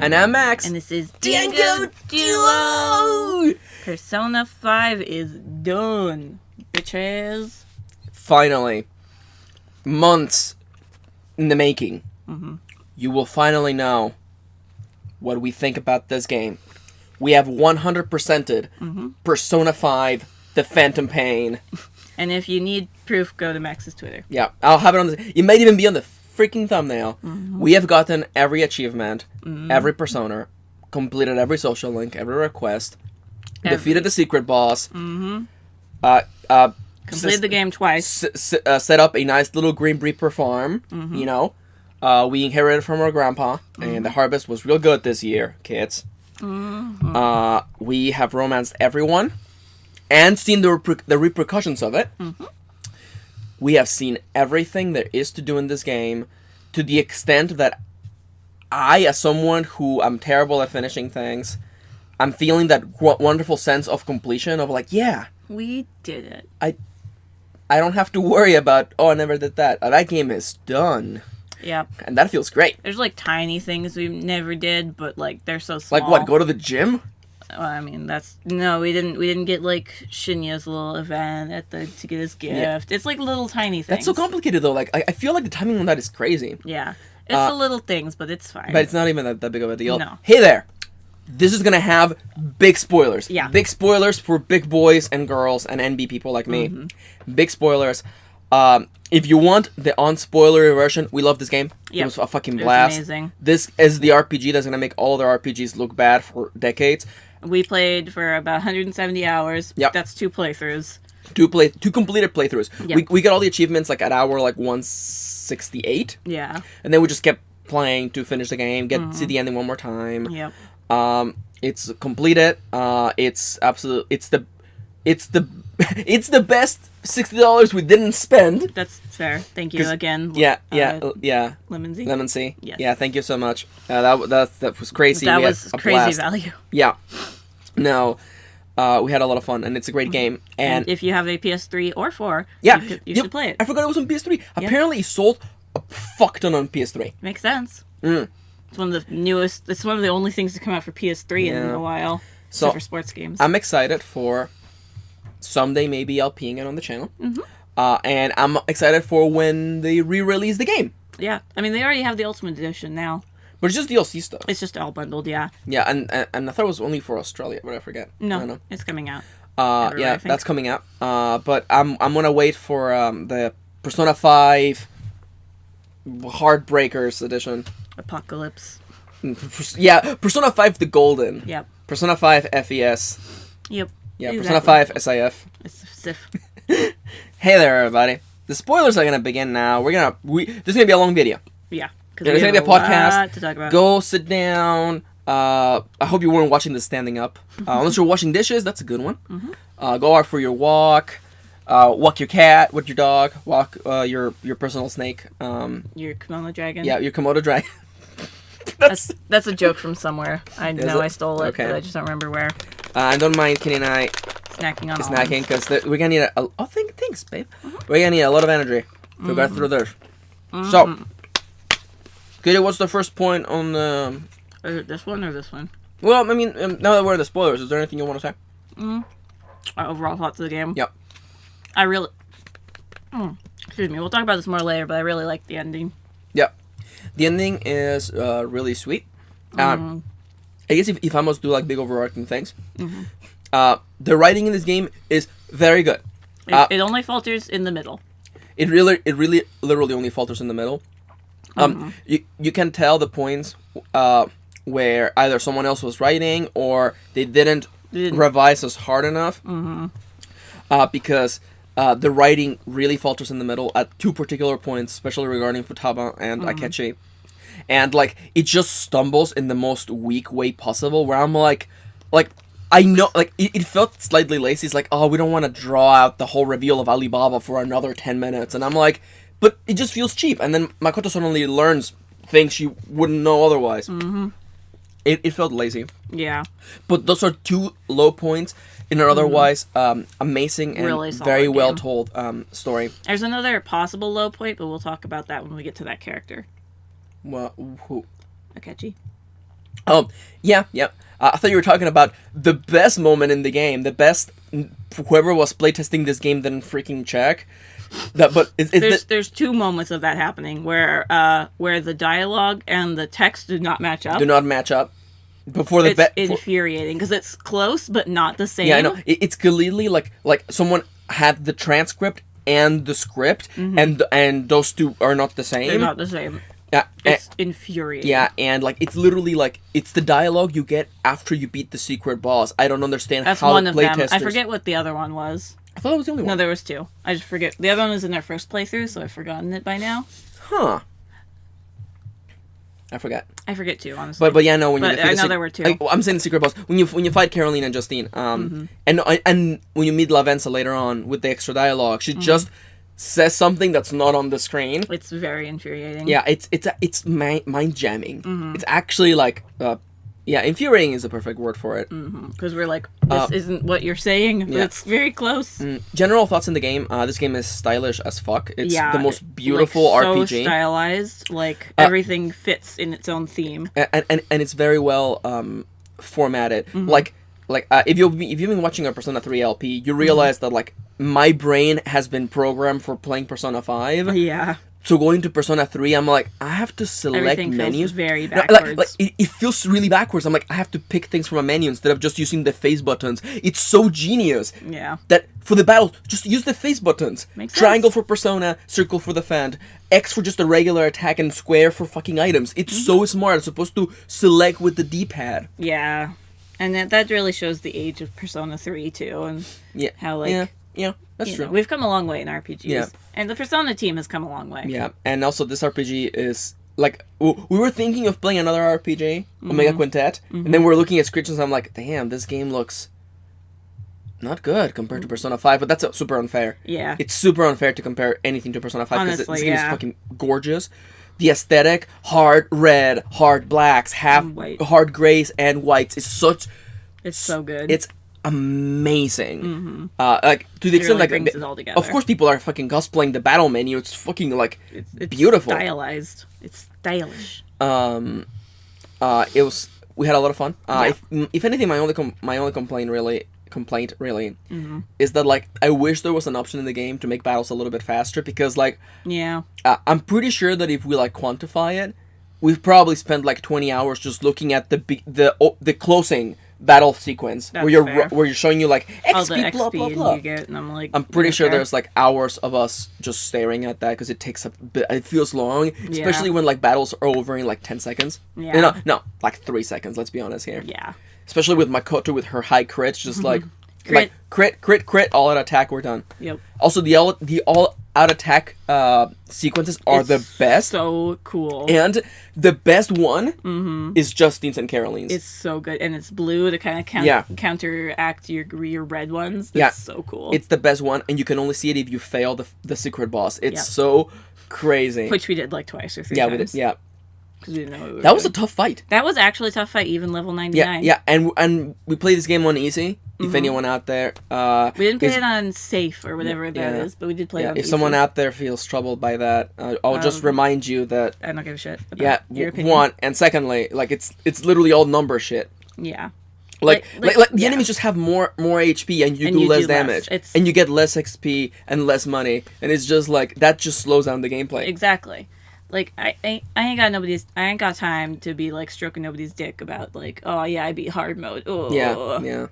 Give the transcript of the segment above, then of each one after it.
And I'm Max. And this is Dango Duo! Persona 5 is done, bitches. Finally. Months in the making. Mm-hmm. You will finally know what we think about this game. We have 100%ed Persona 5, The Phantom Pain. And if you need proof, go to Max's Twitter. Yeah, I'll have it on the... It might even be on the freaking thumbnail. We have gotten every achievement, every persona, completed every social link, every request, defeated the secret boss, Completed the game twice. set up a nice little Green Reaper farm, you know. We inherited from our grandpa, and the harvest was real good this year, kids. We have romanced everyone, and seen the repercussions of it. We have seen everything there is to do in this game, to the extent that I, as someone who I'm terrible at finishing things, I'm feeling that wonderful sense of completion of like, yeah, We did it. I don't have to worry about, oh, I never did that. That game is done. Yep. And that feels great. There's like tiny things we never did, but like they're so small. Like what? Go to the gym? Well, I mean, we didn't get like Shinya's little event to get his gift. Yeah. It's like little tiny things. That's so complicated though. Like I feel like the timing on that is crazy. Yeah. It's the little things, but it's fine. But it's not even that big of a deal. No. Hey there! This is gonna have big spoilers. Yeah. Big spoilers for big boys and girls and NB people like me. Big spoilers. If you want the unspoilery version, we love this game. Yep. It was a fucking It was blast. amazing. This is the RPG that's gonna make all the RPGs look bad for decades. We played for about 170 hours. Yep. That's 2 playthroughs. Two completed playthroughs. Yep. We got all the achievements like at hour like 168, Yeah. and then we just kept playing to finish the game, get to the ending one more time. Yep. It's completed. It's absolute. It's the best $60 we didn't spend. That's fair. Thank you again. Yeah. Lemonsy. Lemonsy. Yes. Yeah, thank you so much. That was crazy. That We had was a crazy blast. value. Yeah. No, we had a lot of fun, and it's a great game. And if you have a PS3 or 4, yeah, you should play it. I forgot it was on PS3. Apparently, it sold a fuck ton on PS3. Makes sense. It's one of the newest. It's one of the only things to come out for PS3 in a while. So except for sports games. I'm excited for someday maybe LPing it on the channel. And I'm excited for when they re-release the game. Yeah, I mean they already have the Ultimate Edition now. But it's just DLC stuff. It's just all bundled, yeah. Yeah, and I thought it was only for Australia, but I forget. I don't know. It's coming out. Yeah, I think. that's coming out. But I'm gonna wait for the Persona 5 Heartbreakers edition. Apocalypse. Yeah, Persona 5 the Golden. Yep. Persona 5 FES. Yep. Yeah, Exactly. Persona 5 SIF. It's Sif. Hey there, everybody. The spoilers are gonna begin now. This is gonna be a long video. Yeah. There's gonna be a podcast. Lot to talk about. Go sit down. I hope you weren't watching this standing up. Unless you're washing dishes, that's a good one. Go out for your walk. Walk your cat with your dog. Walk your personal snake. Your Komodo dragon. Yeah, your Komodo dragon. That's a joke from somewhere. I know I stole it, Okay. but I just don't remember where. I don't mind Kenny and I Snacking on snacking because we're gonna need thanks, babe. We're gonna need a lot of energy to get through this. So, Kitty, what's the first point on the? Is it this one or this one? Well, I mean, now that we're in the spoilers, is there anything you want to say? Our overall thoughts of the game. Yep. I really. Excuse me. We'll talk about this more later, but I really like the ending. Yep. The ending is really sweet. I guess if I must do like big overarching things, the writing in this game is very good. It only falters in the middle. It really literally only falters in the middle. You can tell the points where either someone else was writing or they didn't revise us hard enough. Because the writing really falters in the middle at 2 particular points, especially regarding Futaba and Akechi. And, like, it just stumbles in the most weak way possible, where I'm like, I know, like, it felt slightly lazy. It's like, oh, we don't want to draw out the whole reveal of Alibaba for another 10 minutes. And I'm like, but it just feels cheap. And then Makoto suddenly learns things she wouldn't know otherwise. It felt lazy. Yeah. But those are 2 low points in an otherwise amazing and Really solid very well game. told story. There's another possible low point, but we'll talk about that when we get to that character. Well, who? Akechi. Oh, yeah. I thought you were talking about the best moment in the game. The best, whoever was playtesting this game didn't freaking check. There's two moments of that happening where the dialogue and the text do not match up. Do not match up. Before the It's infuriating because it's close but not the same. Yeah, I know. It's completely like someone had the transcript and the script, and those two are not the same. They're not the same. Yeah, it's infuriating. Yeah, and like it's literally like it's the dialogue you get after you beat the secret boss. I don't understand That's how one the of them. playtesters. I forget what the other one was. I thought it was the only one. No, there was two. I just forget. The other one was in their first playthrough, so I've forgotten it by now. Huh. I forgot. I forget too, honestly. But yeah, no. When you I know there were two. I'm saying the secret boss when you fight Caroline and Justine, and when you meet Lavenza later on with the extra dialogue, she just says something that's not on the screen. It's very infuriating. Yeah, it's mind jamming. It's actually like infuriating is the perfect word for it. Because we're like, this isn't what you're saying, but it's very close. General thoughts in the game. This game is stylish as fuck. It's the most beautiful like, RPG. So stylized, like everything fits in its own theme. And it's very well formatted. Like if you've been watching a Persona 3 LP, you realize that like my brain has been programmed for playing Persona 5. Yeah. So going to Persona 3, I'm like, I have to select Everything menus. Feels very backwards. It feels really backwards. I'm like, I have to pick things from a menu instead of just using the face buttons. It's so genius. Yeah. That for the battle, just use the face buttons. Makes Triangle sense. for Persona, circle for defend, X for just a regular attack, and square for fucking items. It's so smart. It's supposed to select with the D-pad. Yeah. And that really shows the age of Persona 3 too, and how like that's true. We've come a long way in RPGs. Yeah. And the Persona team has come a long way. Yeah, and also this RPG is like we were thinking of playing another RPG, Omega Quintet, and then we're looking at screenshots and I'm like, damn, this game looks not good compared to Persona 5, but that's super unfair. Yeah. It's super unfair to compare anything to Persona 5 because this game is yeah. fucking gorgeous. The aesthetic, hard red, hard blacks, hard grays, and whites is such. It's so good. It's amazing. Like to the extent really like brings it all together. Of course, people are fucking cosplaying the battle menu. It's fucking like it's beautiful, stylized. It's stylish. It was. We had a lot of fun. If anything, my only complaint really is that like I wish there was an option in the game to make battles a little bit faster because like I'm pretty sure that if we like quantify it, we've probably spent like 20 hours just looking at the closing battle sequence where you're showing you like XP blah blah blah. You get, and I'm like, I'm pretty sure there's like hours of us just staring at that because it takes a bit. It feels long, especially when like battles are over in like 10 seconds. Yeah. No, like 3 seconds. Let's be honest here. Yeah. Especially with Makoto with her high crits, just like Crit. crit, all out attack, we're done. Yep. Also, the all out attack sequences are the best. So cool. And the best one is Justine's and Caroline's. It's so good, and it's blue to kind of counteract your red ones. It's so cool. It's the best one, and you can only see it if you fail the secret boss. It's so crazy. Which we did like twice or 3 times. We did. Yeah. Because we didn't know what we were that was doing. a tough fight. That was actually a tough fight, even level 99. Yeah, and we played this game on easy. If anyone out there, we didn't play it on safe or whatever that is, but we did play it on if easy. someone out there feels troubled by that, I'll just remind you that I don't give a shit about your opinion. One, and secondly, like it's literally all number shit. Yeah. Like the enemies just have more HP and you do less damage. And you get less XP and less money, and it's just like that just slows down the gameplay. Exactly. Like I ain't got time to be like stroking nobody's dick about like, oh yeah, I beat hard mode. Oh Yeah.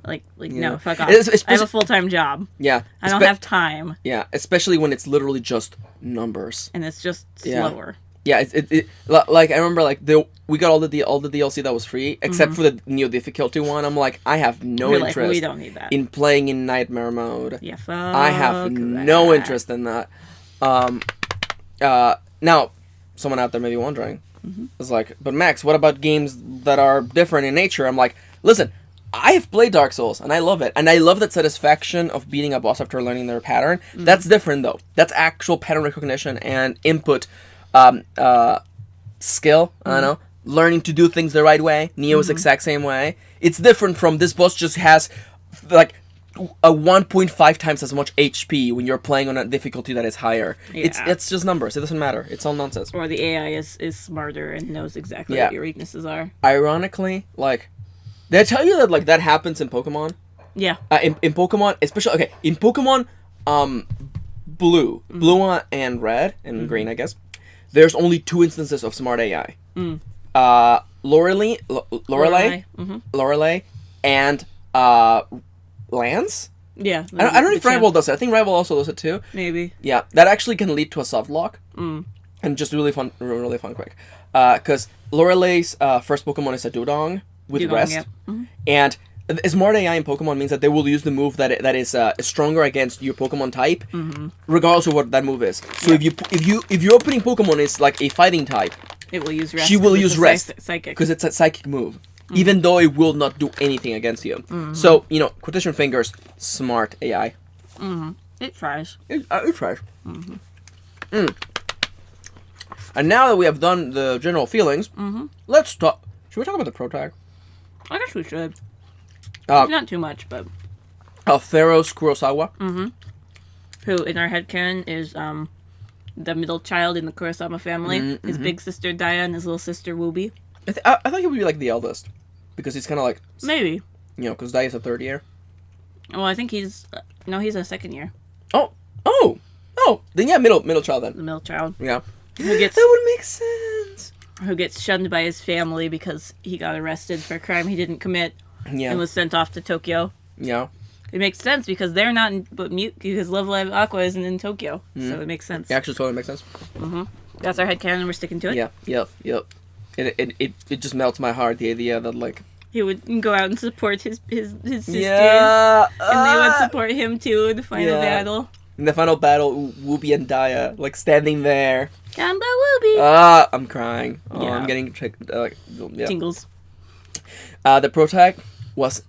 Like no, fuck off. I have a full-time job. Yeah. I don't have time. Yeah, especially when it's literally just numbers. And it's just slower. Yeah, it like I remember like we got all the DLC that was free except for the new difficulty one. I'm like, I have no interest. Like, we don't need that. In playing in nightmare mode. Yeah, fuck I have no interest in that. Now, someone out there may be wondering, is like, but Max, what about games that are different in nature? I'm like, listen, I have played Dark Souls, and I love it. And I love that satisfaction of beating a boss after learning their pattern. That's different, though. That's actual pattern recognition and input skill, I don't know, learning to do things the right way. Neo is the exact same way. It's different from this boss just has, like, a 1.5 times as much HP when you're playing on a difficulty that is higher. Yeah. It's just numbers. It doesn't matter. It's all nonsense. Or the AI is smarter and knows exactly Yeah. what your weaknesses are. Ironically, like, did I tell you that like that happens in Pokemon? Yeah. In Pokemon, especially in Pokemon, Blue and Red and Green, I guess. There's only 2 instances of smart AI. Lorelei, and Lance. Yeah. I don't know if Rival does it. I think Rival also does it too. Maybe. Yeah, that actually can lead to a soft lock. And just really fun quick. Because Lorelei's first Pokemon is a Dewdong with Rest. Yeah. And smart AI in Pokemon means that they will use the move that is stronger against your Pokemon type, regardless of what that move is. So if your opening Pokemon is like a fighting type, it will use Rest. She will use Rest psychic because it's a psychic move, even though it will not do anything against you. So quotation fingers, smart AI. It tries. It tries. And now that we have done the general feelings, let's talk. Should we talk about the pro tag? I guess we should. Not too much, but Pharaoh's Kurosawa. Who in our headcanon is the middle child in the Kurosama family. His big sister Daya and his little sister Wooby. I thought he would be like the eldest, because he's kind of like maybe because Daya's a third year. Well, I think he's a second year. Oh, then yeah, middle child then. The middle child. Yeah, that would make sense. Who gets shunned by his family because he got arrested for a crime he didn't commit. Yeah. And was sent off to Tokyo. Yeah. It makes sense because they're not in, but mute because Love Live Aqua isn't in Tokyo. So it makes sense. It actually totally makes sense. That's our headcanon and we're sticking to it. Yeah, yep. It just melts my heart, the idea that like he would go out and support his sisters. Yeah. And they would support him too in the final battle. In the final battle, Wooby and Daya like standing there. Gamba Wooby. I'm crying. Oh, Yeah. I'm getting Tingles. The pro tag was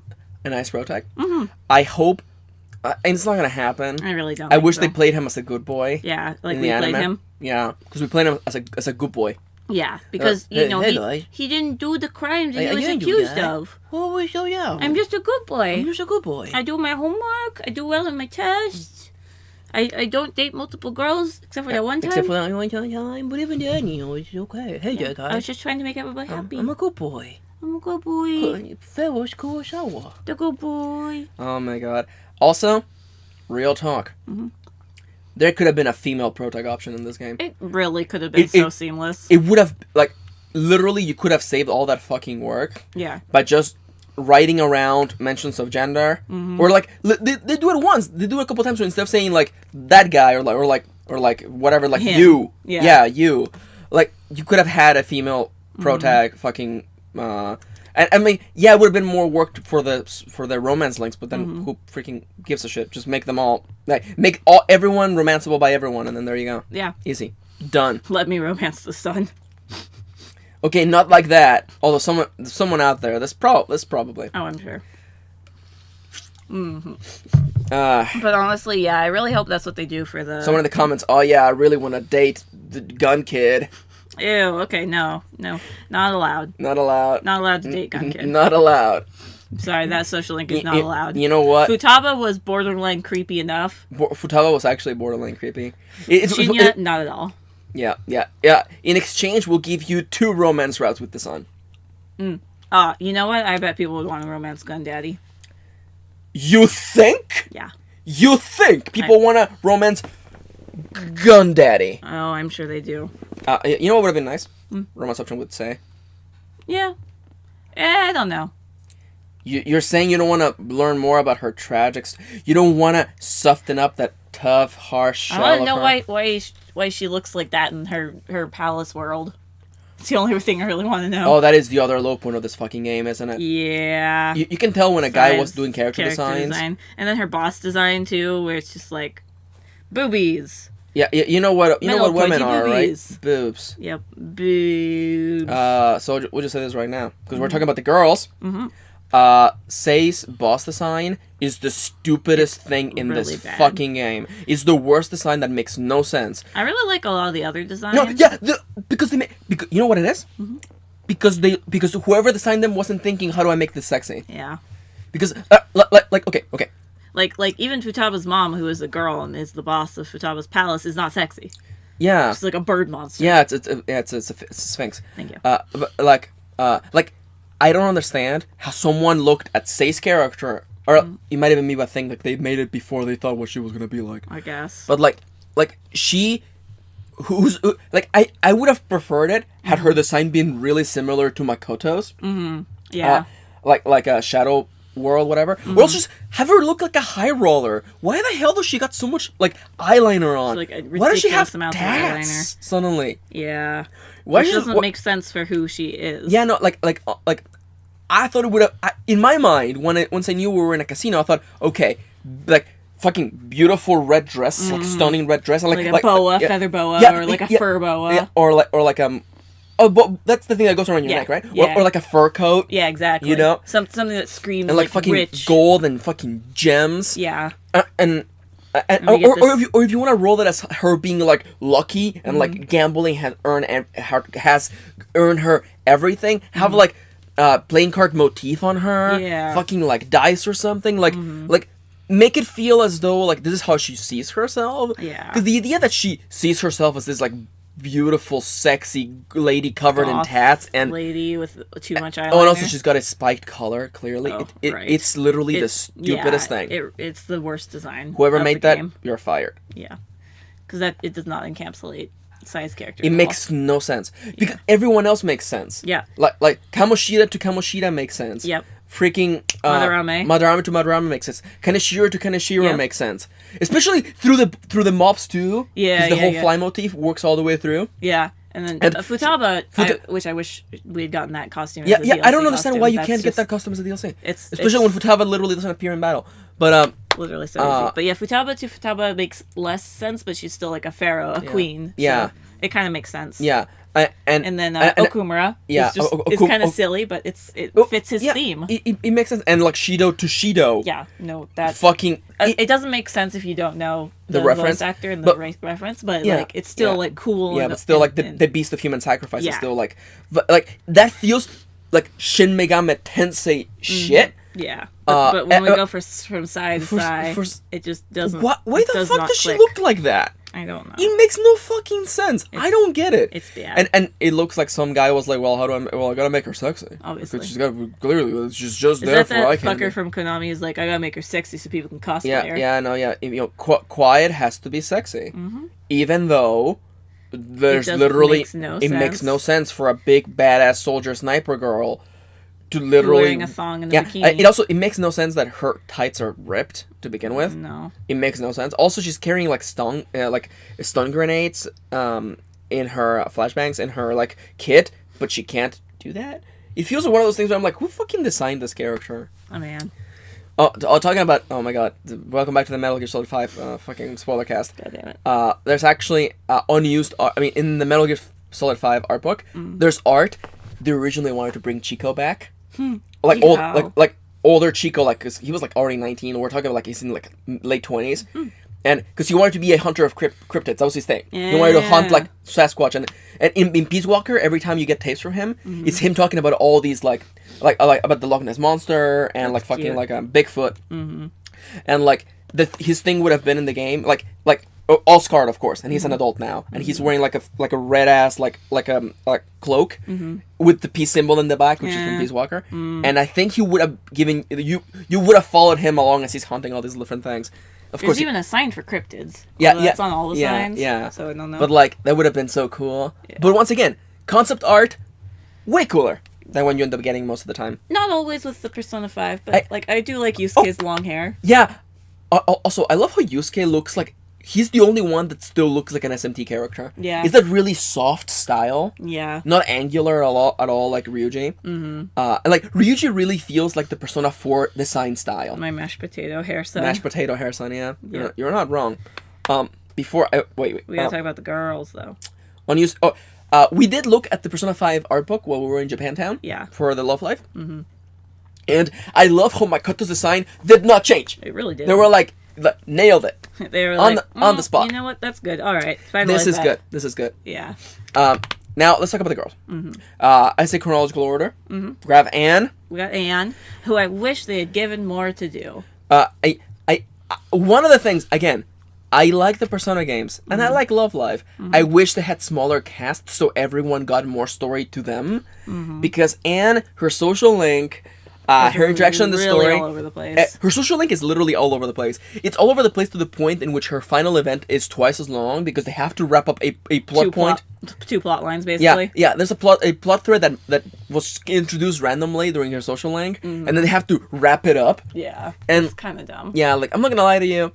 a nice pro tag. I hope, and it's not gonna happen. I really don't. I wish they played him as a good boy. Yeah, like in we the played anime. him. Yeah, because we played him as a good boy. Yeah, because he didn't do the crimes that he was accused of. Oh, yeah. I'm just a good boy. I'm just a good boy. I do my homework. I do well in my tests. I don't date multiple girls except for that one time. Except for that one time, but even then, it's okay. Hey, yeah. I was just trying to make everybody happy. I'm a good boy. I'm a good boy. Pharaoh's Kurosawa. The good boy. Oh my god. Also, real talk. There could have been a female protag option in this game. It really could have been so seamless. It would have, like, literally, you could have saved all that fucking work. Yeah. By just writing around mentions of gender. Or, like, they do it once. They do it a couple times. So instead of saying, like, that guy or whatever, like, him. you. Yeah, you. Like, you could have had a female protag fucking... And I mean, yeah, it would have been more work for the romance links, but then who freaking gives a shit? Just make them all make everyone romanceable by everyone, and then there you go. Yeah, easy, done. Let me romance the sun. Okay, not like that. Although someone out there, this probably. Oh, I'm sure. But honestly, yeah, I really hope that's what they do for the. Someone in the comments, oh yeah, I really want to date the gun kid. Ew, okay, no, not allowed. Not allowed. Not allowed to date gun kid. Not allowed. I'm sorry, that social link is not allowed. You know what? Futaba was borderline creepy enough. Futaba was actually borderline creepy. Shinya, not at all. Yeah. In exchange, we'll give you 2 romance routes with the sun. You know what? I bet people would want to romance Gun Daddy. You think? Yeah. You think people want to romance Gun Daddy? Oh, I'm sure they do. You know what would have been nice? Romance option would say. Yeah. I don't know. You're saying you don't want to learn more about her tragic... You don't want to soften up that tough, harsh shell I want to know her. why she looks like that in her palace world. It's the only thing I really want to know. Oh, that is the other low point of this fucking game, isn't it? Yeah. You can tell when a guy was doing character designs. And then her boss design, too, where it's just like... Boobies. Yeah, you know what women are, boobies. Right? Boobs. Yep, boobs. So we'll just say this right now, because we're talking about the girls. Sei's boss design is the stupidest thing in really this bad. fucking game. It's the worst design that makes no sense. I really like a lot of the other designs. No, yeah, because you know what it is? Because whoever designed them wasn't thinking, how do I make this sexy? Yeah. Because, okay. Like even Futaba's mom, who is a girl and is the boss of Futaba's palace, is not sexy. Yeah. She's like a bird monster. Yeah, it's a sphinx. Thank you. But like I don't understand how someone looked at Sei's character, or it might even be a thing like they made it before they thought what she was gonna be like. I guess. But like she, like I would have preferred it had her design been really similar to Makoto's. Mm-hmm. Yeah. Like a Shadow World, whatever. Or else just have her look like a high roller. Why the hell does she got so much like eyeliner on? Like a Why does she have ridiculous amount of tats eyeliner. suddenly? Yeah. Why Which she doesn't make sense for who she is. Yeah, no, like I thought it would have. In my mind, once I knew we were in a casino, I thought, okay, like fucking beautiful red dress, like stunning red dress, and like a boa, feather boa, or like a fur boa, or like Oh, but that's the thing that goes around your neck, right? Yeah. Or like a fur coat. Yeah, exactly. You know? Something that screams and like fucking rich. gold and fucking gems. Yeah. Or if you want to roll that as her being like lucky and like gambling has earned her everything, have like playing card motif on her. Yeah. Fucking like dice or something. Like make it feel as though like this is how she sees herself. Yeah. Because the idea that she sees herself as this like beautiful, sexy lady covered in tats and lady with too much eyeliner. Oh, and also she's got a spiked collar. Clearly, right. it's literally the stupidest thing. It's the worst design. Whoever made that, game. you're fired. Yeah, because it does not encapsulate Sai's character. It makes no sense because everyone else makes sense. Yeah, like Kamoshida to Kamoshida makes sense. Yep. Freaking Madarame to Madarame makes sense. Kaneshiro to Kaneshiro makes sense, especially through the mobs too. Yeah, the whole fly motif works all the way through. Yeah, and then Futaba, which I wish we had gotten that costume. Yeah, as a yeah. DLC I don't understand costume. why you can't get that costume as a DLC. Especially when Futaba literally doesn't appear in battle. But literally so easy. But yeah, Futaba to Futaba makes less sense, but she's still like a pharaoh, a queen. Yeah, so it kind of makes sense. Yeah. And then Okumura is kind of silly, but it fits his theme. It makes sense. And like Shido to Shido. Yeah, no, that's fucking. It doesn't make sense if you don't know the reference voice actor and the reference, but like it's still like cool. Yeah, but still like the Beast of Human Sacrifice is Yeah. still like that feels like Shin Megami Tensei shit. Yeah, but when we go from side to side, it just doesn't. Why the fuck does she click. look like that? I don't know. It makes no fucking sense. I don't get it. It's bad. And it looks like some guy was like, well, I gotta make her sexy. Obviously. Because she's got, clearly, she's just is there that for eye that candy. fucker from Konami is like, I gotta make her sexy so people can cosplay her. Yeah. Quiet has to be sexy. Mm-hmm. Even though there's it makes no sense for a big, badass soldier sniper girl to literally wearing a thong and a bikini. It makes no sense that her tights are ripped to begin with. No, it makes no sense. Also, she's carrying like stun grenades in her flashbangs in her like kit, but she can't do that. It feels like one of those things where I'm like, who fucking designed this character? Oh man. Talking about oh my god, welcome back to the Metal Gear Solid 5 fucking spoilercast. God damn it. There's actually unused art. I mean, in the Metal Gear Solid 5 art book, there's art. They originally wanted to bring Chico back. Like older Chico, like cause he was like already 19. We're talking about like he's in like late 20s, and because he wanted to be a hunter of cryptids, that was his thing. He wanted to hunt like Sasquatch, and in Peace Walker, every time you get tapes from him, it's him talking about all these like about the Loch Ness monster and like fucking like Bigfoot, and like his thing would have been in the game like all scarred, of course, and he's an adult now, and he's wearing like a red ass like cloak with the peace symbol in the back, which is from Peace Walker, and I think he would have given you would have followed him along as he's hunting all these different things. Of course, there's even a sign for cryptids. Yeah, it's on all the signs. Yeah, so I don't know. But like that would have been so cool. Yeah. But once again, concept art, way cooler than when you end up getting most of the time. Not always with the Persona 5, but I do like Yusuke's long hair. Yeah. Also, I love how Yusuke looks like. He's the only one that still looks like an SMT character. Yeah. It's that really soft style. Yeah. Not angular at all like Ryuji. Like, Ryuji really feels like the Persona 4 design style. My mashed potato hair son. Mashed potato hair son, yeah. You're not wrong. Before I... Wait. We gotta talk about the girls, though. We did look at the Persona 5 art book while we were in Japantown. Yeah. For the Love Life. Mm-hmm. And I love how Makoto's design did not change. It really did. They were like... nailed it. They were on the spot. You know what? That's good. All right. This is good. Yeah. Now let's talk about the girls. I say chronological order. Grab Anne. We got Anne, who I wish they had given more to do. one of the things, again, I like the Persona games, and I like Love Live. I wish they had smaller casts so everyone got more story to them. Because Anne, her social link, her interaction in the really story... all over the place. Her social link is literally all over the place. It's all over the place to the point in which her final event is twice as long because they have to wrap up a plot point. Two plot lines, basically. Yeah, there's a plot thread that was introduced randomly during her social link, and then they have to wrap it up. Yeah, and it's kind of dumb. Yeah, like, I'm not gonna lie to you,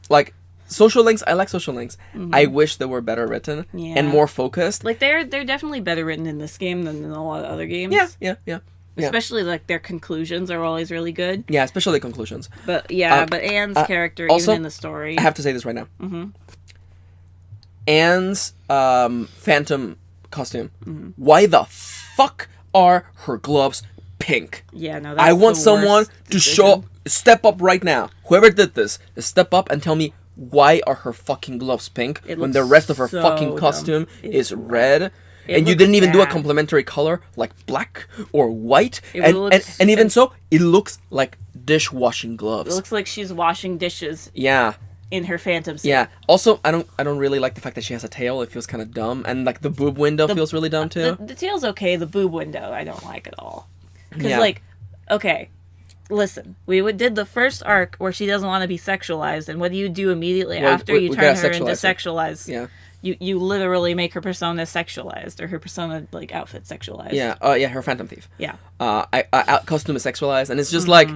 like, social links, I like social links. I wish they were better written and more focused. Like, they're definitely better written in this game than in a lot of other games. Yeah. Especially, like, their conclusions are always really good. Yeah, especially the conclusions. But, but Anne's character, also, even in the story... I have to say this right now. Anne's phantom costume. Why the fuck are her gloves pink? Yeah, no, that's I want the someone worst to decision. step up right now. Whoever did this, step up and tell me why are her fucking gloves pink when the rest of her so fucking costume is red? And you looks didn't even do a bad. complementary color like black or white. It And even so, it looks like dishwashing gloves. It looks like she's washing dishes Yeah. in her phantom suit. Yeah. Also, I don't really like the fact that she has a tail. It feels kind of dumb, and like the boob window feels really dumb too. The tail's okay. The boob window, I don't like at all. Because, Yeah. like, okay, listen, did the first arc where she doesn't want to be sexualized, and what do you do immediately after you turn her into sexualized? Yeah. You literally make her persona sexualized, or her persona, like, outfit sexualized. Yeah. Yeah. Her phantom thief. Yeah. Costume is sexualized, and it's just like.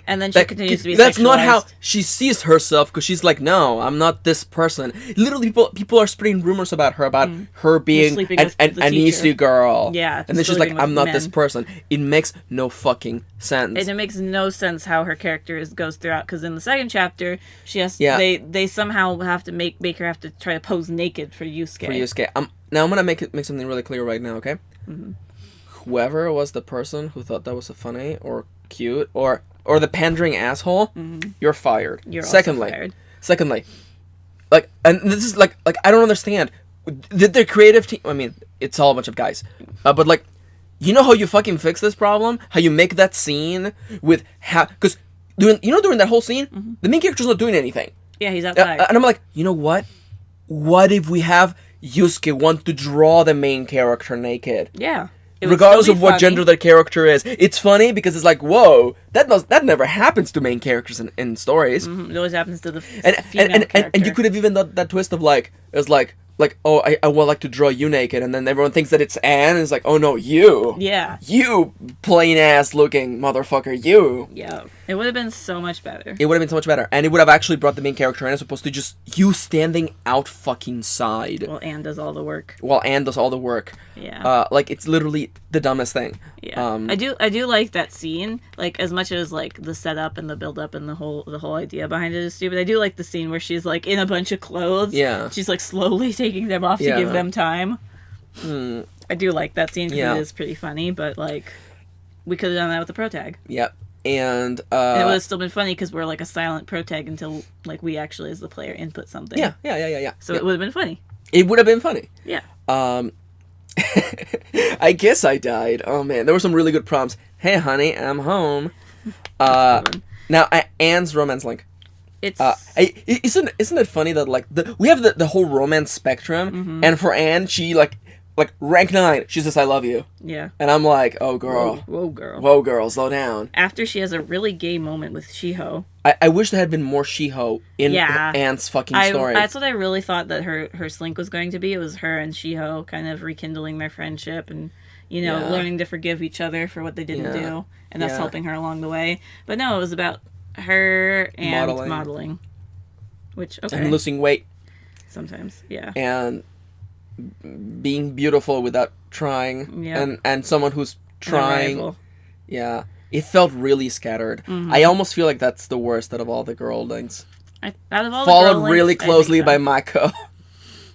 And then she continues to be That's not how sexualized. she sees herself, because she's like, no, I'm not this person. Literally, people are spreading rumors about her being sleeping an with the Anisu teacher. girl. Yeah, and then she's like, sleeping I'm with not this men. person. It makes no fucking sense. And it makes no sense how her character goes throughout, because in the second chapter, she has they somehow have to make her have to try to pose naked for Yusuke. Now I'm gonna make something really clear right now, okay? Whoever was the person who thought that was a funny or cute or the pandering asshole, you're fired. You're Secondly, also fired. Secondly, like, and this is like I don't understand. Did their creative team? I mean, it's all a bunch of guys, but like, you know how you fucking fix this problem? How you make that scene with because during that whole scene, the main character's not doing anything. Yeah, he's outside. And I'm like, you know what? What if we have Yusuke want to draw the main character naked? Yeah. Regardless of what gender that character is. It's funny because it's like, whoa, that never happens to main characters in stories. It always happens to the female character. And you could have even done that twist of like, it's like, oh, I would like to draw you naked, and then everyone thinks that it's Anne, and it's like, oh no, you. Yeah. You plain ass looking motherfucker, you. Yeah. It would have been so much better. It would have been so much better. And it would have actually brought the main character in as opposed to just you standing out fucking side. Well, Anne does all the work. While Anne does all the work. Yeah. Like, it's literally the dumbest thing. Yeah. I do like that scene. Like, as much as like the setup and the build up and the whole idea behind it is stupid. I do like the scene where she's like in a bunch of clothes. Yeah. She's like slowly taking them off to give them time. I do like that scene because it is pretty funny, but like we could have done that with the protag. Yep. And it would have still been funny because we're like a silent protag until like we actually as the player input something. Yeah. So it would have been funny. It would have been funny. Yeah. I guess I died. Oh man, there were some really good prompts. Hey honey, I'm home. Now Anne's romance link. It's isn't it funny that like we have the whole romance spectrum, and for Anne she like rank 9, she says I love you. Yeah. And I'm like, oh girl. Whoa girl, slow down. After she has a really gay moment with Shiho. I wish there had been more Shiho in Anne's fucking story. That's what I really thought that her slink was going to be. It was her and Shiho kind of rekindling their friendship and, learning to forgive each other for what they didn't do. And that's helping her along the way. But no, it was about her and modeling. Which, okay. And losing weight. Sometimes, yeah. And being beautiful without trying. Yeah. And someone who's trying. Yeah. It felt really scattered. I almost feel like that's the worst out of all the girl links. Out of all Followed the girl really links, closely by Mako.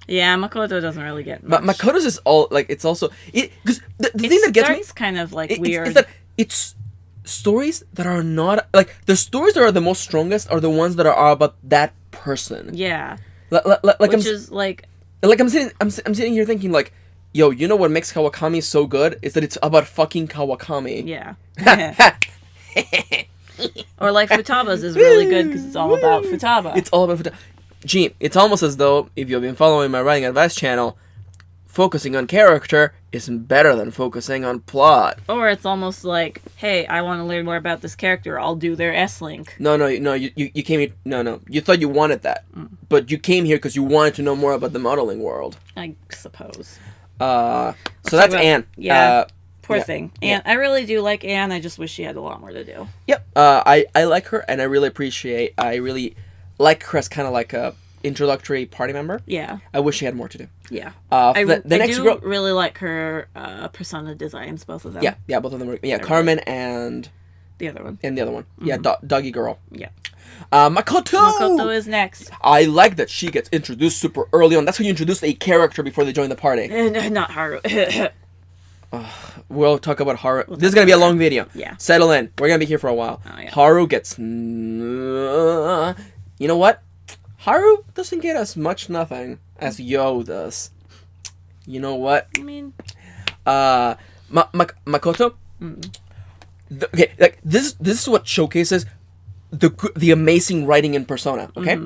Yeah, Makoto doesn't really get much. But Makoto's is all like it's also because the thing that gets me kind of like weird. Is that it's stories that are not like the stories that are the most strongest are the ones that are about that person. Yeah. I'm sitting here thinking like, yo, you know what makes Kawakami so good is that it's about fucking Kawakami. Yeah. Or like Futaba's is really good because it's all about Futaba. It's all about Futaba. Gee, it's almost as though, if you've been following my writing advice channel, focusing on character is better than focusing on plot. Or it's almost like, hey, I want to learn more about this character. I'll do their S-Link. No, you came here. No. You thought you wanted that. But you came here because you wanted to know more about the modeling world. I suppose. So that's Anne. Yeah. Poor thing. Anne. I really do like Anne. I just wish she had a lot more to do. Yep. I like her, and I really like her as kind of like a introductory party member. Yeah. I wish she had more to do. Yeah. The next girl, really like her persona designs, both of them. Yeah, both of them. Carmen and the other one. Mm-hmm. Yeah, Doggy Girl. Yeah. Makoto is next. I like that she gets introduced super early on. That's how you introduce a character before they join the party. Not Haru. We'll talk about Haru. This is gonna be a long video. Yeah. Settle in. We're gonna be here for a while. Oh, yeah. Haru gets. You know what? Haru doesn't get as much nothing as Yo does. You know what? I mean, Makoto. Okay, like this is what showcases the amazing writing in Persona. Okay,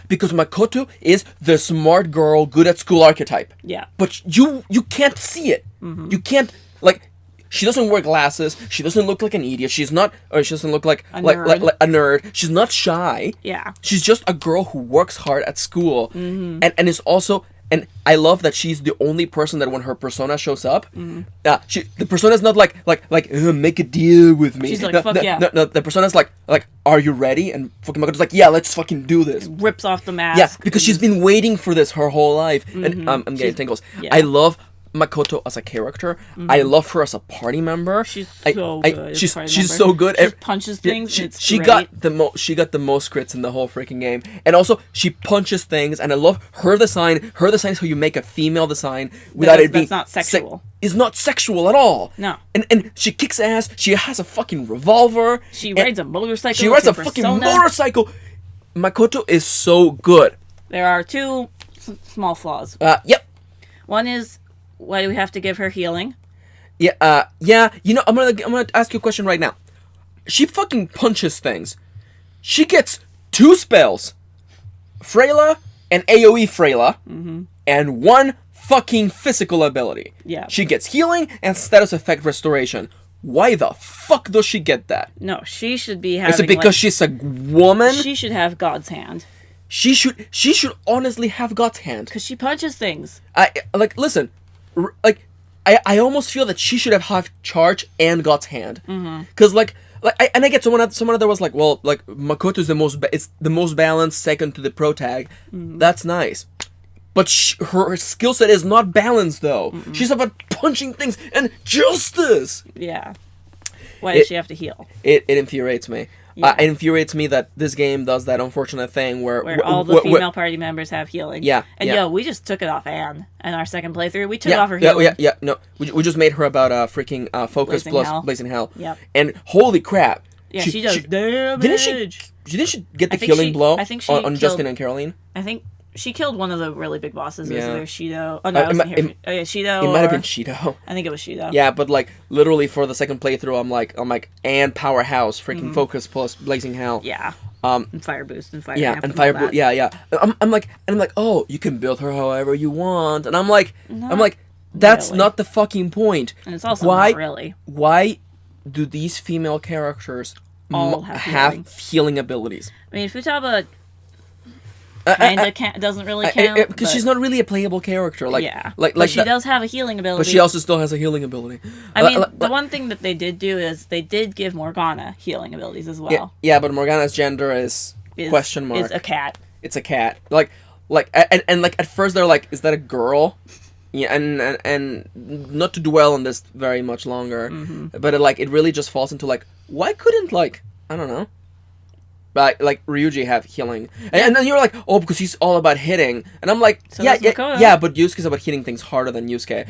because Makoto is the smart girl, good at school archetype. Yeah. But you can't see it. You can't like. She doesn't wear glasses. She doesn't look like an idiot. She doesn't look like a nerd. She's not shy. Yeah. She's just a girl who works hard at school, and is also. And I love that she's the only person that when her persona shows up, the persona is not like make a deal with me. She's like, fuck yeah. No, the persona is like, are you ready? And fucking Makoto's like, yeah, let's fucking do this. Rips off the mask. Yeah, because she's been waiting for this her whole life. And I'm getting tingles. Yeah. I love Makoto as a character. I love her as a party member. She's so good. She's so good. She punches things. She got the most crits in the whole freaking game, and also she punches things. And I love her design. Her design is how you make a female design without it being not sexual. It's not sexual at all. No. And she kicks ass. She has a fucking revolver. She rides a motorcycle. She rides a fucking motorcycle. Makoto is so good. There are two small flaws. Yep. One is, why do we have to give her healing? Yeah. You know, I'm gonna ask you a question right now. She fucking punches things. She gets 2 spells, Freyla and AOE Freyla, and 1 fucking physical ability. Yeah. She gets healing and status effect restoration. Why the fuck does she get that? No, she should be having. Is it because she's a woman? She should have God's hand. She should honestly have God's hand. Because she punches things. Listen. I almost feel that she should have charge and God's hand, because I get someone that was like, well, like Makoto is it's the most balanced second to the pro tag. That's nice, but her skill set is not balanced though. She's about punching things and justice. Yeah. Why does she have to heal? It infuriates me. Yeah. It infuriates me that this game does that unfortunate thing where all the female party members have healing. Yeah. And we just took it off Anne in our second playthrough. We took off her healing. Yeah. No, we just made her about freaking focus Blazing Hell. Yep. And holy crap. Yeah, she does damage. Didn't she get the killing blow on Justin and Caroline? I think she killed one of the really big bosses. Yeah. It was either Shido. Oh, no, Shido. It might have been Shido. I think it was Shido. Yeah, but like literally for the second playthrough, I'm like, and Powerhouse, freaking Focus plus Blazing Hell. Yeah. And Fire Boost and Fire. Yeah, and Fire Boost. Yeah. I'm like, oh, you can build her however you want, and I'm like, that's really. not the fucking point. And it's also not really. Why do these female characters all have healing abilities? I mean, Futaba doesn't really count because she's not really a playable character. But she does have a healing ability. But she also still has a healing ability. I mean, the one thing that they did do is they did give Morgana healing abilities as well. Yeah, but Morgana's gender is question mark. Is a cat. It's a cat. And at first they're like, is that a girl? Yeah, and not to dwell on this very much longer, but it really just falls into why couldn't I don't know. Like Ryuji have healing, and then you're like, oh, because he's all about hitting, and I'm like, so yeah, but Yusuke's about hitting things harder than Yusuke.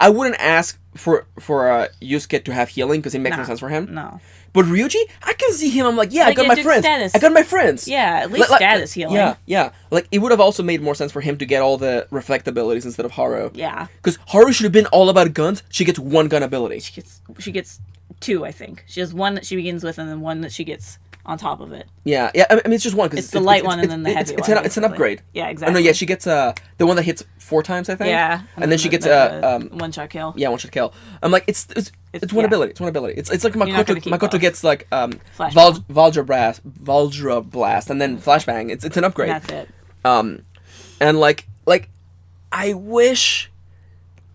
I wouldn't ask for Yusuke to have healing because it makes no sense for him. No, but Ryuji, I can see him. I'm like, yeah, I got my friends. I got my friends. Yeah, at least status healing. Yeah. It would have also made more sense for him to get all the reflect abilities instead of Haru. Yeah, because Haru should have been all about guns. She gets 1 gun ability. She gets 2, I think. She has 1 that she begins with, and then 1 that she gets on top of it. Yeah. I mean, it's just one because it's the light one and then the heavy one. It's an upgrade. Yeah, exactly. Oh no, yeah, she gets the one that hits 4 times, I think. Yeah, and then she gets one-shot kill. Yeah, one-shot kill. I'm like, it's one ability. It's one ability. It's like Makoto gets like Vajra Blast, and then Flashbang. It's an upgrade. That's it. And like I wish.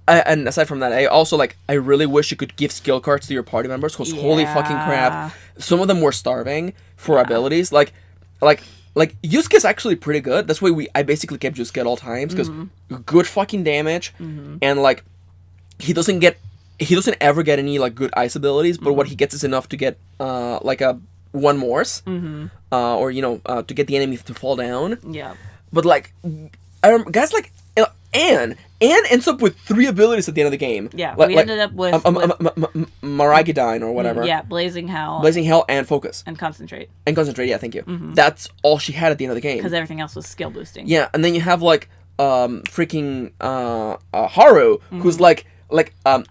And aside from that, I really wish you could give skill cards to your party members, because holy fucking crap, some of them were starving for abilities. Like Yusuke's actually pretty good. That's why I basically kept Yusuke at all times, because good fucking damage, and like he doesn't ever get any like good ice abilities, but what he gets is enough to get like a 1 Morse, or to get the enemy to fall down. Yeah. But like, guys like Anne ends up with 3 abilities at the end of the game. Yeah, we ended up with Maragidine or whatever. Yeah, Blazing Hell, and Focus. And Concentrate. Yeah, thank you. That's all she had at the end of the game. Because everything else was skill boosting. Yeah, and then you have like freaking Haru, who's like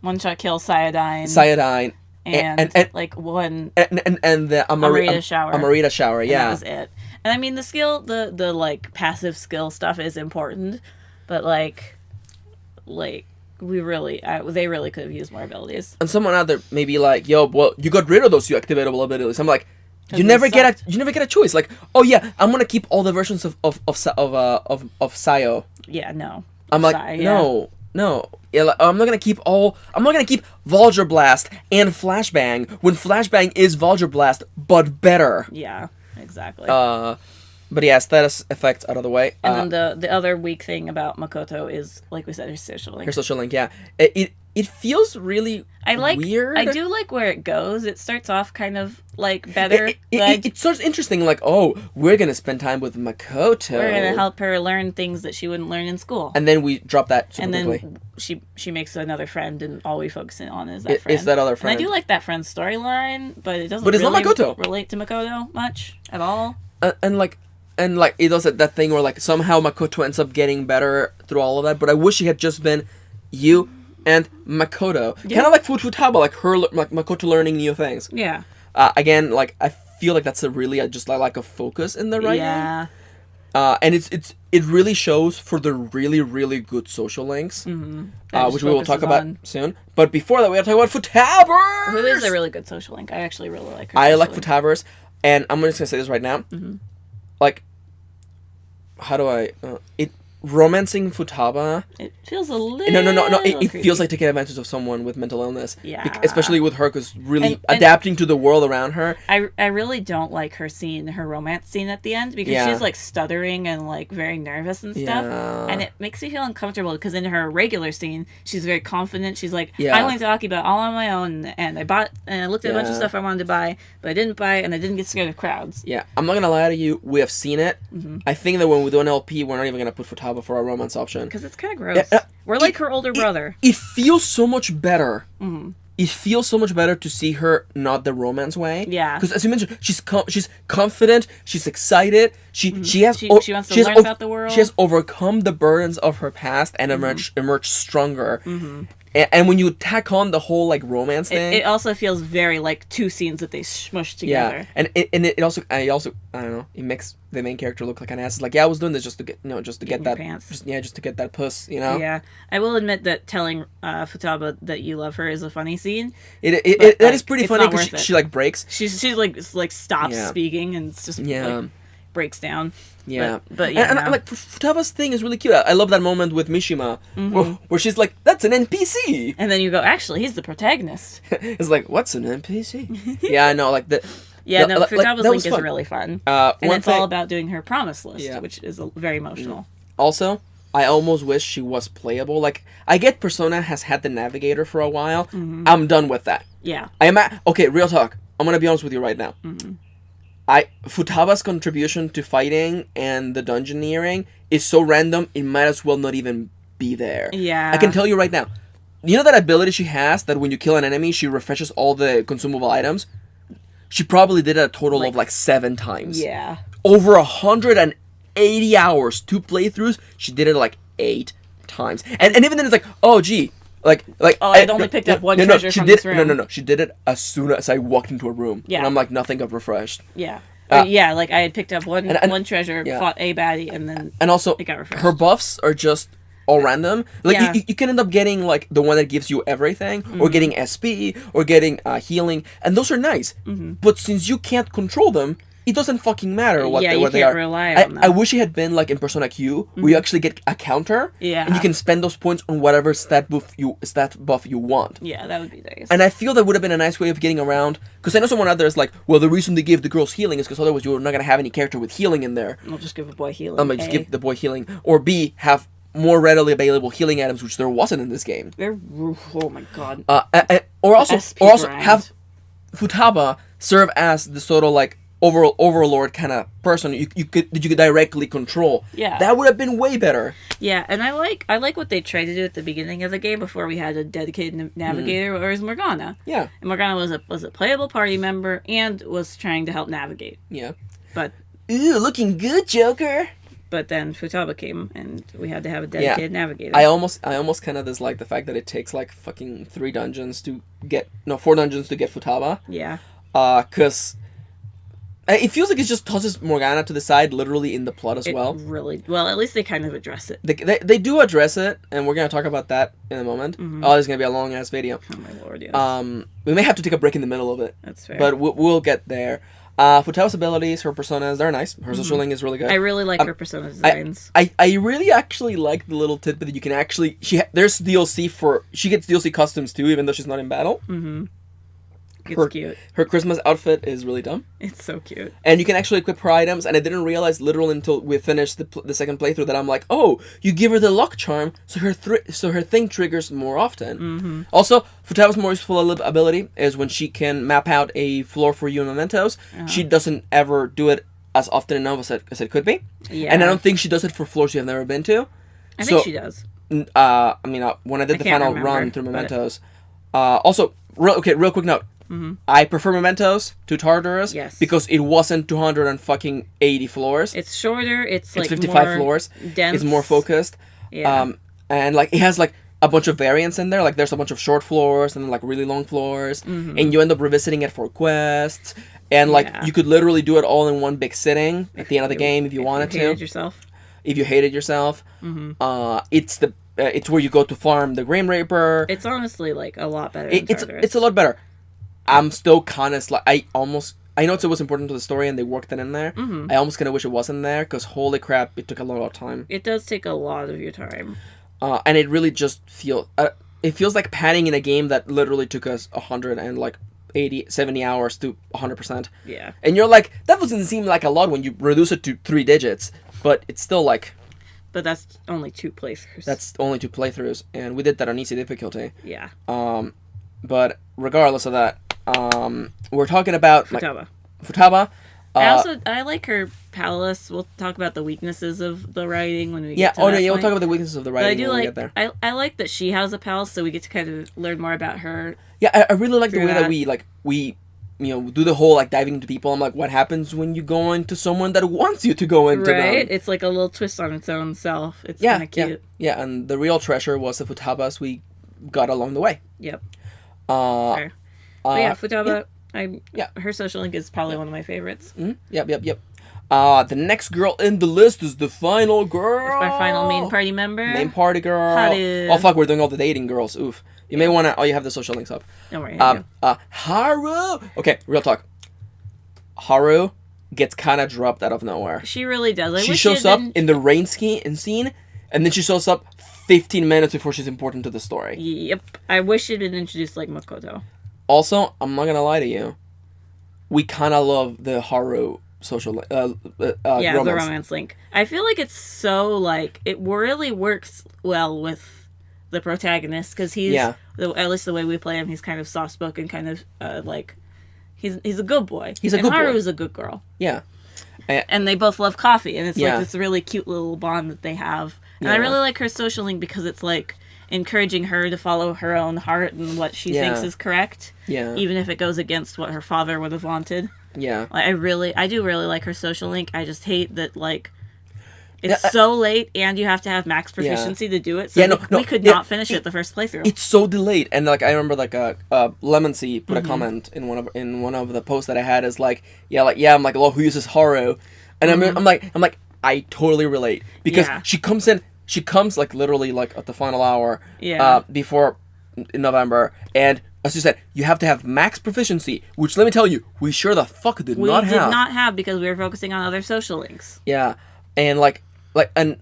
one-shot kill Sayadine. And like one and the Amarita shower, yeah. And that was it. And I mean the skill, the like passive skill stuff is important, but like they really could have used more abilities. And someone out there may be like, "Yo, well, you got rid of those activatable abilities." I'm like, you never get a choice. Like, oh yeah, I'm gonna keep all the versions of Sayo. Yeah, no. I'm like, no. Yeah, like, I'm not gonna keep Vulture Blast and Flashbang when Flashbang is Vulture Blast but better. Yeah, exactly. But yeah, status effects out of the way. And then the other weak thing about Makoto is, like we said, her social link. Her social link, yeah. It feels really weird. I do like where it goes. It starts off kind of like better. It starts interesting, like, oh, we're gonna spend time with Makoto. We're gonna help her learn things that she wouldn't learn in school. And then we drop that super quickly. Then she makes another friend, and all we focus on is that friend. It's that other friend. And I do like that friend's storyline, but it doesn't really not Makoto. Relate to Makoto much at all. And it does that thing where like somehow Makoto ends up getting better through all of that. But I wish he had just been you and Makoto, kind of like Futaba, like Makoto learning new things. Yeah. Again, like I feel like that's just like a focus in the writing. Yeah. And it really shows for the really, really good social links, which we will talk about soon. But before that, we have to talk about Futabers! Who is a really good social link. I actually really like her. I like Futabers, and I'm just gonna say this right now. Like, how do I... romancing Futaba... It feels a little... No. It feels like taking advantage of someone with mental illness. Yeah. Especially with her, because really adapting to the world around her. I really don't like her romance scene at the end, because she's like stuttering and like very nervous and stuff. Yeah. And it makes me feel uncomfortable, because in her regular scene, she's very confident. She's like, I went to Akiba all on my own, and I looked at a bunch of stuff I wanted to buy, but I didn't buy, and I didn't get scared of crowds. Yeah. I'm not gonna lie to you, we have seen it. I think that when we do an LP, we're not even gonna put Futaba for our romance option, because it's kind of gross. We're like her older brother. It feels so much better. It feels so much better to see her not the romance way. Yeah. Because as you mentioned, she's confident. She's excited. She wants to learn about the world. She has overcome the burdens of her past and emerged stronger. And when you tack on the whole like romance thing, it also feels very like 2 scenes that they smushed together. Yeah, and it also I don't know, it makes the main character look like an ass. It's like, I was doing this just to get that pants. Just to get that puss, Yeah, I will admit that telling Futaba that you love her is a funny scene. That is pretty funny, because she like breaks. She's like stops speaking, and it's just like breaks down. Yeah, but yeah, and like Futaba's thing is really cute. I love that moment with Mishima, where she's like, "That's an NPC," and then you go, "Actually, he's the protagonist." It's like, "What's an NPC?" Yeah, I know, like the. Yeah, Futaba's link is really fun, and it's all about doing her promise list, which is very emotional. Also, I almost wish she was playable. Like, I get Persona has had the Navigator for a while. I'm done with that. Yeah, okay. Real talk. I'm gonna be honest with you right now. Futaba's contribution to fighting and the dungeoneering is so random, it might as well not even be there. Yeah. I can tell you right now. You know that ability she has, that when you kill an enemy, she refreshes all the consumable items? She probably did it a total of like 7 times. Yeah. Over 180 hours, 2 playthroughs, she did it like 8 times. And even then it's like, oh gee. I'd only picked up one treasure from this room. No. She did it as soon as I walked into a room. Yeah. And I'm like, nothing got refreshed. Yeah. Yeah, like I had picked up one treasure, yeah. fought a baddie, and then also it got refreshed. her buffs are just all random. Like Yeah. you can end up getting like the one that gives you everything, or getting SP, or getting healing, and those are nice. But since you can't control them, it doesn't fucking matter what Yeah, they, you what they can't are. rely on them. I wish it had been like in Persona Q, where you actually get a counter, Yeah. and you can spend those points on whatever stat buff you want. Yeah, that would be nice. And I feel that would have been a nice way of getting around, because I know someone out there is like, well, the reason they gave the girls healing is because otherwise you're not gonna have any character with healing in there. I'll just give a boy healing. Just give the boy healing, or B, have more readily available healing items, which there wasn't in this game. Oh my god. Or also grind. have Futaba serve as the sort of like overlord kind of person you could directly control. Yeah. That would have been way better. Yeah, and I like what they tried to do at the beginning of the game before we had a dedicated navigator, or is Morgana. Yeah. And Morgana was a playable party member and was trying to help navigate. Yeah. But Ooh, looking good, Joker. But then Futaba came, and we had to have a dedicated navigator. I almost kind of dislike the fact that it takes like fucking 4 dungeons to get Futaba. Yeah. Cause it feels like it just tosses Morgana to the side, literally in the plot as well. Really well. At least they kind of address it. They do address it, and we're gonna talk about that in a moment. Oh, this is gonna be a long ass video. Oh my lord, yes. We may have to take a break in the middle of it. That's fair. But we'll get there. Futaba's abilities, her personas, they're nice. Her social link is really good. I really like her persona designs. I really actually like the little tidbit that you can actually... There's DLC for... She gets DLC costumes too, even though she's not in battle. Mm-hmm. It's cute. Her Christmas outfit is really dumb. It's so cute. And you can actually equip her items, and I didn't realize literally until we finished the second playthrough that I'm like, oh, you give her the luck charm, so her thing triggers more often. Mm-hmm. Also, Futaba's more useful ability is when she can map out a floor for you in Mementos. She doesn't ever do it as often enough as it could be. Yeah. And I don't think she does it for floors you have never been to. I think she does. When I did the final run through Mementos. Also, real quick note. Mm-hmm. I prefer Mementos to Tartarus because it wasn't 280 floors. It's shorter. It's like 55 more floors. Dense. It's more focused. Yeah. And like it has like a bunch of variants in there. Like there's a bunch of short floors and then like really long floors, and you end up revisiting it for quests. And like you could literally do it all in one big sitting at the end of the game if you wanted to. If you hated yourself, it's where you go to farm the Grim Reaper. It's honestly like a lot better. Than Tartarus. It's a lot better. I'm still kind of like I know it was important to the story and they worked it in there. I almost kind of wish it wasn't there because holy crap, it took a lot of time. It does take a lot of your time. And it really just feels like padding in a game that literally took us 70 hours to 100%. Yeah. And you're like, that doesn't seem like a lot when you reduce it to 3 digits, but it's still like. But that's only 2 playthroughs. That's only 2 playthroughs, and we did that on easy difficulty. Yeah. But regardless of that, we're talking about Futaba. Futaba. I like her palace. We'll talk about the weaknesses of the writing when we get to that we'll point. talk about the weaknesses of the writing when we get there. I like that she has a palace, so we get to kind of learn more about her. Yeah, I really like the way that we do the whole like diving into people. I'm like, what happens when you go into someone that wants you to go into them? Right, it's like a little twist on its own self. It's kind of cute. Yeah, and the real treasure was the Futabas we got along the way. Yep. Fair. But yeah, Futaba. Her social link is probably one of my favorites. Mm-hmm. Yep. The next girl in the list is the final girl. That's my final main party member. Main party girl. Oh fuck, we're doing all the dating girls. Oof. You may want to. Oh, you have the social links up. Don't worry. Haru. Okay, real talk. Haru gets kind of dropped out of nowhere. She really does. She shows up in the rain scene, and then she shows up 15 minutes before she's important to the story. Yep. I wish she'd been introduced like Makoto. Also, I'm not gonna lie to you. We kind of love the Haru social romance. The romance link. I feel like it's so like it really works well with the protagonist because he's at least the way we play him, he's kind of soft spoken, kind of like he's a good boy. Haru is a good girl. Yeah. And they both love coffee, and it's like this really cute little bond that they have. And I really like her social link because it's like encouraging her to follow her own heart and what she thinks is correct. Yeah. Even if it goes against what her father would have wanted. Yeah. Like, I do really like her social link. I just hate that, like, It's so late, and you have to have max proficiency to do it. So we could not finish it the first playthrough. It's so delayed, and like I remember, like Lemonsy put a comment in one of the posts that I had is like, I'm like, well, who uses Haru? And I'm like, I totally relate because she comes like literally like at the final hour, before November, and as you said, you have to have max proficiency, which let me tell you, we sure the fuck did not have. We did not have because we were focusing on other social links. Yeah, and and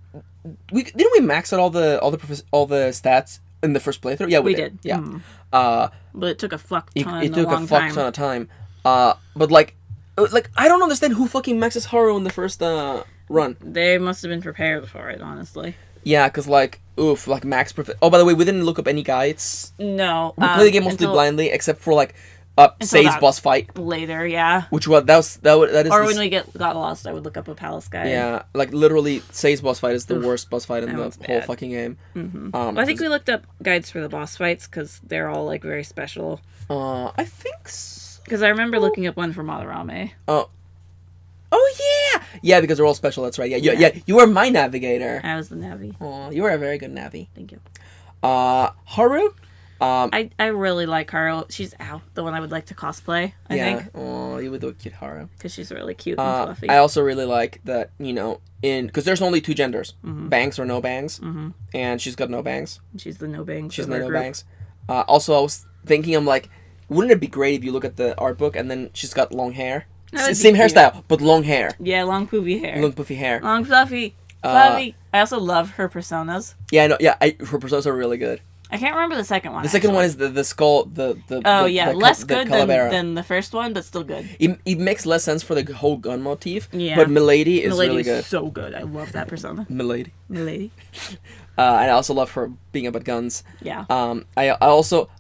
didn't we max out all the stats in the first playthrough? Yeah, we did. Yeah, but it took a fuck ton. It took a fuck ton of time. But like I don't understand who fucking maxes Haru in the first run. They must have been prepared for it, honestly. Yeah, because like max Oh, by the way, we didn't look up any guides. No, we played the game mostly blindly, except for like Sei's boss fight later. Yeah, which that is. Or when we got lost, I would look up a palace guide. Yeah, like literally, Sei's boss fight is the worst boss fight in the whole fucking game. Mm-hmm. Well, I think we looked up guides for the boss fights because they're all like very special. I think so. Because I remember looking up one for Madarame. Oh yeah, yeah, because they're all special. That's right. Yeah. You were my navigator. I was the navi. Oh, you were a very good navi. Thank you. Haru. I really like Haru. She's the one I would like to cosplay. I think. Oh, you would do a cute Haru because she's really cute and fluffy. I also really like that because there's only two genders, bangs or no bangs, and she's got no bangs. She's the no bangs. She's the no bangs. Also, I was thinking, I'm like, wouldn't it be great if you look at the art book and then she's got long hair? Same hairstyle, but long hair. Yeah, long poofy hair. Long poofy hair. Long fluffy. Fluffy. I also love her personas. Yeah, I know. Yeah, her personas are really good. I can't remember the second one. The second one is the skull. Less good than the first one, but still good. It makes less sense for the whole gun motif. Yeah. But Milady is really good. So good. I love that persona. Milady. And I also love her being about guns. Yeah. I also.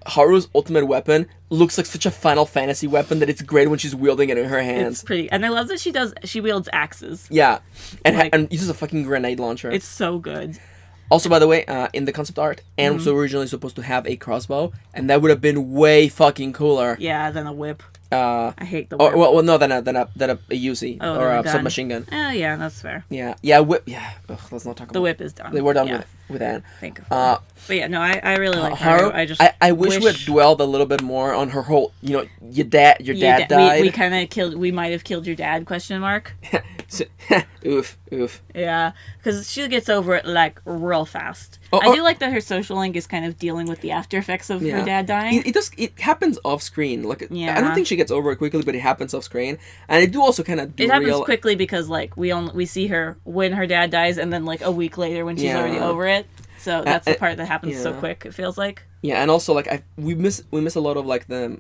Haru's ultimate weapon looks like such a Final Fantasy weapon that it's great when she's wielding it in her hands. It's pretty. And I love that she wields axes. Yeah. And uses a fucking grenade launcher. It's so good. Also, by the way, in the concept art, Anne was originally supposed to have a crossbow, and that would have been way fucking cooler. Yeah, than a whip. I hate the whip. Than a Uzi or a submachine gun. Oh, yeah, that's fair. Yeah, whip. Yeah, let's not talk about the whip is done. We're done with Anne. Thank you. But yeah, no, I really like Haru. I wish we had dwelled a little bit more on her whole. Your dad died. We kind of killed. We might have killed your dad? Question mark. Oof. Yeah, because she gets over it like real fast. I do like that her social link is kind of dealing with the after effects of her dad dying. It happens off screen. Like I don't think she gets over it quickly, but it happens off screen. And I do also kind of it happens quickly because like we see her when her dad dies, and then like a week later when she's already over it. So that's the part that happens so quick. It feels like. Yeah, and also like we miss a lot of like the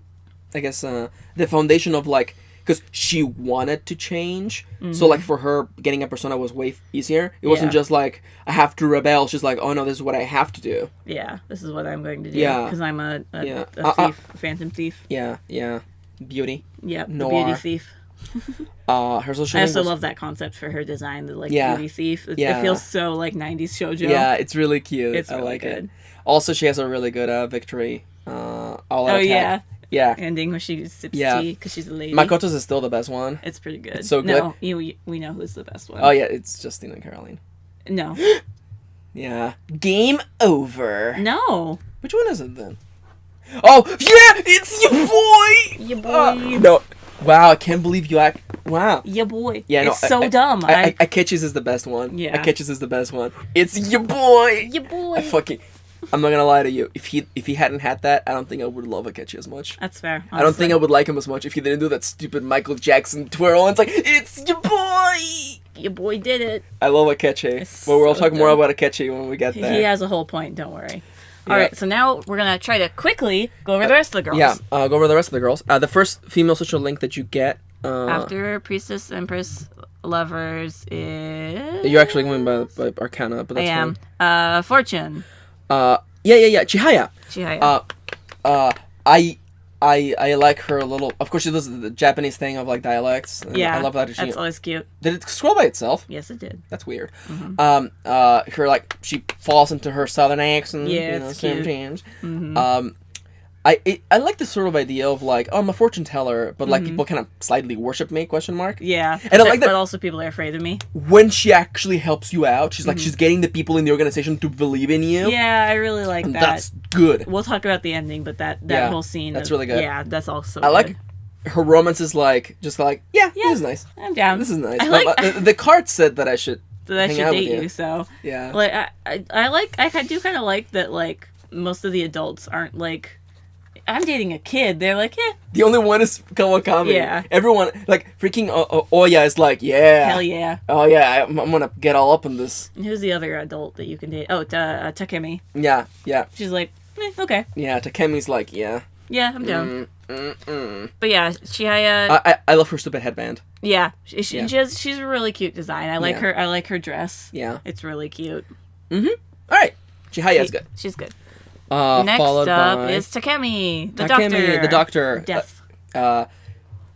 foundation of like. Because she wanted to change. So, like, for her, getting a persona was way easier. It wasn't just like, I have to rebel. She's like, oh, no, this is what I have to do. Yeah, this is what I'm going to do. Yeah. Because I'm a thief, a phantom thief. Yeah. Beauty. Yep, the beauty thief. Her social I also love that concept for her design, the, like, beauty thief. It feels so, like, 90s shoujo. Yeah, it's really cute. It's really like good. Also, she has a really good victory. All out attack. Yeah. Ending where she sips tea because she's a lady. Makoto's is still the best one. It's pretty good. It's so good. No, we know who's the best one. Oh, yeah, it's Justine and Caroline. No. Yeah. Game over. No. Which one is it then? Oh, yeah! It's your boy! Your boy. No. Wow, I can't believe you act. Wow. Your boy. Yeah, no, it's so dumb. Akechi's is the best one. Yeah. Akechi's is the best one. It's your boy! Your boy. I'm not gonna lie to you. If he hadn't had that, I don't think I would love Akechi as much. That's fair. Honestly. I don't think I would like him as much if he didn't do that stupid Michael Jackson twirl. And it's like, it's your boy! Your boy did it. I love Akechi. But we'll talk more about Akechi when we get there. He has a whole point, don't worry. Alright, so now we're gonna try to quickly go over the rest of the girls. Yeah, go over the rest of the girls. The first female social link that you get... after Priestess, Empress, Lovers is... You're actually going by Arcana, but that's fine. I am. Fortune. Chihaya. I like her a little. Of course, she does the Japanese thing of like dialects. Yeah, I love that. That's always cute. Did it scroll by itself? Yes, it did. That's weird. Her like she falls into her southern accent. Yeah, it's cute. sometimes. I like this sort of idea of like, oh, I'm a fortune teller, but like people kind of slightly worship me, question mark. Yeah. And I like that. But also people are afraid of me. When she actually helps you out, she's like, she's getting the people in the organization to believe in you. Yeah, I really like and that. That's good. We'll talk about the ending, but that whole scene. That's really good. Yeah, that's also I like her romance is like, just like, yeah, this is nice. I'm down. This is nice. I like, the card said that I should date you, so. Yeah. Like, I do kind of like that, like, most of the adults aren't like, I'm dating a kid. They're like, yeah. The only one is Kawakami. Yeah. Everyone, like, freaking Oya is like, yeah. Hell yeah. Oh, yeah, I'm gonna get all up in this. And who's the other adult that you can date? Oh, Takemi. Yeah, yeah. She's like, okay. Yeah, Takemi's like, yeah. Yeah, I'm down. But yeah, Chihaya... I love her stupid headband. Yeah. She's a really cute design. I like her. I like her dress. Yeah. It's really cute. Mm-hmm. All right. Chihaya's good. She's good. Next up is Takemi, the doctor. Death.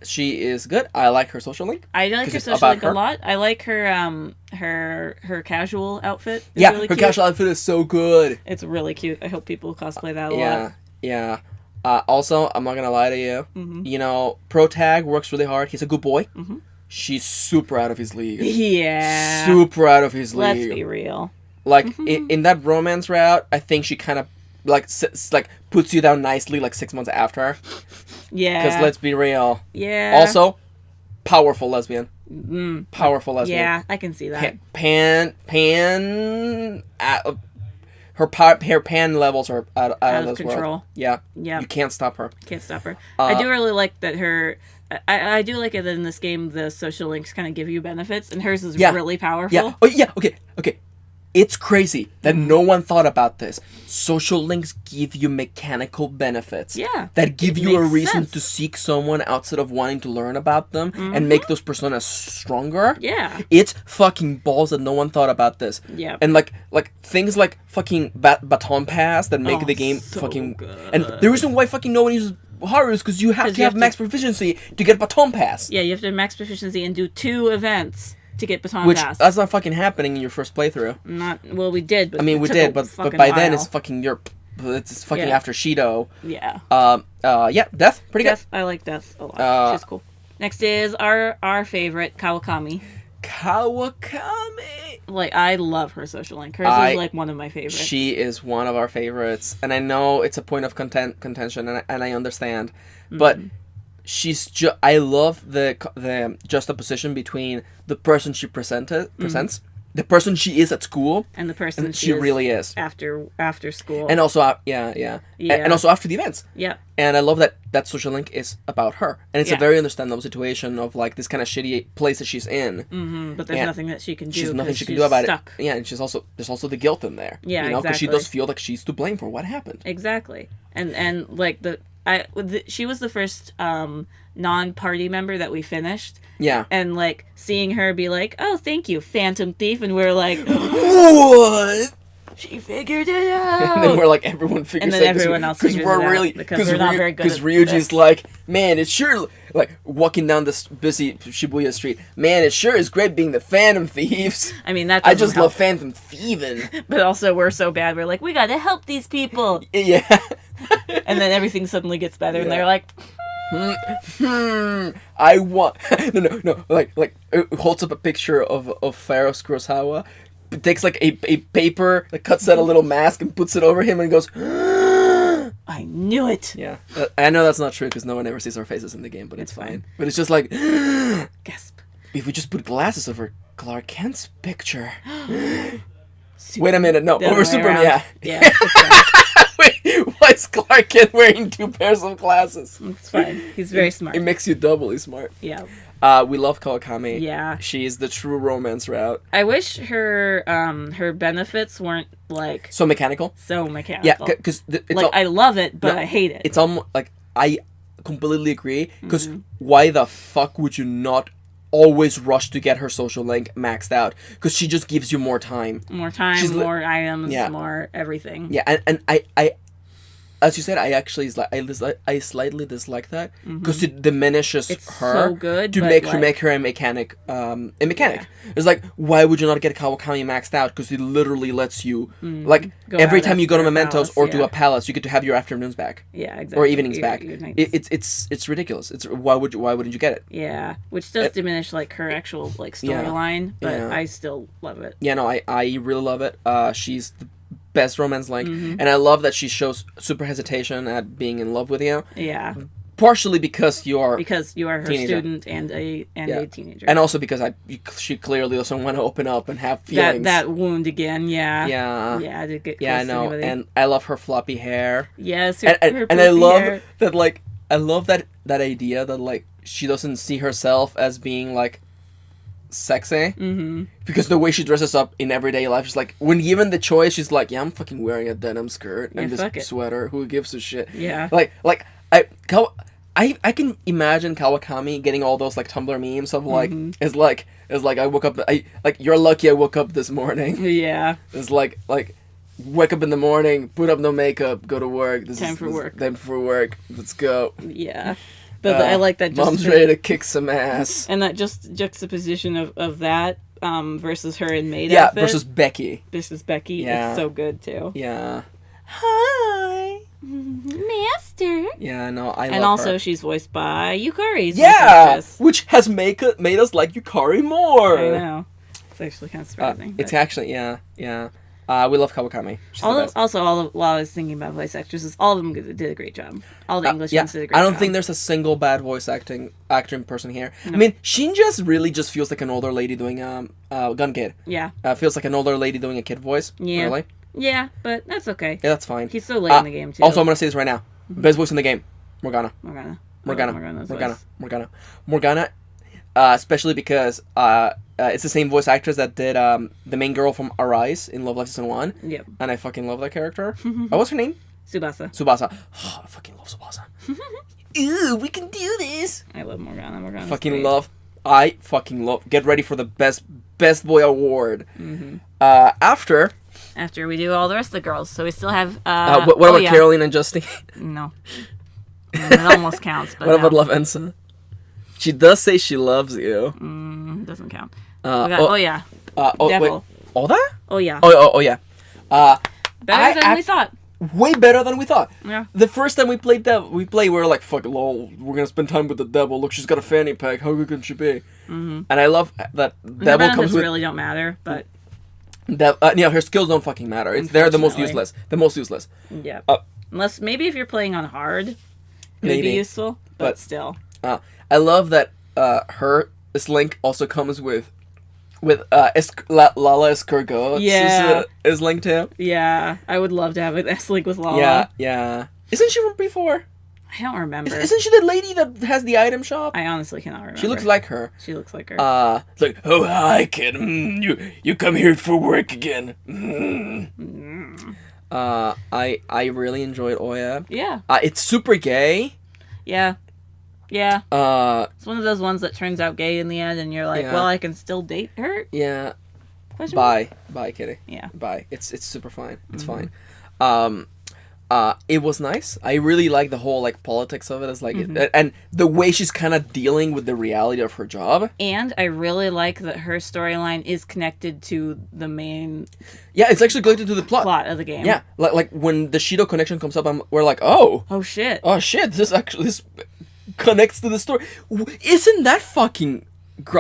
She is good. I like her social link. I like her social link a lot. I like her her casual outfit. Yeah, really her cute. casual outfit is so good. It's really cute. I hope people cosplay that a lot. Yeah. Also, I'm not gonna lie to you. You know, Pro Tag works really hard. He's a good boy. She's super out of his league. Yeah. Super out of his league. Let's be real. Like in that romance route, I think she kind of like puts you down nicely like 6 months after. Yeah. Because let's be real. Yeah. Also, powerful lesbian. Powerful lesbian. Yeah, I can see that. Her pan levels are out of this control. world. Yeah. Yeah. You can't stop her. Can't stop her. I do really like that her... I do like it that in this game the social links kind of give you benefits, and hers is really powerful. Yeah. Oh, yeah. Okay. It's crazy that no one thought about this. Social links give you mechanical benefits. Yeah. That give you a reason sense. to seek someone outside of wanting to learn about them and make those personas stronger. Yeah. It's fucking balls that no one thought about this. Yeah. And like things like fucking baton pass that make the game so fucking good. And the reason why fucking no one uses Haru is because you have to have max proficiency to get baton pass. Yeah, you have to have max proficiency and do 2 events to get baton pass. That's not fucking happening in your first playthrough. We did, but I mean, we did, but by then it's fucking it's fucking after Shido. Yeah. Death, pretty good. I like Death a lot. She's cool. Next is our favorite Kawakami. Like, I love her social link. Hers is like one of my favorites. She is one of our favorites, and I know it's a point of contention, and I understand, but she's I love the juxtaposition between the person she presents, the person she is at school, and the person she really is after school, and also and also after the events. Yeah. And I love that social link is about her, and it's a very understandable situation of like this kind of shitty place that she's in. But there's nothing that she can do. She's nothing she can do about stuck. it. Yeah, and there's also the guilt in there. Yeah, you know, because she does feel like she's to blame for what happened. Exactly, and like she was the first non-party member that we finished. Yeah. And like seeing her be like, "Oh, thank you, Phantom Thief," and we're like, "What? She figured it out." And then we're like, everyone figures it out. And then everyone else figures it out because we're not very good at this. Because Ryuji's like, man, it's sure, like, walking down this busy Shibuya street, man, it sure is great being the Phantom Thieves. I mean, that I just love Phantom Thieving. But also, we're so bad, we're like, we gotta help these people. Yeah. And then everything suddenly gets better, and they're like, I want... No, like, it holds up a picture of Pharaoh Kurosawa, takes like a paper, like cuts out a little mask and puts it over him and goes, I knew it. Yeah. I know that's not true because no one ever sees our faces in the game, but it's fine. But it's just like, gasp. If we just put glasses over Clark Kent's picture. Wait a minute, no, over Superman. Yeah. Wait, why is Clark Kent wearing 2 pairs of glasses? It's fine. He's very smart. It makes you doubly smart. Yeah. We love Kawakami. Yeah. She is the true romance route. I wish her benefits weren't like so mechanical. Yeah, because I love it, but I hate it. It's almost like I completely agree. Because why the fuck would you not always rush to get her social link maxed out? Because she just gives you more time. More items, more everything. Yeah, and as you said, I actually I slightly dislike that because it diminishes It's her so good, to but, make her a mechanic. It's like, why would you not get Kawakami maxed out? Because it literally lets you like Go every out time you go to after a Mementos palace, or to yeah. a palace, you get to have your afternoons back. Yeah, exactly. Or evenings back. Your nights. It's ridiculous. It's why wouldn't you get it? Yeah, which does diminish like her actual like storyline, but Yeah. I still love it. Yeah, no, I really love it. She's the best romance link, and I love that she shows super hesitation at being in love with you. Yeah, Partially because you are her teenager. student and a teenager, and also because she clearly doesn't want to open up and have feelings. that wound again. Yeah, Yeah. I did get close Yeah, I to know, anybody. and I love her floppy hair. Yes, And her I love hair. that, like, I love that idea that, like, she doesn't see herself as being, like, sexy. Mm-hmm. Because the way she dresses up in everyday life is like, when given the choice, she's like, yeah, I'm fucking wearing a denim skirt and this sweater. Who gives a shit? Yeah. I can imagine Kawakami getting all those, like, Tumblr memes of, like, it's like I woke up, you're lucky I woke up this morning. Yeah. It's like, wake up in the morning, put up no makeup, go to work. Time for work. Let's go. Yeah. But I like that. Mom's ready to kick some ass. And that just juxtaposition of that versus her in maid outfit. Yeah, versus Becky. Yeah. It's so good, too. Yeah. Hi. Master. Yeah, no, I love her. And also she's voiced by Yukari's which has made us like Yukari more. I know. It's actually kind of surprising. It's actually, yeah. We love Kawakami. While I was thinking about voice actresses, all of them did a great job. All the English ones did a great job. I don't think there's a single bad voice acting person here. No. I mean, Shinja really just feels like an older lady doing Gun Kid. Yeah. Feels like an older lady doing a kid voice. Yeah. Really. Yeah, but that's okay. Yeah, that's fine. He's so late in the game, too. Also, I'm going to say this right now. Best voice in the game, Morgana. Morgana. Especially because it's the same voice actress that did the main girl from Arise in Love Live Season 1. Yep. And I fucking love that character. What's her name? Subasa. Oh, I fucking love Subasa. Ooh, we can do this. I love Morgana. I fucking love. Get ready for the best boy award. After we do all the rest of the girls, so we still have. What about Caroline and Justine? No. It almost counts. But what about Love Ensa? She does say she loves you. Doesn't count. Devil. Wait, all that? Oh yeah. Oh yeah. Better than we thought. Way better than we thought. Yeah. The first time we played, we were like, fuck, lol, we're gonna spend time with the devil. Look, she's got a fanny pack. How good can she be? Mm-hmm. And I love that devil comes with... really don't matter, but... her skills don't fucking matter. They're the most useless. Yeah. Unless, maybe if you're playing on hard, it would be useful, but still. I love that her Slink also comes with Lala Escargot. Yeah. Is linked to. Yeah, I would love to have an S-Link with Lala. Yeah. Isn't she from before? I don't remember. Isn't she the lady that has the item shop? I honestly cannot remember. She looks like her. It's like, oh, hi, kid. You come here for work again. I really enjoyed Oya. Yeah. It's super gay. Yeah. It's one of those ones that turns out gay in the end, and you're like, well, I can still date her? Yeah. Bye, kitty. Yeah. Bye. It's super fine. It's fine. It was nice. I really like the whole, like, politics of it. It's like, and the way she's kind of dealing with the reality of her job. And I really like that her storyline is connected to the main... Yeah, it's actually connected to the plot of the game. Yeah, like when the Shido connection comes up, we're like, oh shit, this connects to the story. Isn't that fucking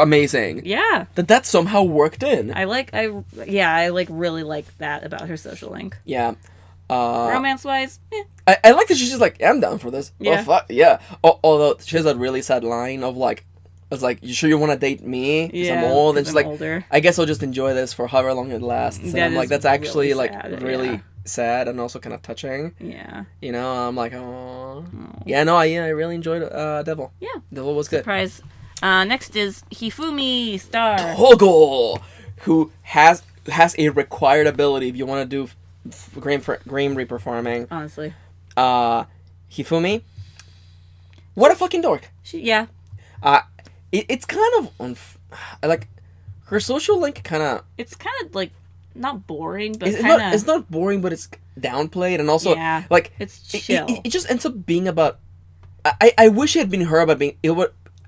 amazing? Yeah, that somehow worked in. I really like that about her social link. Yeah. Romance wise, I like that she's just like, I'm down for this. Yeah. Oh, fuck yeah. Although she has that really sad line of like, it's like, you sure you want to date me? Because I'm old. And she's like, older. I guess I'll just enjoy this for however long it lasts. And I'm like, that's actually really sad, really sad and also kind of touching. Yeah. You know, I'm like, oh. Yeah, no, I really enjoyed Devil. Yeah. Devil was good. Surprise. Next is Hifumi Star. Togo, who has a required ability if you want to do Grim Reaper farming. Honestly. Hifumi. What a fucking dork. It's kind of like her social link kind of. It's kind of like not boring, but it's not boring, but it's downplayed, and also like it's chill. It just ends up being about. I wish it had been her about being.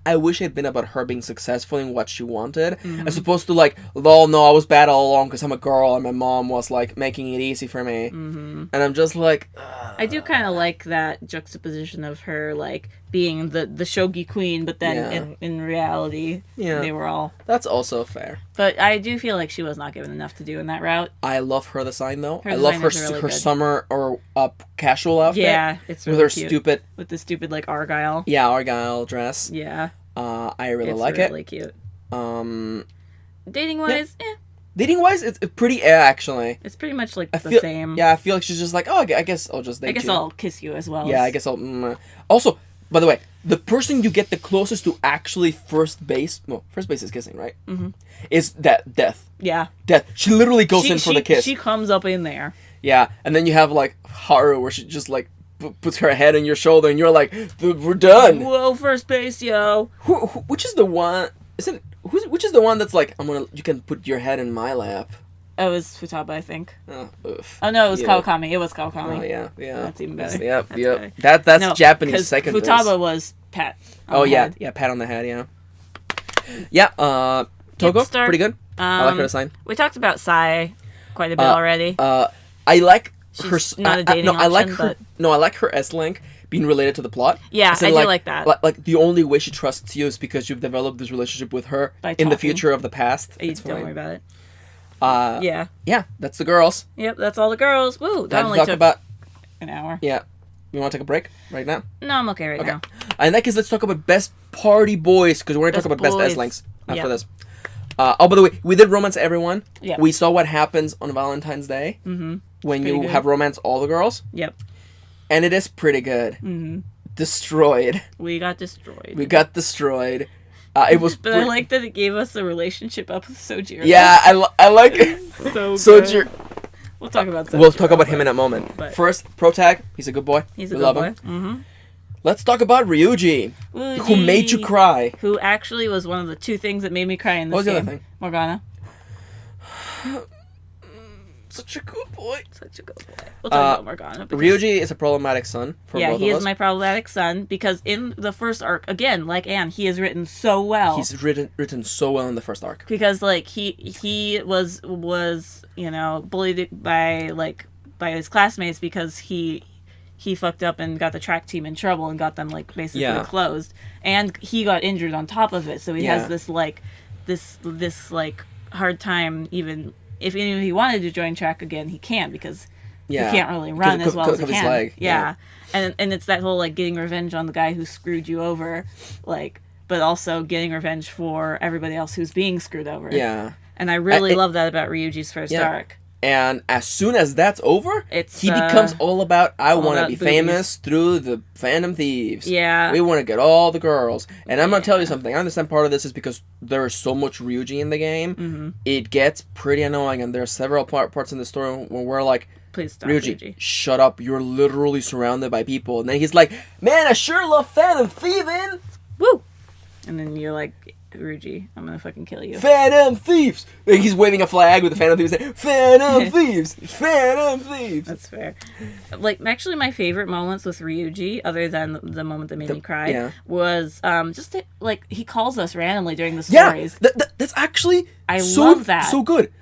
I wish it had been about her being successful in what she wanted, as opposed to like, lol, no, I was bad all along because I'm a girl and my mom was like making it easy for me, and I'm just like. I do kind of like that juxtaposition of her like being the shogi queen, but then in reality, they were all. That's also fair. But I do feel like she was not given enough to do in that route. I love her design though. I love her summer or casual outfit. Yeah, it's really with her cute. With the stupid like Argyle. Yeah, Argyle dress. Yeah. I really like it. It's really cute. Dating wise, Dating wise, it's pretty actually. It's pretty much like the same. Yeah, I feel like she's just like, oh, I guess I'll just date you. I guess I'll kiss you as well. Yeah, I guess I'll. Also, by the way, the person you get the closest to actually first base is kissing, right? Mm-hmm. Is Death. Yeah. Death. She literally goes in for the kiss. She comes up in there. Yeah, and then you have like Haru, where she just like puts her head on your shoulder, and you're like, we're done. Whoa, first base, yo. Which is the one? Which is the one that's like, you can put your head in my lap? Oh, it was Futaba, I think. Oh, oof. Oh no, it was Kawakami. It was Kawakami. Oh yeah. That's even better. Yep. That's Japanese second base. Futaba was pat. Pat on the head. Yeah. Yeah. Togo, pretty good. I like her design. We talked about Sai quite a bit already. I like her. Not a dating option, I like her. No, I like her S-Link being related to the plot. Yeah, I do like that. Like the only way she trusts you is because you've developed this relationship with her in the future of the past. Don't worry about it. Yeah, that's the girls. Yep, that's all the girls. Woo, that only took about an hour. Yeah. You want to take a break right now? No, I'm okay now. In that case, let's talk about best party boys, because we're going to talk about best S-Links after this. By the way, we did romance everyone. Yeah. We saw what happens on Valentine's Day when you have romance all the girls. Yep. And it is pretty good. Destroyed. We got destroyed. It was. But I like that it gave us a relationship up with Sojiro. Yeah, I like it. So Sojiro. We'll talk about Sojiro. We'll talk about him in a moment. But first, pro tag. He's a good boy. He's a good boy. Mm-hmm. Let's talk about Ryuji, who made you cry. Who actually was one of the two things that made me cry in this game. What was the other thing? Morgana. Such a good boy. We'll talk about Morgana. Ryuji is a problematic son for both of us. Yeah, he is my problematic son because in the first arc, again, like Anne, he is written so well. He's written so well in the first arc. Because like he was bullied by his classmates because he fucked up and got the track team in trouble and got them like basically closed, and he got injured on top of it, so he has this hard time even if he wanted to join track again, he can't because he can't really run as well as he can. Leg. Yeah. And it's that whole like getting revenge on the guy who screwed you over, like, but also getting revenge for everybody else who's being screwed over. Yeah. And I really love that about Ryuji's first arc. And as soon as that's over, he becomes all about, I want to be famous through the Phantom Thieves. Yeah. We want to get all the girls. And I'm going to tell you something. I understand part of this is because there is so much Ryuji in the game. Mm-hmm. It gets pretty annoying. And there are several parts in the story where we're like, please stop, Ryuji, shut up. You're literally surrounded by people. And then he's like, man, I sure love Phantom Thieving. Woo! And then you're like, Ryuji, I'm gonna fucking kill you. Phantom Thieves! He's waving a flag with the Phantom Thieves saying, Phantom Thieves! Phantom Thieves! That's fair. Like, actually my favorite moments with Ryuji, other than the moment that made me cry, was just, like, he calls us randomly during the stories. Yeah, that's actually I love that. So good.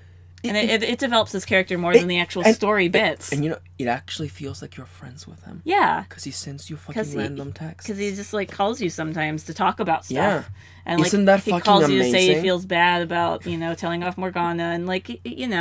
And it develops his character more than the actual story bits. And it actually feels like you're friends with him. Yeah. Because he sends you fucking random texts. Because he just, like, calls you sometimes to talk about stuff. Yeah. And, like, isn't that he fucking calls amazing? you to say he feels bad about, telling off Morgana. And, like, he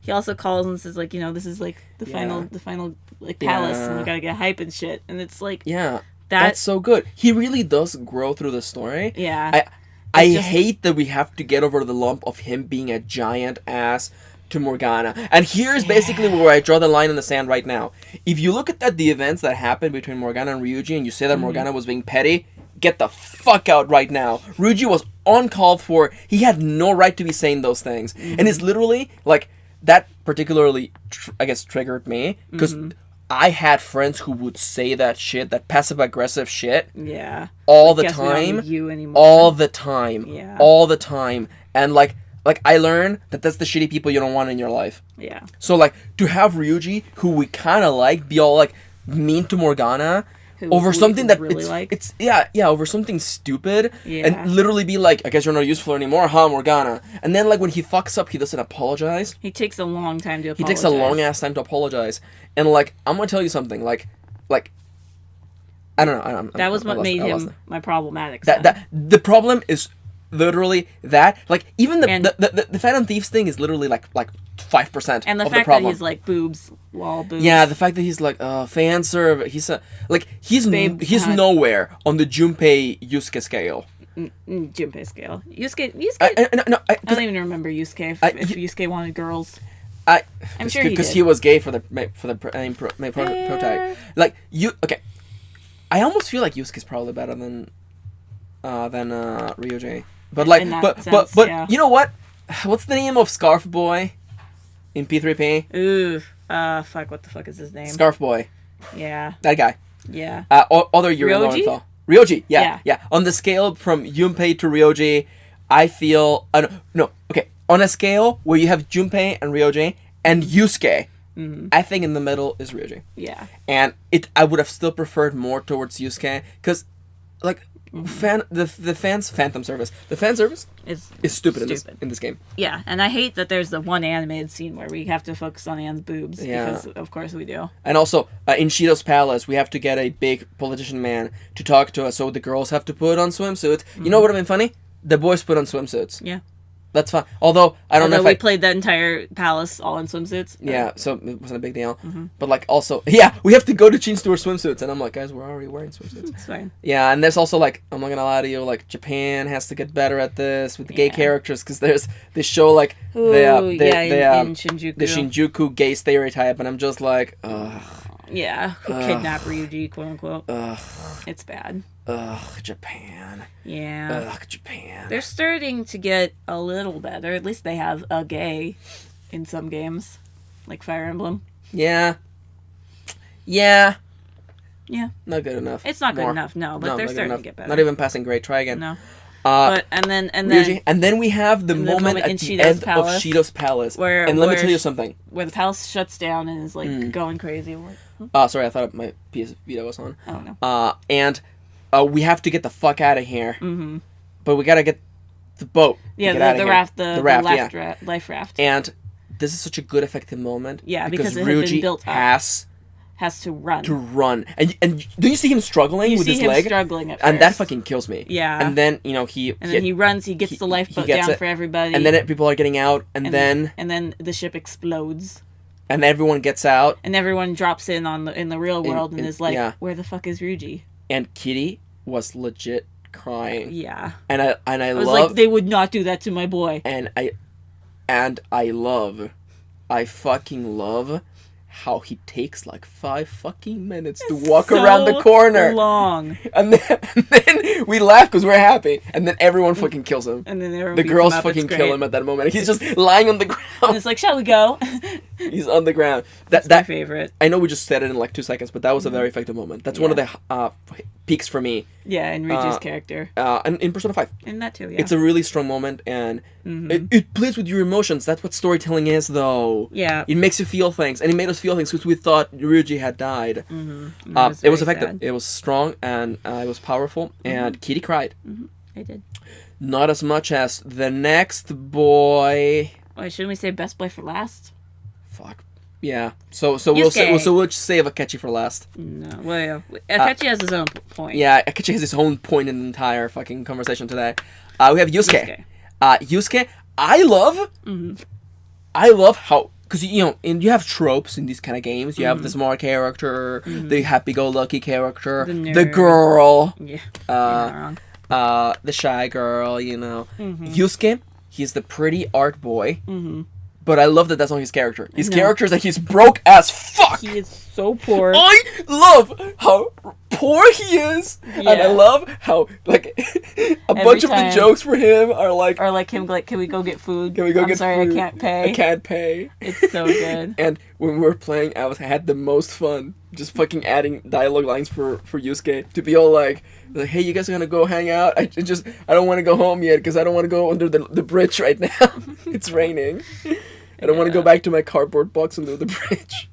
also calls and says, like, this is, like, the final, like, palace. And you gotta get hype and shit. And it's, like... Yeah. That's so good. He really does grow through the story. Yeah. I hate that we have to get over the lump of him being a giant ass to Morgana. And here's basically where I draw the line in the sand right now. If you look at the events that happened between Morgana and Ryuji and you say that Morgana was being petty, get the fuck out right now. Ryuji was uncalled for. He had no right to be saying those things. And it's literally, like, that particularly, triggered me. Because I had friends who would say that shit, that passive-aggressive shit. Yeah. All the time. You anymore. All the time. Yeah. All the time. And, like, like I learned that that's the shitty people you don't want in your life. Yeah. So like to have Ryuji, who we kind of like, be all like mean to Morgana over something that really like. It's over something stupid, Yeah. and literally be like, I guess you're not useful anymore, huh, Morgana? And then like when he fucks up, he doesn't apologize. He takes a long time to apologize. He takes a long ass time to apologize, and like I'm gonna tell you something, like I don't know. That was what made him my problematic. That the problem is literally that, like, even the Phantom Thieves thing is literally like 5% and the of fact the problem. that he's like boobs, wall boobs. Yeah, the fact that he's like fan serve. He's he's nowhere on the Junpei Yusuke scale. Junpei scale. Yusuke. I don't even remember Yusuke. If Yusuke wanted girls. I'm sure because he was gay for the main protagonist. Like okay. I almost feel like Yusuke's probably better than Ryuji. But like, but yeah. You know what? What's the name of Scarf Boy in P3P? Ooh, fuck. What the fuck is his name? Scarf Boy. Yeah. That guy. Yeah. Other Yuri Lowenthal. Ryoji. Yeah. On the scale from Junpei to Ryoji, I feel no. Okay. On a scale where you have Junpei and Ryoji and Yusuke. Mm-hmm. I think in the middle is Ryoji. Yeah. And I would have still preferred more towards Yusuke, because, like, the fan service is stupid. In this game. Yeah, and I hate that there's the one animated scene where we have to focus on Anne's boobs, because of course we do. And also, in Shido's palace, we have to get a big politician man to talk to us, so the girls have to put on swimsuits. Mm-hmm. You know what would have been funny? The boys put on swimsuits. Yeah. That's fine. Although I don't know if we played that entire palace all in swimsuits. Yeah, so it wasn't a big deal. Mm-hmm. But like also, we have to go to change to our swimsuits, and I'm like, guys, we're already wearing swimsuits. It's fine. Yeah, and there's also like, I'm not gonna lie to you, like Japan has to get better at this with the gay characters, because they show like in Shinjuku. the Shinjuku gay stereotype, and I'm just like, ugh. Yeah, who kidnapped Ryuji, quote unquote. Ugh. It's bad. Ugh, Japan. Yeah. Ugh, Japan. They're starting to get a little better. At least they have a gay in some games, like Fire Emblem. Yeah. Yeah. Not good enough. It's not good enough, no, but they're starting to get better. Not even passing grade. Try again. No. But and then Ryuji, and then we have the moment at the end of Shido's palace. And let me tell you something. Where the palace shuts down and is like going crazy. Sorry, I thought my PS Vita was on. Oh no. And we have to get the fuck out of here. Mm-hmm. But we gotta get the boat. Yeah, the raft, the life raft. And this is such a good, effective moment. Yeah, because it Ryuji had been built up. Has to run. And do you see him struggling with his leg? Struggling at first. And that fucking kills me. Yeah. And then, he runs, he gets the lifeboat down for everybody. And then people are getting out, and then the ship explodes. And everyone gets out. And everyone drops in the real world and is like, where the fuck is Ryuji? And Kitty was legit crying. Yeah. And I was like, they would not do that to my boy. And I fucking love how he takes like 5 fucking minutes to walk around the corner. Long. And then we laugh because we're happy. And then everyone fucking kills him. And then the girls fucking kill him at that moment. He's just lying on the ground. And it's like, shall we go? He's on the ground. That's my favorite. I know we just said it in like 2 seconds, but that was a very effective moment. That's one of the peaks for me. Yeah, in Ryuji's character. And in Persona 5. And that too, yeah. It's a really strong moment, and it plays with your emotions. That's what storytelling is, though. Yeah. It makes you feel things, and it made us feel things because we thought Ryuji had died. Mm-hmm. It was effective. Sad. It was strong, and it was powerful, and Kitty cried. Mm-hmm. I did. Not as much as the next boy. Wait, shouldn't we say best boy for last? Fuck. Yeah. So we'll just save Akechi for last. No. Well, Akechi has his own point. Yeah, Akechi has his own point in the entire fucking conversation today. We have Yusuke. Yusuke, I love. Mm-hmm. I love how, because you have tropes in these kind of games. You have the smart character, the happy-go-lucky character, the girl, the shy girl. Yusuke, he's the pretty art boy. Mm-hmm. But I love that that's not his character. His character is that he's broke as fuck. He is so poor. I love how poor he is. And I love how like a bunch of the jokes for him are like, or like him like, can we go get food? Can we go get food? I can't pay. I can't pay. It's so good. And when we were playing, I had the most fun just fucking adding dialogue lines for Yusuke to be all like, hey, you guys are gonna go hang out? I don't want to go home yet because I don't want to go under the bridge right now. It's raining. I don't want to go back to my cardboard box under the bridge.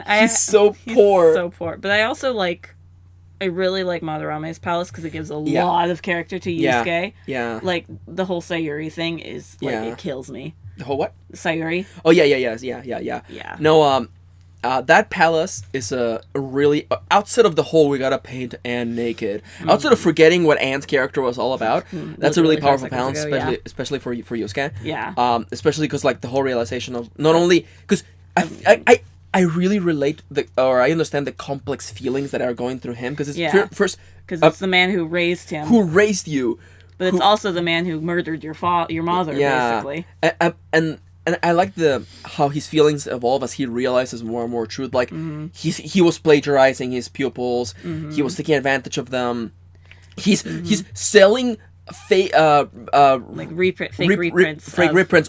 He's so poor. So poor. But I also I really like Madarame's palace because it gives a lot of character to Yusuke. Yeah. Like, the whole Sayuri thing is, it kills me. The whole what? Sayuri. Oh, yeah. No, that palace is a really... outside of the whole we gotta paint Anne naked, outside of forgetting what Anne's character was all about, that's a really powerful palace, especially for Yusuke. Yeah. Especially because, the whole realization of... Not only... Because I really relate I understand the complex feelings that are going through him, because it's first... Because it's the man who raised him. Who raised you. But it's also the man who murdered your mother, basically. And I like how his feelings evolve as he realizes more and more truth. Like, he was plagiarizing his pupils. He was taking advantage of them. He's selling fake reprints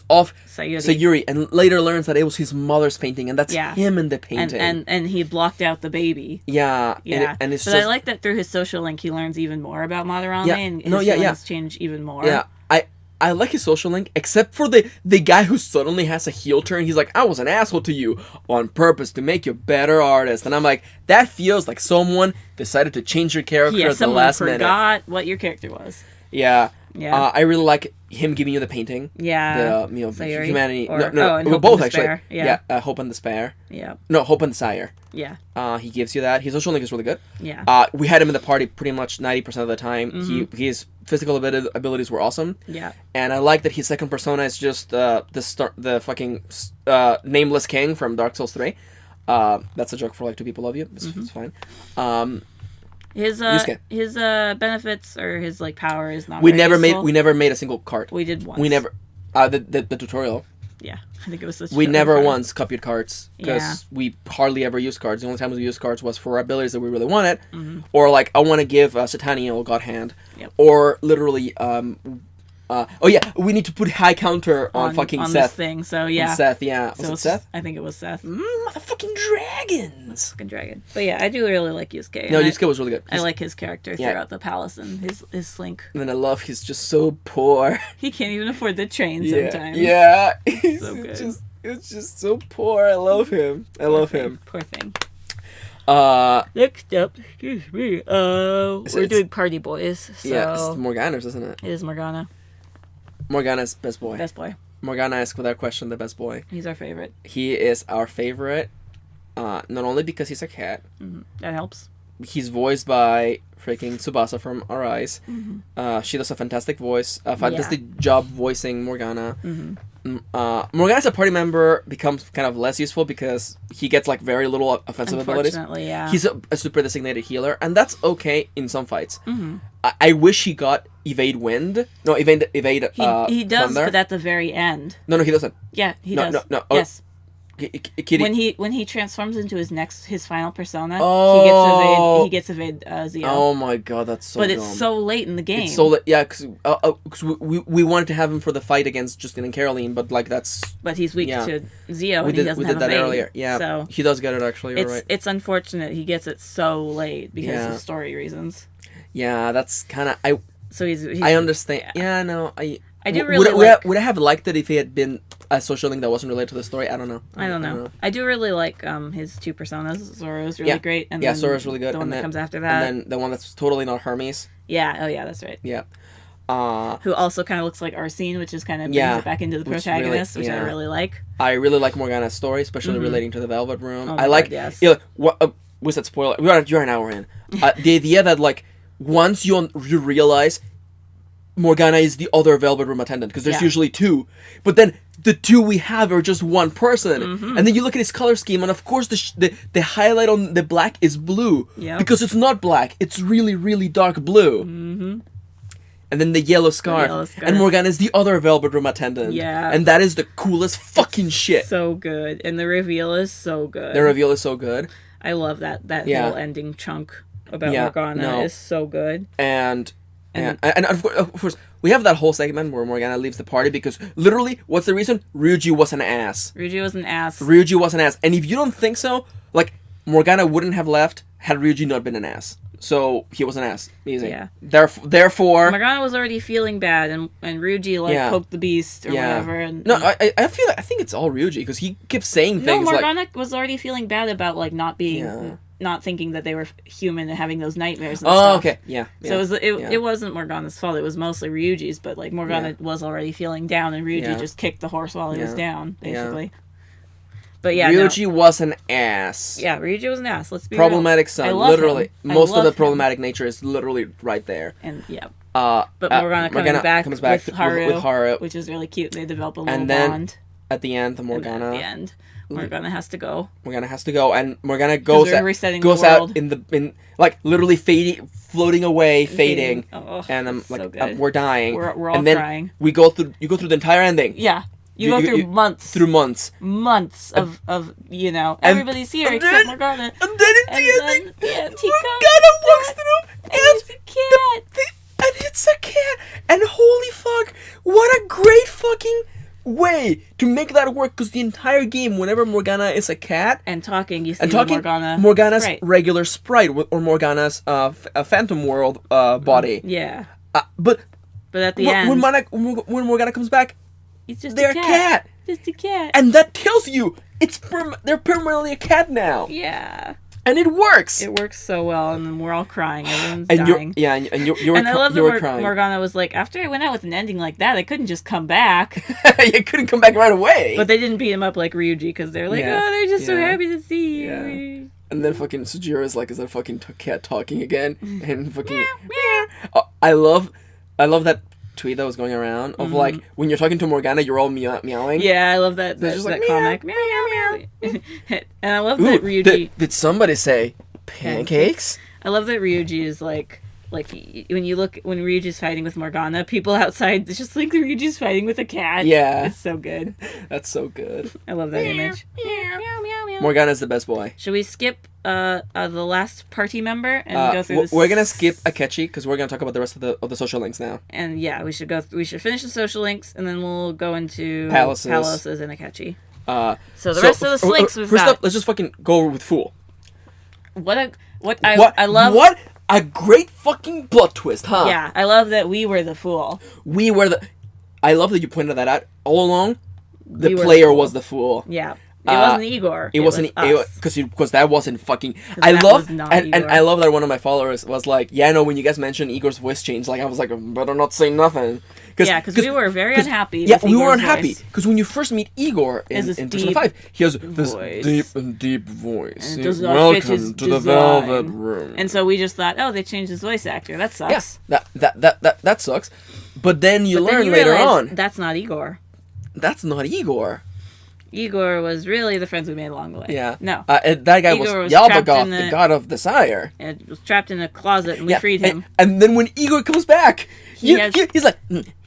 of Sayuri, and later learns that it was his mother's painting, and that's him in the painting. And he blocked out the baby. Yeah. And it's I like that through his social link he learns even more about Madarame, and his feelings change even more. Yeah. I like his social link, except for the guy who suddenly has a heel turn. He's like, I was an asshole to you on purpose to make you a better artist. And I'm like, that feels like someone decided to change your character at the last minute. Forgot what your character was. Yeah. I really like him giving you the painting. Yeah. The humanity. No, both actually. Despair. Yeah. Hope and Despair. Yeah. No, Hope and Desire. Yeah. He gives you that. His social link is really good. Yeah. We had him in the party pretty much 90% of the time. His physical abilities were awesome. Yeah. And I like that his second persona is just the fucking nameless king from Dark Souls 3. That's a joke for 2 people love you. It's fine. His benefits or his power is not. We never made a single cart. We did once. We never the tutorial. Yeah, I think it was. We never once copied cards because we hardly ever used cards. The only time we used cards was for abilities that we really wanted, or I want to give Sataniel God Hand, or literally. We need to put high counter on fucking on Seth. This thing. So yeah, on Seth. Yeah, was it Seth? I think it was Seth. Motherfucking dragons. Fucking dragon. But yeah, I do really like Yusuke. No, Yusuke was really good. I like his character throughout the palace and his slink. And then I love he's just so poor. He can't even afford the train sometimes. Yeah, he's so good. It's just so poor. I love him. Poor thing. Next up, excuse me. We're doing Party Boys. So yeah, it's Morgana's, isn't it? It is Morgana. Morgana's best boy. Best boy. Morgana is without question the best boy. He's our favorite. He is our favorite, not only because he's a cat. That helps. He's voiced by freaking Tsubasa from Our Eyes. She does a fantastic voice, a fantastic job voicing Morgana. Morgana as a party member becomes kind of less useful because he gets very little offensive abilities. Unfortunately, yeah. He's a super designated healer, and that's okay in some fights. I wish he got evade wind. No, evade. He does, thunder. but at the very end. No, he doesn't. Yeah, he does. No. Yes. Kitty. When he transforms into his final persona, oh. he gets evade Zio. Oh my god, that's so. But dumb. it's so late in the game. It's so late, yeah, because we wanted to have him for the fight against Justin and Caroline, but that's. But he's weak to Zio, and he doesn't have that evade. Earlier. Yeah, so he does get it actually. You're right. It's unfortunate he gets it so late because of story reasons. Yeah, that's kind of So he's I understand. Yeah, no, I do really would I have liked it if he had been a social link that wasn't related to the story? I don't know. I don't know. I do really like his 2 personas. Zoro's really great, and then Zoro's really good. The one that comes after that, and then the one that's totally not Hermes. Yeah. Oh yeah, that's right. Yeah. Who also kind of looks like Arsene, which is kind of brings it back into the protagonist, which I really like. I really like Morgana's story, especially relating to the Velvet Room. Oh I like. God, yes. We said spoiler. You're an hour in. The idea that once you realize Morgana is the other Velvet Room attendant, because there's usually 2, but then the 2 we have are just one person, and then you look at his color scheme, and of course the highlight on the black is blue, because it's not black, it's really, really dark blue. And then the yellow scarf, and Morgana is the other Velvet Room attendant, and that is the coolest fucking shit. So good, and the reveal is so good. The reveal is so good. I love that whole ending chunk. about Morgana is so good. And of course, we have that whole segment where Morgana leaves the party because literally, what's the reason? Ryuji was an ass. Ryuji was an ass. And if you don't think so, like, Morgana wouldn't have left had Ryuji not been an ass. So he was an ass. Easy. Yeah. Therefore, Morgana was already feeling bad, and Ryuji poked the beast or whatever. And I think it's all Ryuji because he kept saying things. No, Morgana was already feeling bad about like not being, not thinking that they were human and having those nightmares. And stuff. Okay, yeah. So it wasn't Morgana's fault. It was mostly Ryuji's, but like Morgana was already feeling down, and Ryuji just kicked the horse while he was down, basically. Yeah. But Ryuji was an ass. Yeah, Ryuji was an ass. Let's be problematic real. son. Literally, most of the problematic nature is literally right there. And but Morgana comes back with Haru, which is really cute. They develop a little bond. At the end, Morgana has to go. And Morgana goes out in like literally floating away, fading, and I'm like, we're dying. We're all and then crying. You go through the entire ending. Yeah. You go through months. Months of everybody's here except Morgana. And then at the ending, Morgana walks through, and it's a cat. And it's a cat. And holy fuck, what a great fucking way to make that work, because the entire game, whenever Morgana is a cat and talking, you see Morgana's regular sprite or Morgana's Phantom World body. Yeah. But at the end, when Morgana comes back, it's just they're a cat. Just a cat. And that tells you they're permanently a cat now. Yeah. And it works. It works so well, and then we're all crying. Everyone's dying. And I love that Morgana was like, after I went out with an ending like that, I couldn't just come back. You couldn't come back right away. But they didn't beat him up like Ryuji, because they're like, they're just so happy to see you. Yeah. And then fucking Sujira's like, is that fucking cat talking again? And fucking... I love that tweet that was going around of like, when you're talking to Morgana, you're all meowing. Yeah, I love that comic. Meow, meow, meow. And I love that Ryuji... Did somebody say pancakes? I love that Ryuji is like when Ryuji's fighting with Morgana, people outside, it's just like Ryuji's fighting with a cat. Yeah. It's so good. That's so good. I love that image. Meow, meow, meow, meow. Morgana's the best boy. Should we skip the last party member and go through this? We're gonna skip Akechi because we're gonna talk about the rest of the social links now. And we should finish the social links and then we'll go into Palaces and Akechi. So the rest of the slinks we've got. First up, let's just fucking go over with Fool. I love. What a great fucking plot twist, huh? Yeah, I love that we were the fool. I love that you pointed that out all along. The player was the fool. Yeah. It wasn't Igor. It wasn't because that wasn't fucking. I love that one of my followers was like, yeah, no, when you guys mentioned Igor's voice change, like I was like, better not say nothing. Because we were very unhappy. Yeah, we were unhappy because when you first meet Igor in Persona 5, he has this deep and deep voice. And welcome to the Velvet Room. And so we just thought, they changed his voice actor. That sucks. Yeah, that sucks. But then you learn later on that's not Igor. That's not Igor. Igor was really the friends we made along the way. Yeah. No. That guy was Yalbagoth, the god of desire. And was trapped in a closet, and we freed him. And then when Igor comes back, he's like,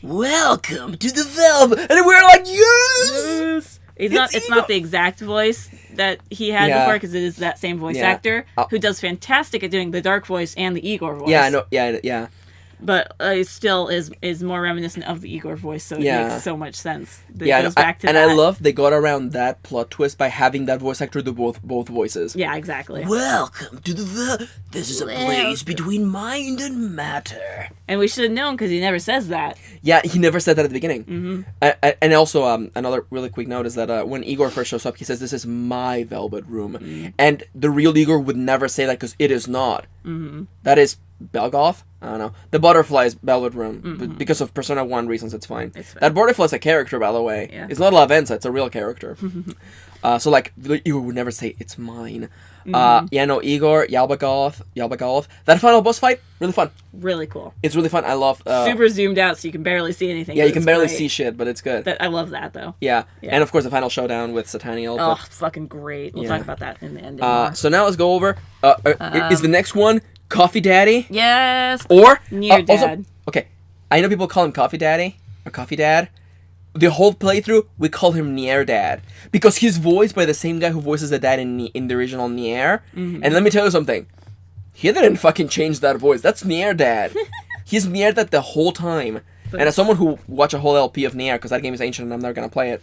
welcome to the Velvet. And we're like, yes! It's not the exact voice that he had before, because it is that same voice actor who does fantastic at doing the dark voice and the Igor voice. Yeah, I know. Yeah. But it still is more reminiscent of the Igor voice, so it makes so much sense. It goes back to that. I love they got around that plot twist by having that voice actor do both voices. Yeah, exactly. Welcome to this is a place between mind and matter. And we should have known, because he never says that. Yeah, he never said that at the beginning. Mm-hmm. And also, another really quick note is that when Igor first shows up, he says, "This is my Velvet Room," and the real Igor would never say that because it is not. Mm-hmm. That is Belgoth? I don't know. The butterfly is Velvet Room. But because of Persona 1 reasons, it's fine. That butterfly is a character, by the way. Yeah. It's not Lavenza, it's a real character. So, like, Igor would never say, it's mine. Igor, Yalbagoth. That final boss fight, really fun. Really cool. It's really fun. I love... super zoomed out, so you can barely see anything. Yeah, you can barely see shit, but it's good. I love that, though. Yeah. And, of course, the final showdown with Sataniel. Oh, fucking great. We'll talk about that in the ending. So now let's go over... is the next one... Coffee Daddy? Yes. Or Near Dad. Also, okay, I know people call him Coffee Daddy or Coffee Dad. The whole playthrough, we call him Near Dad because he's voiced by the same guy who voices the dad in the original Nier. And let me tell you something, he didn't fucking change that voice. That's Nier Dad. He's Nier Dad the whole time. But and as someone who watched a whole LP of Nier, because that game is ancient and I'm never gonna play it,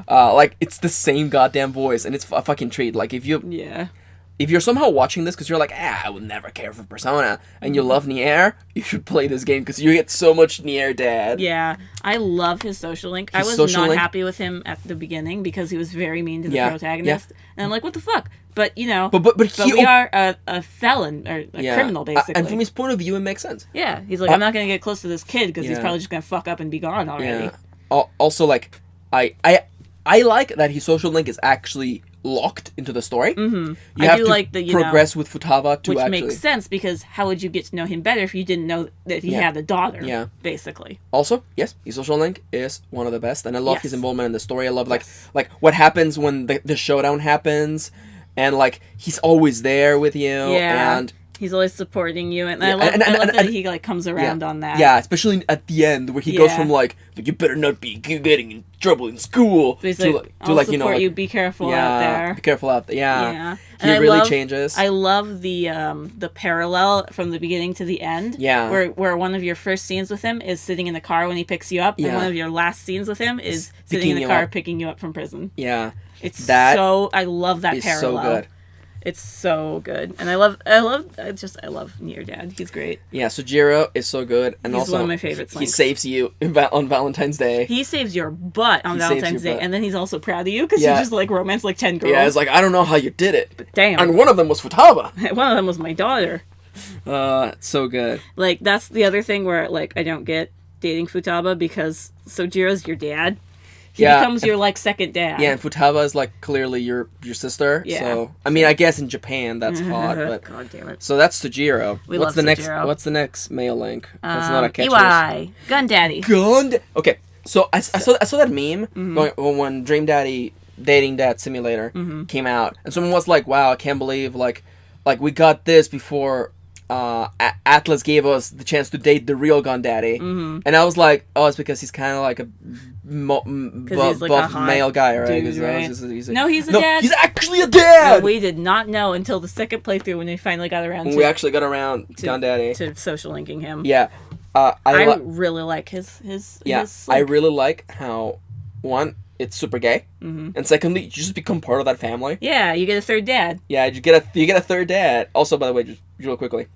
like, it's the same goddamn voice, and it's a fucking treat. Like, if you're somehow watching this because you're like, I would never care for Persona, and you love Nier, you should play this game because you get so much Nier Dad. Yeah, I love his social link. I was not happy with him at the beginning because he was very mean to the protagonist, and I'm like, what the fuck? But you know, but we are a felon or a criminal basically. And from his point of view, it makes sense. Yeah, he's like, I'm not gonna get close to this kid because he's probably just gonna fuck up and be gone already. Yeah. Also, like, I like that his social link is actually locked into the story. Mm-hmm. You have to progress with Futaba to which makes sense because how would you get to know him better if you didn't know that he had a daughter? Yeah, basically. Also, yes, his social link is one of the best, and I love his involvement in the story. I love like what happens when the showdown happens. And, like, he's always there with you. Yeah. And he's always supporting you. And I love that he, like, comes around on that. Yeah, especially at the end where he goes from, like, you better not be getting in trouble in school. So he's like, I'll support you, be careful out there. Be careful out there. Yeah. He really changes. I love the parallel from the beginning to the end. Yeah. Where one of your first scenes with him is sitting in the car when he picks you up. And one of your last scenes with him is sitting in the car picking you up from prison. Yeah. I love that parallel. So good. It's so good, and I love Nier Dad. He's great. Yeah, Sojiro is so good, and he's also one of my favorites. He saves you on Valentine's Day. He saves your butt on Valentine's Day, and then he's also proud of you because you just like romance like 10 girls. Yeah, it's like, I don't know how you did it, but damn. And one of them was Futaba. One of them was my daughter. It's so good. Like, that's the other thing where, like, I don't get dating Futaba because Sojiro's your dad. He becomes your, like, second dad. Yeah, and Futaba is, like, clearly your sister. Yeah. So, I mean, I guess in Japan that's hot, but... God damn it. So that's Sojiro. What's the next male link? That's not a catchphrase. Iwai. Gun Daddy. Okay, so I saw that meme when Dream Daddy Dating Dad Simulator came out, and someone was like, wow, I can't believe, like we got this before... Atlas gave us the chance to date the real Gun Daddy, and I was like, oh, it's because he's kind of like a buff male guy, right? Dude, right? He's a he's a dad. He's actually a dad. No, we did not know until the second playthrough when we finally got around. We actually got around to Gun Daddy to social linking him. Yeah, I really like his. I really like how it's super gay, and secondly, you just become part of that family. Yeah, you get a third dad. Yeah, you get a third dad. Also, by the way, just real quickly,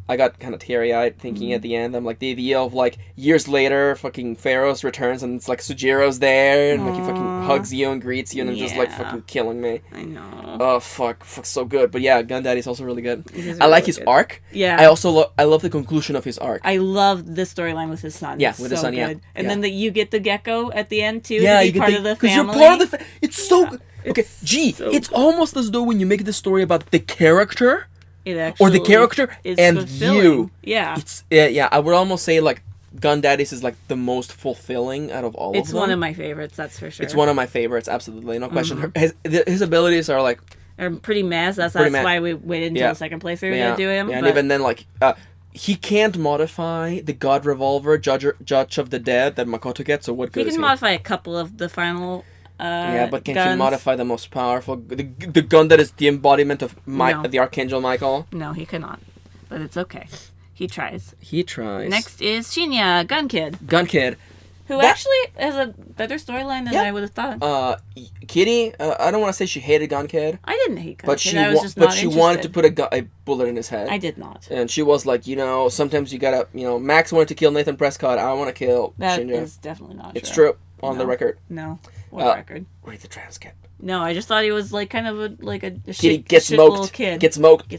I got kind of teary-eyed thinking at the end. I'm like, the idea of, like, years later, fucking Pharaoh's returns, and it's like Sojiro's there, and like he fucking hugs you and greets you, and it's just like fucking killing me. I know. Oh fuck, so good. But yeah, Gun Daddy's also really good. I like his arc. Yeah. I also I love the conclusion of his arc. I love the storyline with his son. Yeah, with his son. Good. And then you get the gecko at the end too. Yeah, to be part of the family. Because you're part of the. It's so good. Okay, it's almost as though when you make the story about the character. Or the character and fulfilling. You. Yeah. It's I would almost say like Gun Daddy's is like the most fulfilling out of all of them. It's one of my favorites, that's for sure. It's one of my favorites, absolutely, no question. His abilities are like pretty mess. That's why we waited until the second playthrough to do him. Yeah, and even then, like he can't modify the God Revolver, Judge of the Dead that Makoto gets. So what good is he? He can modify a couple of the final. But can he modify the most powerful, the gun that is the embodiment of the Archangel Michael? No, he cannot. But it's okay. He tries. Next is Shinya, Gun Kid. Who actually has a better storyline than I would have thought. Kitty, I don't want to say she hated Gun Kid. I didn't hate Gun Kid. But she wanted to put a bullet in his head. I did not. And she was like, sometimes you gotta, Max wanted to kill Nathan Prescott. I want to kill Shinya. That is definitely not true. It's true. On the record. No. What record? Read the transcript. No, I just thought he was like kind of a Kitty gets smoked. Kid. Get smoked.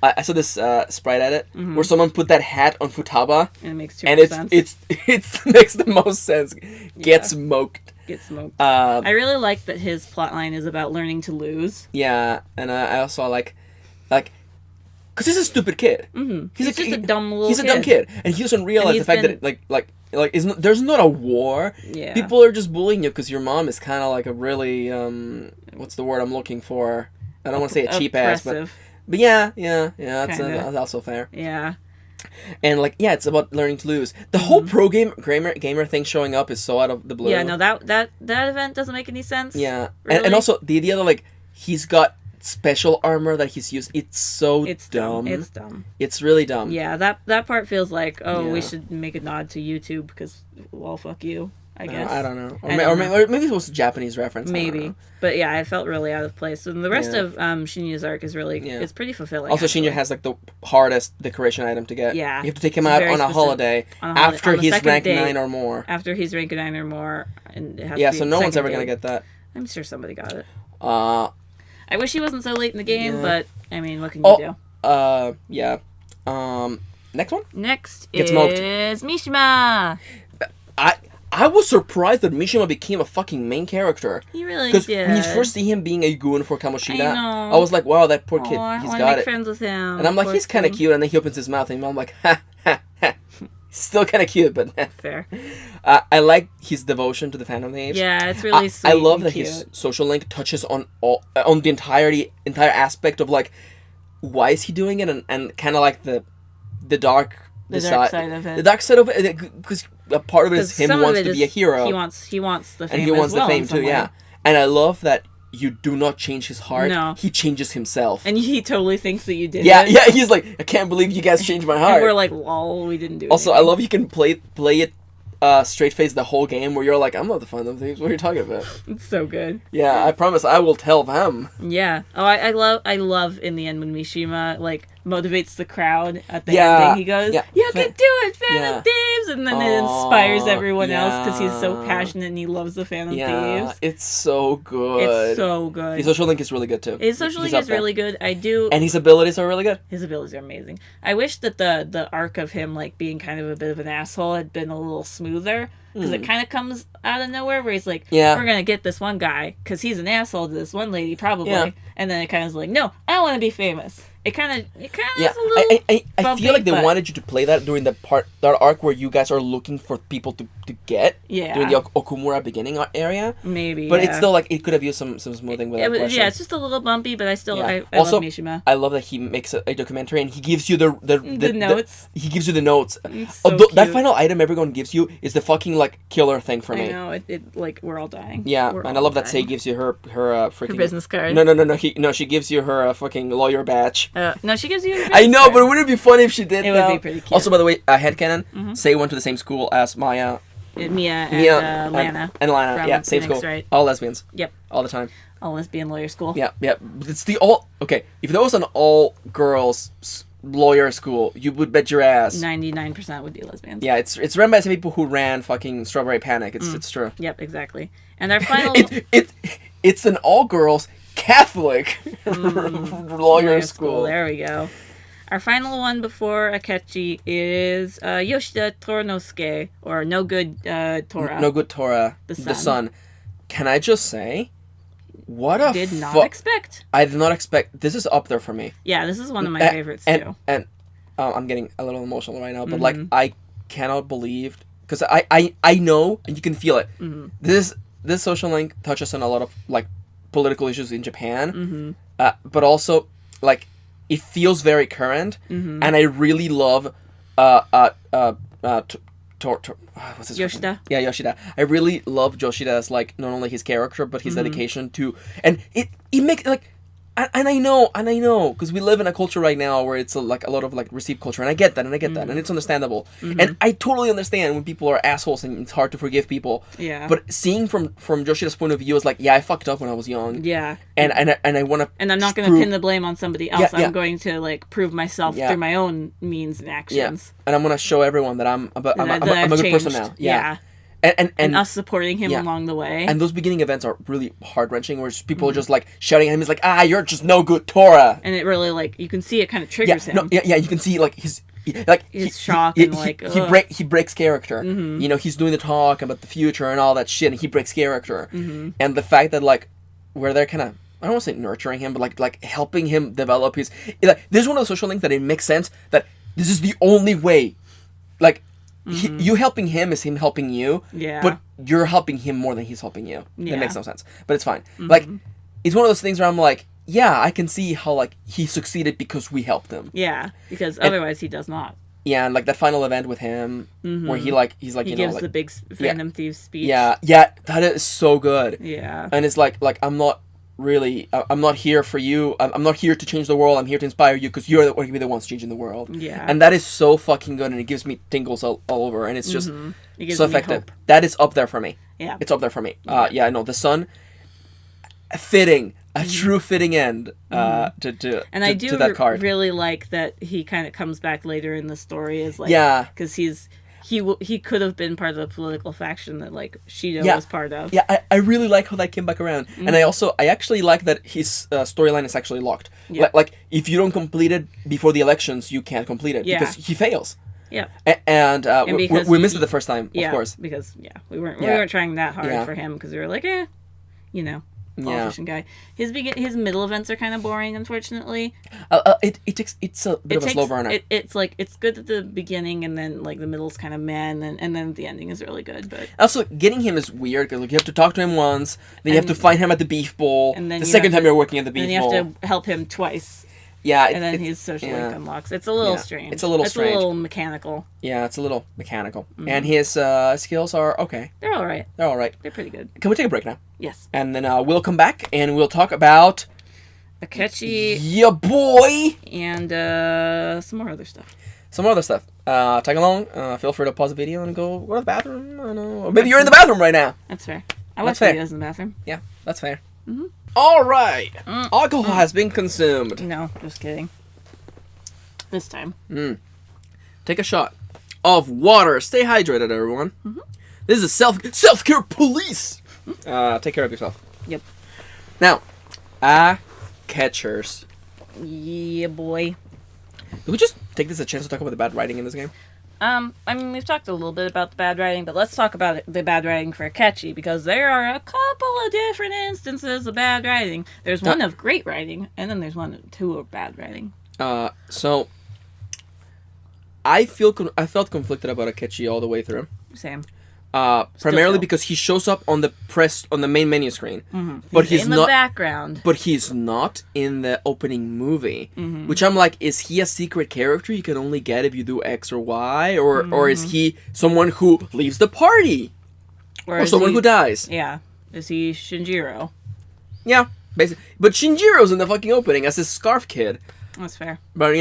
I saw this sprite edit where someone put that hat on Futaba, and it makes too much sense. It makes the most sense. Get smoked. I really like that his plotline is about learning to lose. Yeah, and I also like, because he's a stupid kid. Mm-hmm. He's just a dumb little. He's a dumb kid, and he doesn't realize the fact that there's not a war. Yeah. People are just bullying you because your mom is kind of like a really what's the word I'm looking for? I don't want to say a cheap ass, but yeah, that's also fair. Yeah. And it's about learning to lose. The whole pro gamer thing showing up is so out of the blue. Yeah, no, that event doesn't make any sense. Yeah, really? and also the idea that he's got special armor that he's used, it's dumb. It's dumb. It's really dumb. Yeah, that part feels like, we should make a nod to YouTube because, well, fuck you, I guess. I don't know. Or maybe it was a Japanese reference. Maybe. But yeah, it felt really out of place. And the rest of Shinya's arc is really, it's pretty fulfilling. Also, actually. Shinya has like the hardest decoration item to get. Yeah. You have to take him out on a holiday after he's rank 9 or more. After he's rank 9 or more. And it has to be so no one's ever going to get that. I'm sure somebody got it. I wish he wasn't so late in the game, but, I mean, what can you do? Yeah. Next one? Next Get is smoked. Mishima. I was surprised that Mishima became a fucking main character. He really did. Because when you first see him being a goon for Kamoshida, I was like, wow, that poor kid, he's I got make it. friends with him. And I'm like, he's kind of cute, and then he opens his mouth, and I'm like, ha, ha, ha. Still kind of cute, but... Fair. I like his devotion to the Phantom Thieves. Yeah, it's really sweet. I love that cute. his social link touches on the entire aspect of, like, why is he doing it, and kind of like the dark... The dark side of it. The dark side of it, because a part of it is him wants to be a hero. He wants the fame, and he wants the fame too. Yeah, and I love that you do not change his heart. No, he changes himself, and he totally thinks that you did. Yeah, he's like, I can't believe you guys changed my heart. And we're like, lol, we didn't do it. Also, I love you can play it. Straight face the whole game where you're like, I'm not the Phantom Thieves. What are you talking about? It's so good. Yeah, I promise I will tell them. Yeah. Oh, I love in the end when Mishima like motivates the crowd at the ending. He goes, "You can do it, Phantom Thieves!" And then it inspires everyone else because he's so passionate and he loves the Phantom Thieves. It's so good. It's so good. His social link is really good too. His social link is really good. And his abilities are really good. His abilities are amazing. I wish that the arc of him like being kind of a bit of an asshole had been a little smoother. Because it kind of comes out of nowhere where he's like, we're going to get this one guy because he's an asshole to this one lady, probably. Yeah. And then it kind of is like, no, I want to be famous. It kind of is a little I feel like they wanted you to play that during that arc where you guys are looking for people to get. Yeah. During the Okumura beginning area. Maybe, But it's still like, it could have used some smoothing with that question. Yeah, it's just a little bumpy, but I still, I also, love Mishima. I love that he makes a documentary and he gives you the notes. He gives you the notes. So that final item everyone gives you is the fucking, like, killer thing for me. I know, it like, we're all dying. Yeah, and I love that Sei gives you her freaking... Her business card. No, she gives you her fucking lawyer badge. No, she gives you I know, but wouldn't it be funny if she did? It would be pretty cute. Also, by the way, headcanon, Sei went to the same school as Mia and Lana. And Lana, yeah, same school. Right? All lesbians. Yep. All the time. All lesbian lawyer school. Yeah. It's the all... Okay, if there was an all-girls lawyer school, you would bet your ass 99% would be lesbians. Yeah, it's run by some people who ran fucking Strawberry Panic. It's true. Yep, exactly. And our final... it's an all-girls Catholic lawyer school. There we go. Our final one before Akechi is Yoshida Toranosuke, or No Good Tora. No Good Tora, the son. Can I just say, what a did not expect. I did not expect. This is up there for me. Yeah, this is one of my favorites too. And I'm getting a little emotional right now, but like I cannot believe, because I know and you can feel it. This social link touches on a lot of like political issues in Japan, but also like it feels very current, and I really love what's his Yoshida. Yeah, Yoshida. I really love Yoshida's like not only his character but his dedication to, and it makes like. And I know, because we live in a culture right now where it's a lot of like received culture, and I get that, and it's understandable, and I totally understand when people are assholes and it's hard to forgive people. Yeah. But seeing from Yoshida's point of view is like, yeah, I fucked up when I was young. Yeah. And I want to. And I'm not going to pin the blame on somebody else. I'm going to like prove myself through my own means and actions. Yeah. And I'm going to show everyone that I'm a good person now. Yeah. And us supporting him along the way. And those beginning events are really heart-wrenching, where people are just like shouting at him. He's like, you're just no good Tora. And it really like, you can see it kind of triggers him. You can see like his shock and like he breaks character. You know, he's doing the talk about the future and all that shit, and he breaks character. And the fact that like where they're kind of, I don't want to say nurturing him, but like helping him develop his, like, this is one of the social links that it makes sense that this is the only way, like. You helping him is him helping you, but you're helping him more than he's helping you. That makes no sense, but it's fine. Like, it's one of those things where I'm like, yeah, I can see how like he succeeded because we helped him. Yeah, because otherwise he does not. Yeah, and like that final event with him, where he's like, he gives the big Phantom Thieves speech. Yeah, that is so good. Yeah, and it's like I'm not really, I'm not here for you. I'm not here to change the world. I'm here to inspire you because you're going to be the ones changing the world. Yeah. And that is so fucking good, and it gives me tingles all over, and it's just It gives so me effective. hope. That is up there for me. Yeah. It's up there for me. Yeah, no, the sun, fitting, a true fitting end to And I do to that card. really like that he kind of comes back later in the story as like, because he could have been part of the political faction that like Shido was part of. Yeah, I really like how that came back around, and I actually like that his storyline is actually locked. Yeah. Like if you don't complete it before the elections, you can't complete it because he fails. Yeah, and we missed it the first time, of course. Because we weren't trying that hard for him because we were like, politician guy. His middle events are kind of boring, unfortunately. It's a bit of a slow burner. It's like it's good at the beginning, and then like the middle's kind of meh, and then the ending is really good. But also getting him is weird because like, you have to talk to him once, then you have to find him at the beef bowl, and then the second time you're working at the beef bowl, then you have to help him twice. Yeah, and then his social link unlocks. It's a little strange. It's a little mechanical. Yeah, it's a little mechanical. And his skills are okay. They're all right. They're pretty good. Can we take a break now? Yes. And then we'll come back and we'll talk about Akechi. Yeah, boy. And some more other stuff. Tag along. Feel free to pause the video and go to the bathroom. I don't know. Or maybe you're in the bathroom right now. That's fair. I watch videos in the bathroom. Yeah, that's fair. All right. Alcohol has been consumed. No, just kidding. This time. Take a shot of water. Stay hydrated, everyone. This is self-care police. Take care of yourself. Yep. Now, catchers. Yeah, boy. Did we just take this a chance to talk about the bad writing in this game? I mean, we've talked a little bit about the bad writing, but let's talk about the bad writing for Akechi, because there are a couple of different instances of bad writing. There's one of great writing, and then there's two of bad writing. So I felt conflicted about Akechi all the way through. Same. Primarily because he shows up on the main menu screen, but he's in not the background. But he's not in the opening movie, which I'm like, is he a secret character you can only get if you do X or Y, or is he someone who leaves the party, or someone who dies? Yeah, is he Shinjiro? Yeah, basically. But Shinjiro's in the fucking opening as this scarf kid. That's fair. But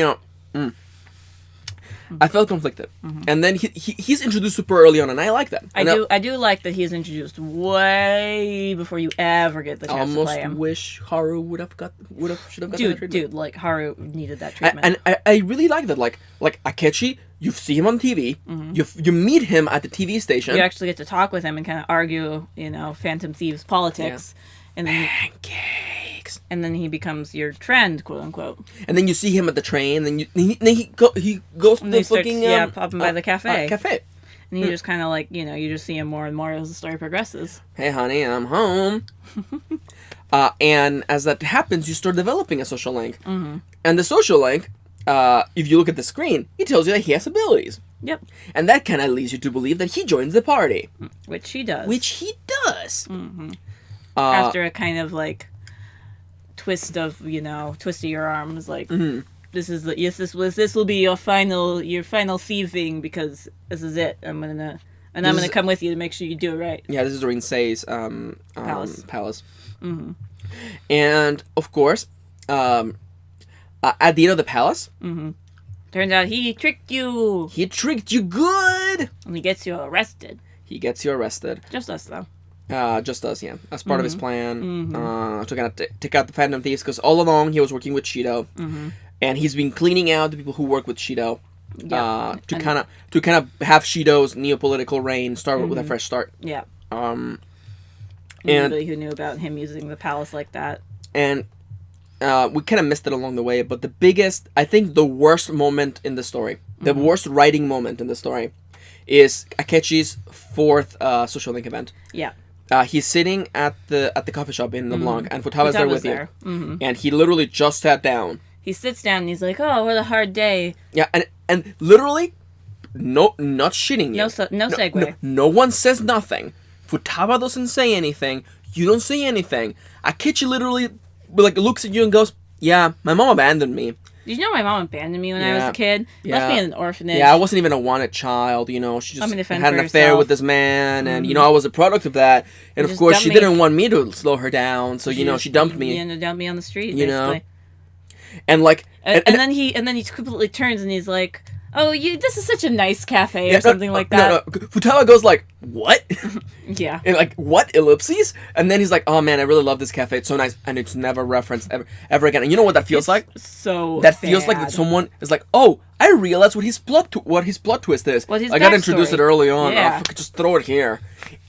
I felt conflicted, and then he's introduced super early on, and I like that. I do like that he's introduced way before you ever get the chance to play him. I almost wish Haru should have got that treatment. Dude, like Haru needed that treatment. And I really like that. Like Akechi, you see him on TV, you meet him at the TV station. You actually get to talk with him and kind of argue, Phantom Thieves politics, and then pancakes. And then he becomes your friend, quote unquote. And then you see him at the train, and he goes to the fucking popping by the cafe. And you Hmm. just kind of like, you just see him more and more as the story progresses. Hey, honey, I'm home. And as that happens, you start developing a social link. Mm-hmm. And the social link, if you look at the screen, it tells you that he has abilities. Yep. And that kind of leads you to believe that he joins the party. Which he does. Mm-hmm. After a kind of like twist of, twist of your arms, like, this will be your final thieving, because this is it. I'm gonna come with you to make sure you do it right. Yeah, this is Rinsei's palace. Mm-hmm. And of course, at the end of the palace, turns out he tricked you. He tricked you good, and he gets you arrested. Just us, though. Just us, yeah. As part of his plan to kind of take out the Phantom Thieves, because all along he was working with Shido, and he's been cleaning out the people who work with Shido, to kind of have Shido's neopolitical reign start with a fresh start. Yeah. And nobody who knew about him using the palace like that. And we kind of missed it along the way, but the worst moment in the story, the worst writing moment in the story, is Akechi's fourth social link event. Yeah. He's sitting at the coffee shop in LeBlanc, and Futaba's there with you. And he literally just sat down. He sits down and he's like, "Oh, what a hard day." Yeah, and literally, not shitting you. No segue. No one says nothing. Futaba doesn't say anything. You don't say anything. Akechi literally looks at you and goes, "Yeah, my mom abandoned me." Did you know my mom abandoned me when I was a kid? Yeah. Left me in an orphanage. Yeah, I wasn't even a wanted child, you know. She just had an affair herself. with this man, and, you know, I was a product of that. And, of course, she didn't want me to slow her down, so, you know, she dumped me. And dumped me on the street, you basically. know? And, like... And then he completely turns and he's like... Oh, this is such a nice cafe or something like that. No. Futaba goes like, what? Yeah. And like, what? Ellipses? And then he's like, oh man, I really love this cafe. It's so nice. And it's never referenced ever again. And you know what that feels like? So that feels like that someone is like, oh, I realized what his plot twist is. I got to introduce it early on. Yeah. Oh, fuck, just throw it here.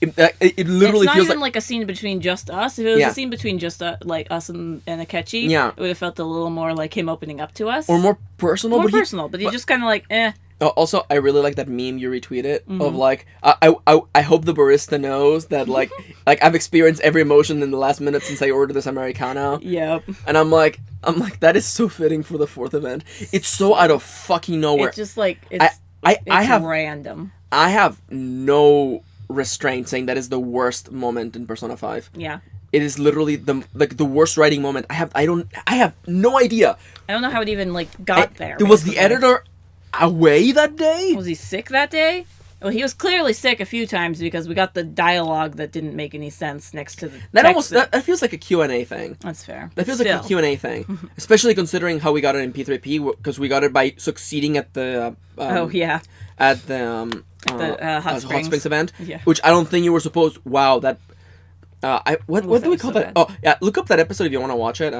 It literally feels even like a scene between just us. If it was a scene between just like us and Akechi, it would have felt a little more like him opening up to us. Or more personal. But he just kind of like, eh. Also, I really like that meme you retweeted of like, I hope the barista knows that like I've experienced every emotion in the last minute since I ordered this Americano. Yep. And I'm like that is so fitting for the 4th event. It's so out of fucking nowhere. It's just like I have random. I have no restraint saying that is the worst moment in Persona 5. Yeah. It is literally the worst writing moment. I have no idea. I don't know how it even got there. Was the editor away that day? Was he sick that day? Well, he was clearly sick a few times because we got the dialogue that didn't make any sense next to the that feels like a Q&A thing. That's fair. That feels like a Q&A thing, especially considering how we got it in P3P, because we got it by succeeding at the at the Hot Springs event, which I don't think you were supposed. Wow, that. What do we call that? Oh, yeah, look up that episode if you want to watch it.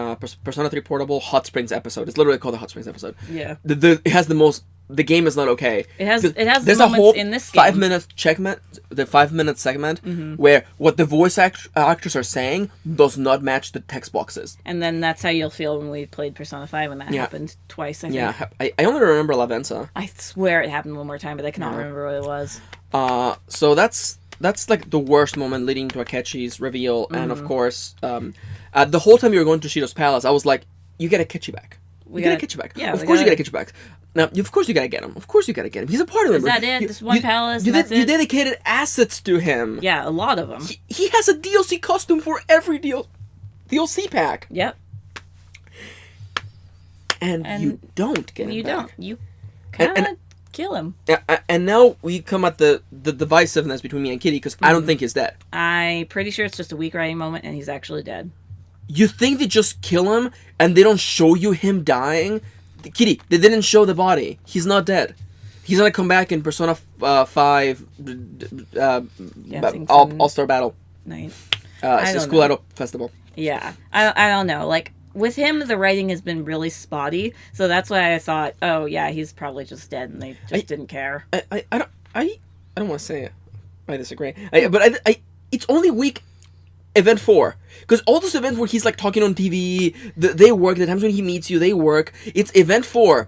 Persona 3 Portable Hot Springs episode. It's literally called the Hot Springs episode. Yeah. It has the most. The game is not okay. It has there's the a whole in this game. 5-minute segment, the 5-minute segment where what the voice actors are saying does not match the text boxes. And then that's how you'll feel when we played Persona 5 when that happened twice, I think. Yeah, I only remember La Venza. I swear it happened one more time, but I cannot remember what it was. So that's like the worst moment leading to Akechi's reveal, and of course, the whole time you were going to Shido's palace, I was like, you get Akechi back. You get Akechi back. Yeah, of course you get Akechi back. Now, of course you gotta get him. Of course you gotta get him. He's a party member. Is that it? This one palace? You dedicated assets to him. Yeah, a lot of them. He has a DLC costume for every DLC pack. Yep. And you don't get him You back. don't. You kind of kill him. And now we come at the divisiveness between me and Kitty, because I don't think he's dead. I'm pretty sure it's just a weak writing moment and he's actually dead. You think they just kill him and they don't show you him dying? Kitty, they didn't show the body. He's not dead. He's gonna come back in Persona 5 All-Star Battle. Nice. It's a School Idol Festival. Yeah. I don't know. Like, with him, the writing has been really spotty, so that's why I thought, oh, yeah, he's probably just dead, and they just didn't care. I don't want to say it. I disagree. But it's only week event 4. Because all those events where he's, like, talking on TV, they work. The times when he meets you, they work. It's event 4.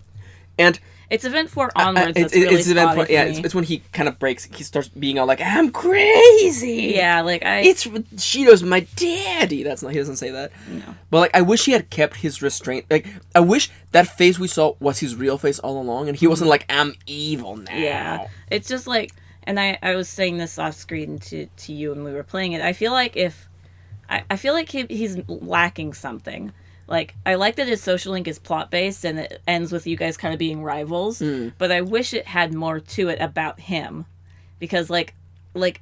And... It's event 4 onwards that's really spotty for me. It's when he kind of breaks. He starts being all like, I'm crazy! Yeah, like, Shido's my daddy! He doesn't say that. No. But, like, I wish he had kept his restraint. Like, I wish that face we saw was his real face all along, and he wasn't like, I'm evil now. Yeah. It's just like... And I was saying this off screen to you when we were playing it. I feel like he's lacking something. Like, I like that his social link is plot-based and it ends with you guys kind of being rivals, but I wish it had more to it about him. Because, like,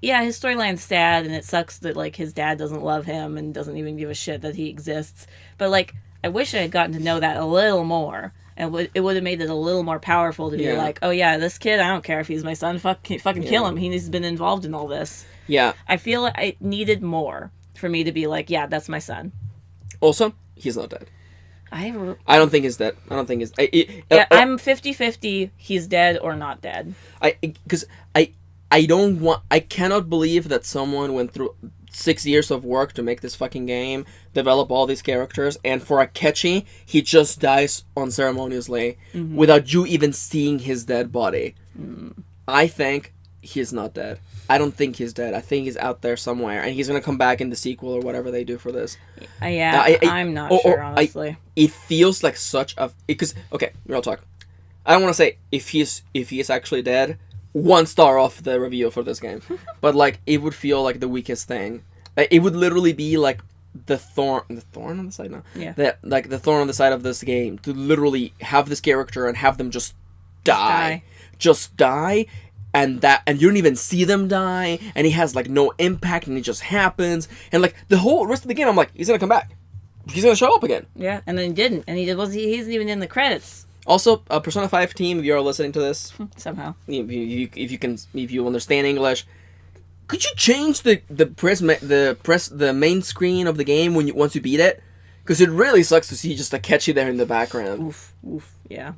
yeah, his storyline's sad and it sucks that, like, his dad doesn't love him and doesn't even give a shit that he exists. But, like, I wish I had gotten to know that a little more. And it would have made it a little more powerful to be like, oh, yeah, this kid, I don't care if he's my son, fucking kill him. He's been involved in all this. Yeah. I feel like I needed more for me to be like, yeah, that's my son. Also... He's not dead. I don't think he's dead. I'm 50-50. He's dead or not dead. I cannot believe that someone went through 6 years of work to make this fucking game, develop all these characters, and for Akechi, he just dies unceremoniously without you even seeing his dead body. I think he's not dead. I don't think he's dead. I think he's out there somewhere, and he's gonna come back in the sequel or whatever they do for this. I'm not sure, honestly. It feels like such a... Because, okay, real talk. I don't want to say if he is actually dead, 1 star off the review for this game. But, like, it would feel like the weakest thing. It would literally be like the thorn on the side now. Yeah. The thorn on the side of this game to literally have this character and have them just die. And you don't even see them die, and he has like no impact, and it just happens, and like the whole rest of the game, I'm like, he's gonna come back, he's gonna show up again. Yeah, and then he didn't, and he isn't even in the credits. Also, Persona 5 team, if you're listening to this, somehow, if you understand English, could you change the main screen of the game once you beat it? Because it really sucks to see just a Catchy there in the background. Oof, yeah.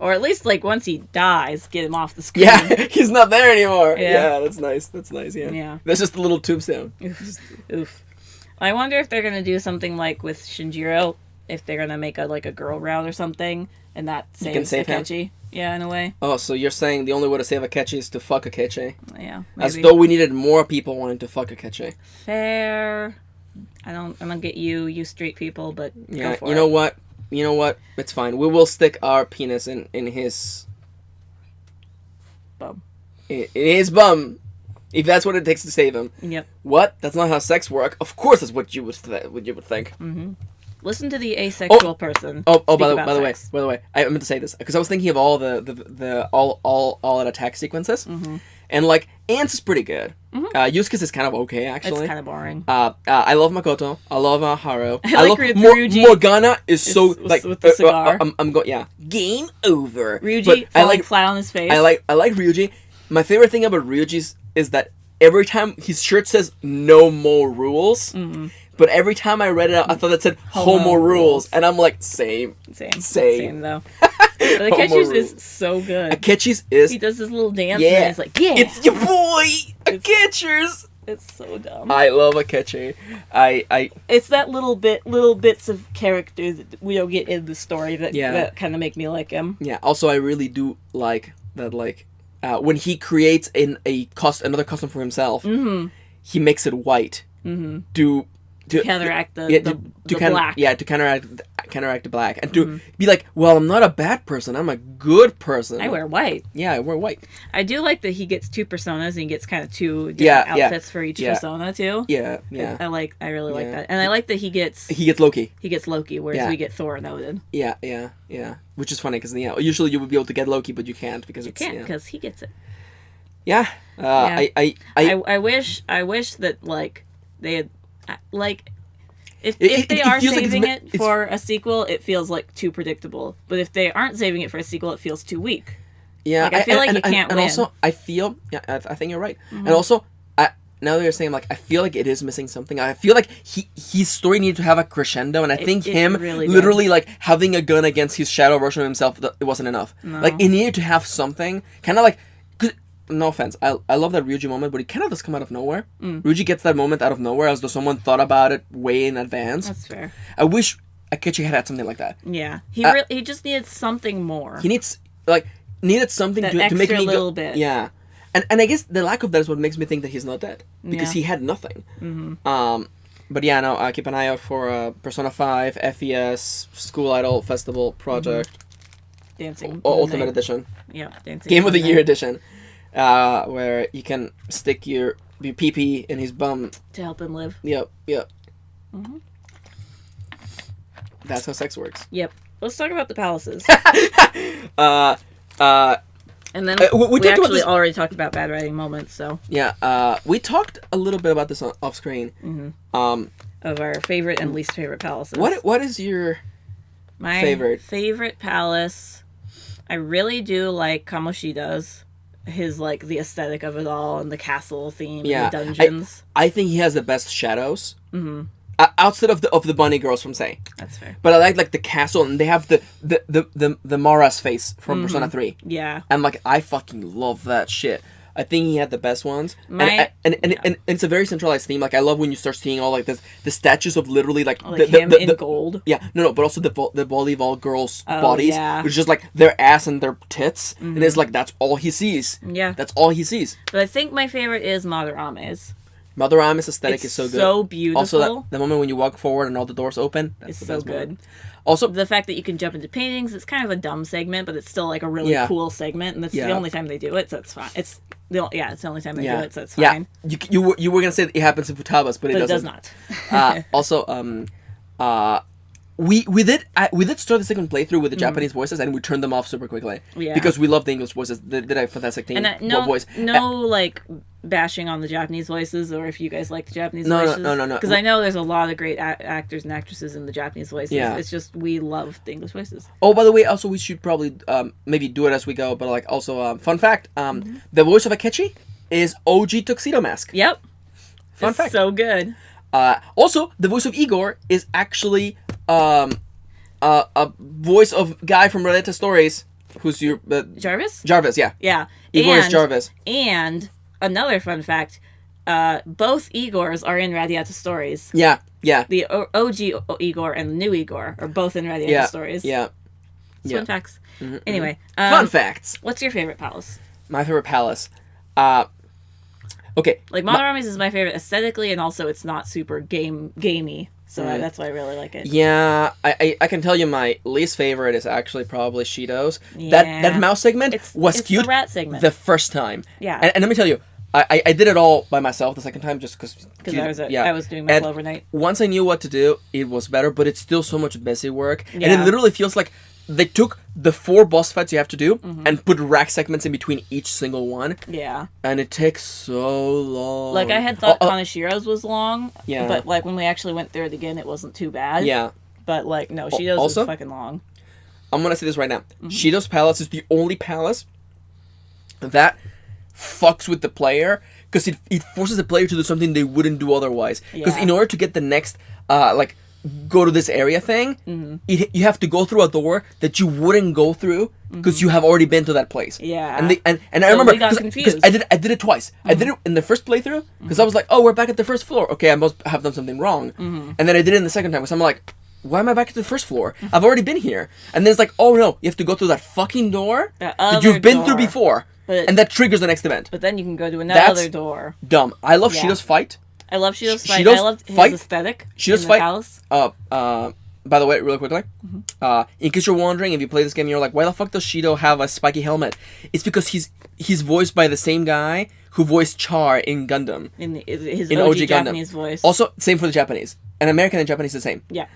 Or at least, like, once he dies, get him off the screen. Yeah, he's not there anymore. Yeah, that's nice, yeah. Yeah. That's just a little tombstone. Oof. I wonder if they're going to do something like with Shinjiro, if they're going to make a girl route or something, and that saves Akechi. Yeah, in a way. Oh, so you're saying the only way to save Akechi is to fuck Akechi? Yeah, maybe. As though we needed more people wanting to fuck Akechi. Fair. I don't get you street people, but yeah, go for you know what? You know what? It's fine. We will stick our penis in his bum. In his bum, if that's what it takes to save him. Yep. What? That's not how sex works. Of course, that's what you would think. Mm-hmm. Listen to the asexual person. By the way, I meant to say this because I was thinking of all the all out attack sequences. Mm-hmm. And, like, Ants is pretty good. Mm-hmm. Yusuke's is kind of okay, actually. It's kind of boring. I love Makoto. I love Haru. I like Ryuji. Morgana is so, like... With the cigar. Game over. Ryuji, falling flat on his face. I like Ryuji. My favorite thing about Ryuji is that every time his shirt says no more rules... Mm-hmm. But every time I read it out, I thought it said homo rules. And I'm like, same though. But Akechi's is so good. Akechi's is... He does this little dance and he's like, yeah! It's your boy! Akechi's! It's so dumb. I love Akechi. It's that little bits of character that we don't get in the story that kind of make me like him. Yeah, also I really do like that, like, when he creates another costume for himself, mm-hmm. he makes it white. Mm-hmm. To counteract the black. Yeah, to counteract the black. And to be like, well, I'm not a bad person. I'm a good person. I wear white. Yeah, I wear white. I do like that he gets two personas and he gets kind of two different outfits for each persona, too. Yeah. I really like that. And I like that he gets Loki. He gets Loki, whereas we get Thor and Odin. Yeah. Which is funny, because usually you would be able to get Loki, but you can't, because you can't, because he gets it. Yeah. I wish that, like, they had... Like, if they are saving it for a sequel, it feels like too predictable. But if they aren't saving it for a sequel, it feels too weak. Yeah, like, I feel like you can't win. And also, I feel, I think you're right. Mm-hmm. And also, now that you're saying, like, I feel like it is missing something. I feel like his story needed to have a crescendo, and I think him really literally like having a gun against his shadow version of himself, it wasn't enough. No. Like, it needed to have something, kind of like. No offense, I love that Ryuji moment, but it kind of does come out of nowhere. Ryuji gets that moment out of nowhere, as though someone thought about it way in advance. That's fair. I wish Akechi had something like that. Yeah, he just needed something more. He needed something to make me little bit. Yeah, and I guess the lack of that is what makes me think that he's not dead, because he had nothing. Mm-hmm. But yeah, no, keep an eye out for Persona 5 FES School Idol Festival Project. Dancing Ultimate Edition. Yeah, Dancing Game of the Year Edition. Where you can stick your pee-pee in his bum to help him live. Yep. Mm-hmm. That's how sex works. Yep. Let's talk about the palaces. And then we actually already talked about bad writing moments, so... Yeah, we talked a little bit about this off screen. Mm-hmm. Of our favorite and least favorite palaces. What is your favorite? My favorite palace, I really do like Kamoshida's. His, like, the aesthetic of it all, and the castle theme, and the dungeons. I think he has the best shadows. Mm-hmm. Outside of the bunny girls from Say. That's fair. But I like the castle, and they have the Mara's face from Persona 3. Yeah. And, like, I fucking love that shit. I think he had the best ones. And it's a very centralized theme. Like, I love when you start seeing all, like, the statues of literally, like... him in gold. Yeah. No, but also the volleyball girls' bodies. Yeah. Which is just, like, their ass and their tits. Mm-hmm. And it's, like, that's all he sees. Yeah. That's all he sees. But I think my favorite is Madarame's. Madarame's aesthetic is so good. So beautiful. Also, the moment when you walk forward and all the doors open, that's it's the best so good. moment. Also, the fact that you can jump into paintings, it's kind of a dumb segment, but it's still like a really cool segment, and that's the only time they do it, so it's fine. It's the only time they do it, so it's fine. Yeah, you were gonna say that it happens in Futaba's, but it doesn't. It does not. Also, we did start the second playthrough with the Japanese voices, and we turned them off super quickly. Yeah. Because we love the English voices. They did a fantastic thing. And voice. like bashing on the Japanese voices, or if you guys like the Japanese voices. No. Because I know there's a lot of great actors and actresses in the Japanese voices. Yeah. It's just we love the English voices. Oh, by the way, also we should probably maybe do it as we go. But like also, fun fact: the voice of Akechi is OG Tuxedo Mask. Yep. Fun fact. So good. Also, the voice of Igor is actually a voice of guy from Related Stories, who's your Jarvis. Jarvis, yeah. Yeah. Igor is Jarvis. And another fun fact: both Igors are in Radiata Stories. Yeah. The OG Igor and the new Igor are both in Radiata Stories. Yeah. Fun facts. Anyway, fun facts. What's your favorite palace? My favorite palace. Okay. Like Madarame's is my favorite aesthetically, and also it's not super gamey, so that's why I really like it. Yeah, I can tell you my least favorite is actually probably Shido's. Yeah. That mouse segment was cute. The rat segment. The first time. Yeah. And let me tell you, I did it all by myself the second time just because I was doing my overnight. Once I knew what to do, it was better, but it's still so much busy work, and it literally feels like they took the 4 boss fights you have to do and put rack segments in between each single one. Yeah. And it takes so long. Like, I had thought Kanashiro's was long. Yeah. But, like, when we actually went through it again, it wasn't too bad. Yeah. But, like, no, Shido's is fucking long. I'm gonna say this right now. Shido's palace is the only palace that fucks with the player, because it forces the player to do something they wouldn't do otherwise. Because in order to get the next, go to this area thing, you have to go through a door that you wouldn't go through because you have already been to that place. Yeah. And I remember because I did it twice. I did it in the first playthrough because I was like, oh, we're back at the first floor. Okay, I must have done something wrong. And then I did it in the second time because I'm like, why am I back at the first floor? I've already been here. And then it's like, oh no, you have to go through that fucking door that you've been through before. And that triggers the next event. But then you can go to another door. Dumb. I love Shido's fight. I love Shido's fight. I love his aesthetic. Shido's fight. Palace. By the way, really quickly, in case you're wondering, if you play this game, you're like, why the fuck does Shido have a spiky helmet? It's because he's voiced by the same guy who voiced Char in Gundam. In his OG Japanese voice. Also, same for the Japanese. And American and Japanese is the same. Yeah.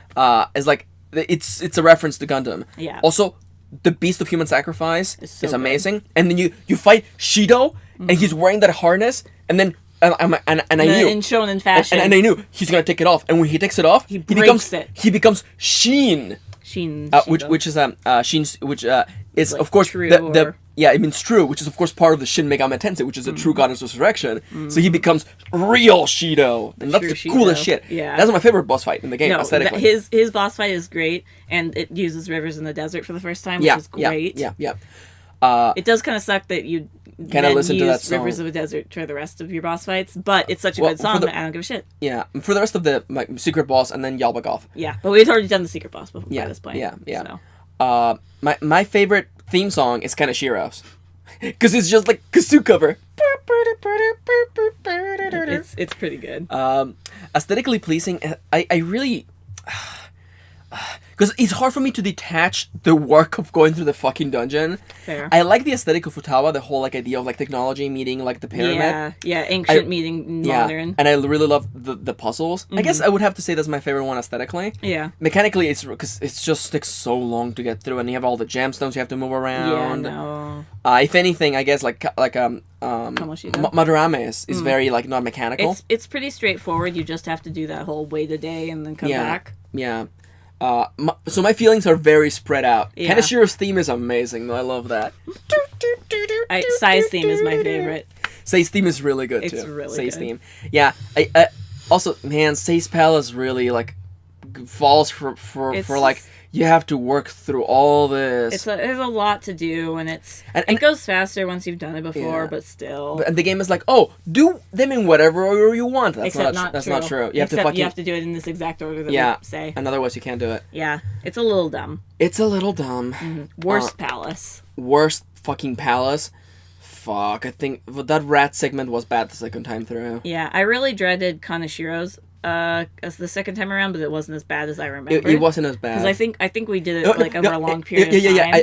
It's like it's a reference to Gundam. Yeah. Also, the Beast of Human Sacrifice is amazing. Good. And then you fight Shido, and he's wearing that harness, and then. And I knew in shonen fashion, and I knew he's gonna take it off. And when he takes it off, he becomes Sheen. Sheen, which is Sheen's, which is like of course true it means true, which is of course part of the Shin Megami Tensei, which is a true goddess resurrection. So he becomes real Shido, and that's the coolest shit. Yeah, that's my favorite boss fight in the game. Aesthetically, his boss fight is great, and it uses rivers in the desert for the first time, which is great. Yeah. It does kind of suck that you kind of listen to that song. Rivers of the Desert for the rest of your boss fights, but it's such a good song that I don't give a shit. Yeah, for the rest of the secret boss and then Yalbagoth. Yeah, but we've already done the secret boss by this point. Yeah. So. My favorite theme song is Kanashiro's, because it's just like kazoo cover. It's pretty good. Aesthetically pleasing. I really. Because it's hard for me to detach the work of going through the fucking dungeon. Fair. I like the aesthetic of Futaba, the whole idea of technology meeting the pyramid. Yeah, ancient meeting modern. And I really love the puzzles. I guess I would have to say that's my favorite one aesthetically. Yeah. Mechanically, it's because it just takes so long to get through, and you have all the gemstones you have to move around. Yeah, no. If anything, I guess Madarame is very not mechanical. It's pretty straightforward. You just have to do that whole wait a day and then come back. Yeah. So my feelings are very spread out. Yeah. Kanashiro's theme is amazing, though. I love that. Sai's theme is my favorite. Sai's theme is really good, too. It's really Sai's good. theme. Yeah. Also, man, Sai's Palace really, falls for you have to work through all this. There's a lot to do, and it goes faster once you've done it before, but still. And the game is do them in whatever order you want. That's not true. You have to do it in this exact order that we say. And otherwise you can't do it. Yeah, it's a little dumb. It's a little dumb. Worst palace. Worst fucking palace. fuck. I think that rat segment was bad the second time through. Yeah, I really dreaded Kanashiro's as the second time around, but it wasn't as bad as I remember. It wasn't as bad. Because I think we did it over a long period of time. Yeah.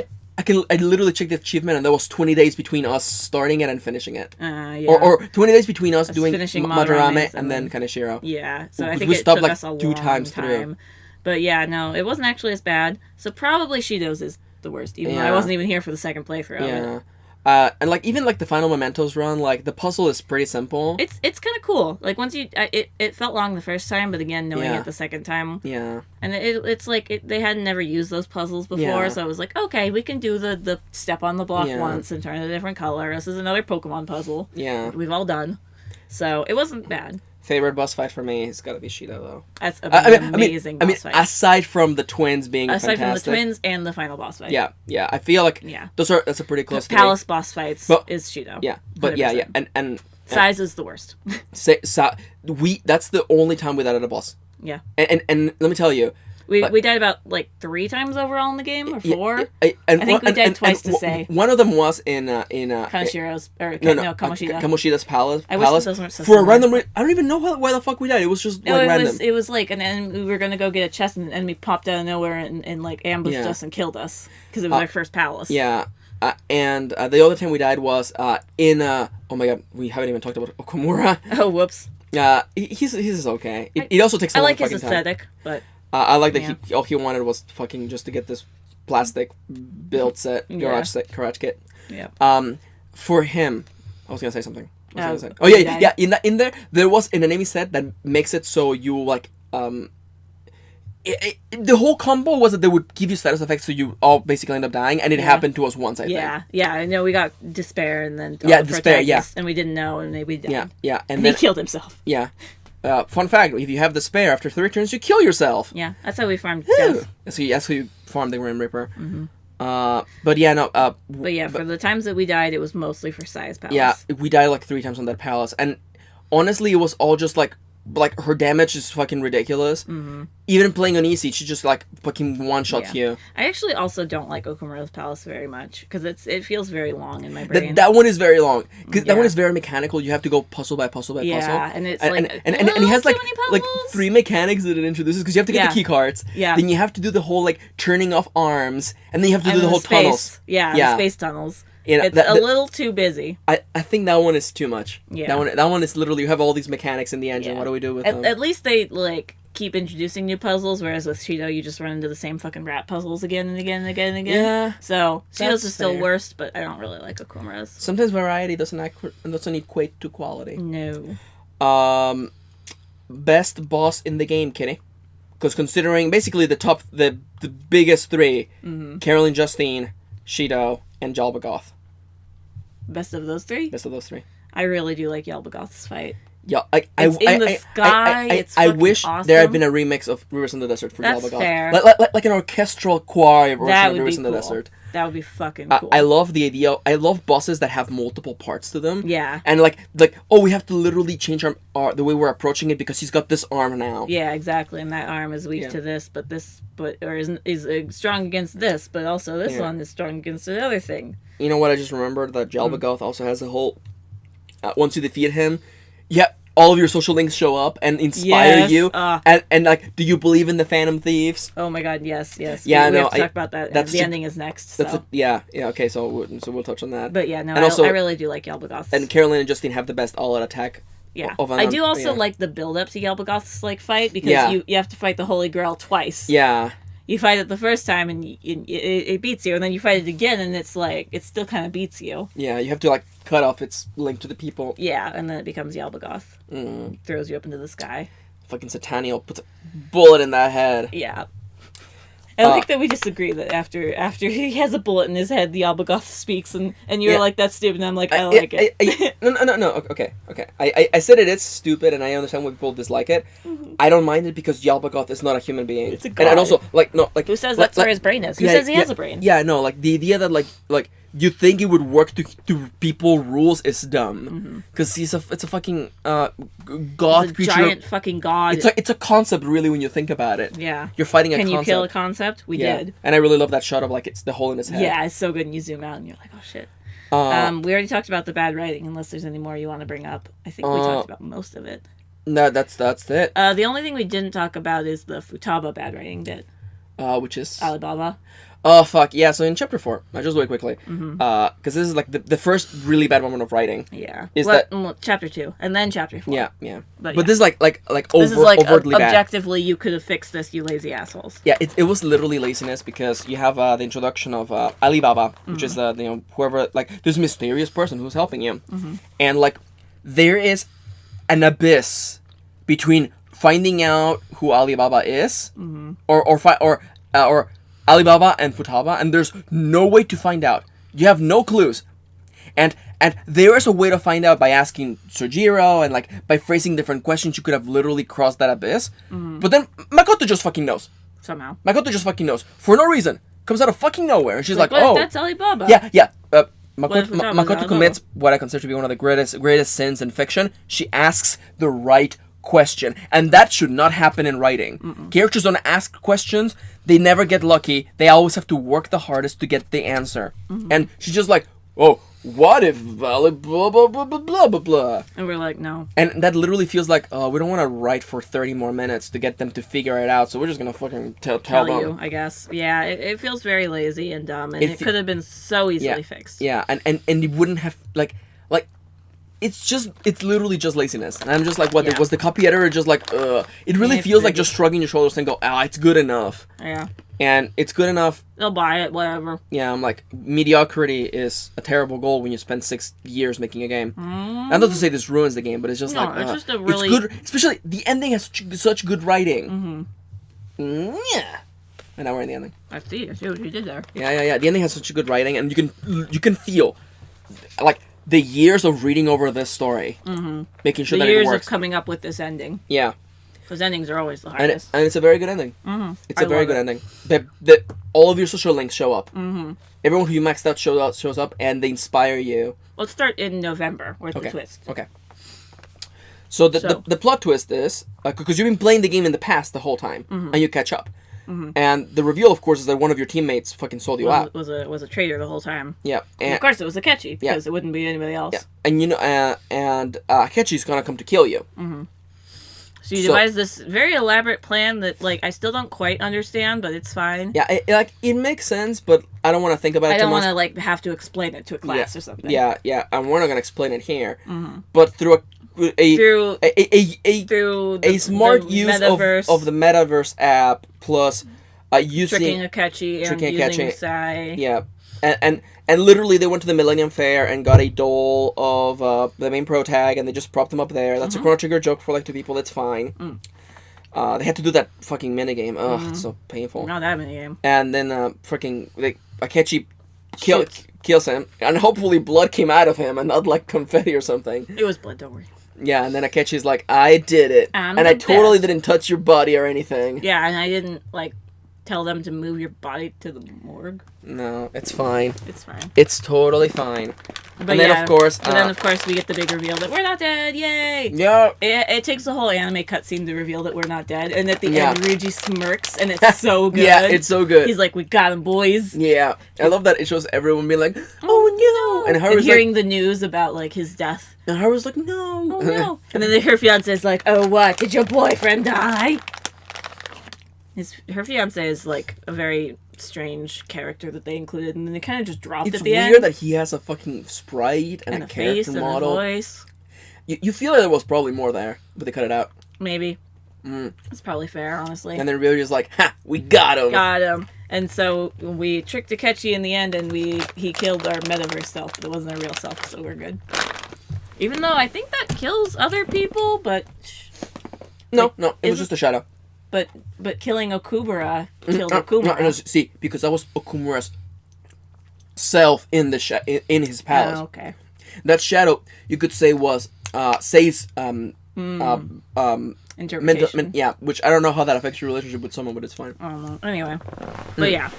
I literally checked the achievement, and there was 20 days between us starting it and finishing it. Yeah. Or 20 days between us doing finishing Madarame and then Kanashiro. Yeah, so I think we it stopped took us a two long times time. through. But yeah, no, it wasn't actually as bad. So probably Shido's is the worst, even though I wasn't even here for the second playthrough of it. And like even like the final Mementos run, like the puzzle is pretty simple. It's kind of cool. Like once it felt long the first time, but again knowing it the second time. Yeah. And it's like they hadn't never used those puzzles before, so I was like, okay, we can do the step on the block once and turn it a different color. This is another Pokemon puzzle. Yeah. We've all done. So it wasn't bad. Favorite boss fight for me has got to be Shido though. That's an amazing boss fight. Aside from the twins being fantastic. Aside from the twins and the final boss fight. Yeah. I feel like that's a pretty close. Palace boss fights is Shido. Yeah, but 100%. and size is the worst. That's the only time we died at a boss. Yeah. And let me tell you. We died about 3 times overall in the game, or 4. I think we died twice to say. One of them was in Kanashiro's Kamoshida's. Kamoshida's palace. I wish those weren't so for a random reason. I don't even know why the fuck we died. It was just random. It was like, and then we were gonna go get a chest, and the enemy popped out of nowhere and ambushed us and killed us because it was our first palace. Yeah. And the other time we died was in oh my god, we haven't even talked about Okumura. Oh whoops. He's okay. It also takes. I like his aesthetic, but. I like that all he wanted was fucking just to get this plastic build set, garage kit. Yeah. For him, I was gonna say something. Oh yeah. In there was an enemy set that makes it so you like the whole combo was that they would give you status effects, so you all basically end up dying, and it happened to us once. I think. Yeah. I know we got despair, and then despair. Yeah. And we didn't know, and we died. Yeah. And then he killed himself. Yeah. Fun fact: if you have despair after 3 turns, you kill yourself. Yeah, that's how we farmed death. That's how you farmed the Grim Reaper. Mm-hmm. But yeah, no. For the times that we died, it was mostly for size palace. Yeah, we died 3 times on that palace, and honestly, it was all just like her damage is fucking ridiculous. Mm-hmm. Even playing on easy, she just fucking one shots you. I actually also don't like Okumura's palace very much because it feels very long in my brain. That one is very long because that one is very mechanical. You have to go puzzle by puzzle by puzzle. Yeah, and it's and he has like 3 mechanics that it introduces because you have to get the key cards. Yeah. Then you have to do the whole turning off arms, and then you have to do the whole tunnels. Yeah, the space tunnels. It's a little too busy. I think that one is too much. Yeah. That one is literally, you have all these mechanics in the engine. Yeah. What do we do with them? At least they keep introducing new puzzles, whereas with Shido you just run into the same fucking rat puzzles again and again and again and again. Yeah. So Shido's is still worst, but I don't really like Okumura's. Sometimes variety doesn't equate to quality. No. Best boss in the game, Kitty. Because considering basically the biggest 3, Carolyn, Justine, Shido, and Yalbagoth. Best of those 3? Best of those 3. I really do like Yalbagoth's fight. Yeah, it's in the sky. I wish awesome. there had been a remix of Rivers in the Desert for Yalbagoth. That's fair. Like an orchestral choir version of Rivers in the Desert. That would be fucking cool. I love the idea. I love bosses that have multiple parts to them. Yeah. And we have to literally change our the way we're approaching it because he's got this arm now. Yeah, exactly. And that arm is weak to this, or is strong against this, but also this one is strong against the other thing. You know what? I just remembered that Yalbagoth also has a whole. Once you defeat him, all of your social links show up and inspire you. And do you believe in the Phantom Thieves? Oh my god, yes. Yeah, we have to talk about that. The ending is next. So. Okay, so we'll touch on that. But yeah, no, I really do like Yalbagoth. And Carolyn and Justine have the best all-out attack. Yeah, I do also like the build-up to Yalbagoth's fight because you have to fight the Holy Grail twice. Yeah. You fight it the first time and it beats you, and then you fight it again and it's it still kind of beats you. Yeah, you have to cut off its link to the people. Yeah, and then it becomes Yalbagoth. Throws you up into the sky. Fucking Sataniel puts a bullet in that head. Yeah. I think that we disagree that after he has a bullet in his head, the Yalbagoth speaks, and you're like, that's stupid, and I'm like, I like it. No, okay. I said it is stupid, and I understand why people dislike it. Mm-hmm. I don't mind it because Yalbagoth is not a human being. It's a god. And also, who says that's where his brain is? Who says he has a brain? Yeah, no, the idea that, you think it would work to people rules is dumb. Because it's a fucking god creature. Giant fucking god. It's a concept, really, when you think about it. Yeah. You're fighting a concept. Can you kill a concept? We did. And I really love that shot of, it's the hole in his head. Yeah, it's so good, and you zoom out, and you're like, oh, shit. We already talked about the bad writing, unless there's any more you want to bring up. I think we talked about most of it. No, that's it. The only thing we didn't talk about is the Futaba bad writing bit. Which is? Alibaba. Oh, fuck. Yeah, so in Chapter 4, I'll just wait quickly. Because this is like the first really bad moment of writing. Yeah. Is Chapter 2, and then Chapter 4. Yeah. But this is like this is like overtly bad. Objectively, you could have fixed this, you lazy assholes. Yeah, it was literally laziness because you have the introduction of Alibaba, which is whoever, like, this mysterious person who's helping you. And, like, there is an abyss between finding out who Alibaba is or Alibaba and Futaba, and there's no way to find out. You have no clues. And there is a way to find out by asking Sojiro and, like, by phrasing different questions. You could have literally crossed that abyss. But then Makoto just fucking knows. Somehow. Makoto just fucking knows. For no reason. Comes out of fucking nowhere. And she's like, what oh. That's Alibaba. Yeah. What if Makoto commits what I consider to be one of the greatest sins in fiction. She asks the right question, and that should not happen in writing. Characters don't ask questions. They never get lucky. They always have to work the hardest to get the answer. And she's just like, oh, what if blah blah blah blah blah blah blah, and we're like, no. And that literally feels like, oh, we don't want to write for 30 more minutes to get them to figure it out, so we're just gonna fucking tell them. You, I guess. Yeah, it feels very lazy and dumb, and it could have been so easily fixed. Yeah, and you wouldn't have like it's literally just laziness. And I'm just like, what, was the copy editor just like, it really feels like just shrugging your shoulders and go, it's good enough. Yeah. And it's good enough. They'll buy it, whatever. Yeah, I'm like, mediocrity is a terrible goal when you spend 6 years making a game. I'm not to say this ruins the game, but it's just it's just a really... It's good, especially, the ending has such good writing. Yeah. And now we're in the ending. I see what you did there. Yeah. The ending has such a good writing, and you can feel, like, the years of reading over this story, making sure that it works. The years of coming up with this ending. Yeah. Those endings are always the hardest. And it's a very good ending. It's a very good ending. All of your social links show up. Everyone who you maxed out shows up, and they inspire you. Let's start in November. Where's the twist? Okay. So the plot twist is, because you've been playing the game in the past the whole time, and you catch up. And the reveal, of course, is that one of your teammates fucking sold you out. Was a traitor the whole time. Yeah, and of course it was Akechi, because it wouldn't be anybody else. Yeah, and Akechi's gonna come to kill you. So you devise this very elaborate plan that, like, I still don't quite understand, but it's fine. Yeah, it makes sense, but I don't want to think about it too much. I don't want to, like, have to explain it to a class or something. Yeah, and we're not gonna explain it here. But through a smart use of the metaverse app, plus using tricking Akechi and using Sai. Yeah, and literally they went to the Millennium Fair and got a doll of the main pro tag, and they just propped them up there. That's a Chrono Trigger joke for like 2 people. That's fine. They had to do that fucking minigame. Ugh, it's so painful. Not that minigame. And then Akechi kills him, and hopefully blood came out of him and not like confetti or something. It was blood, don't worry. Yeah, and then Akechi's like, I did it. And I totally didn't touch your body or anything. Yeah, and I didn't, like, tell them to move your body to the morgue. No, it's fine. It's fine. It's totally fine. But then, of course, we get the big reveal that we're not dead. Yay! Yeah. It takes a whole anime cutscene to reveal that we're not dead, and at the end, Ryuji smirks, and it's so good. Yeah, it's so good. He's like, "We got him, boys." Yeah, I love that it shows everyone being like, "Oh no!" and hearing the news about like his death. And Haru's like, "No, oh no!" And then her fiance is like, "Oh what? Did your boyfriend die?" Her fiance is like a very strange character that they included, and then they kind of just dropped at the end. It's weird that he has a fucking sprite and a character face model. And a voice. You feel like there was probably more there, but they cut it out. Maybe. That's probably fair, honestly. And then Ryuji's like, "Ha! We got him!" Got him. And so we tricked Akechi in the end, and he killed our metaverse self, but it wasn't our real self, so we're good. Even though I think that kills other people, but... No, it was just a shadow. But killing Okumura killed Okumura. No, see, because that was Okumura's self in in his palace. Oh, okay. That shadow, you could say, was Sei's interpretation. Yeah, which I don't know how that affects your relationship with someone, but it's fine. I don't know. Anyway, but yeah,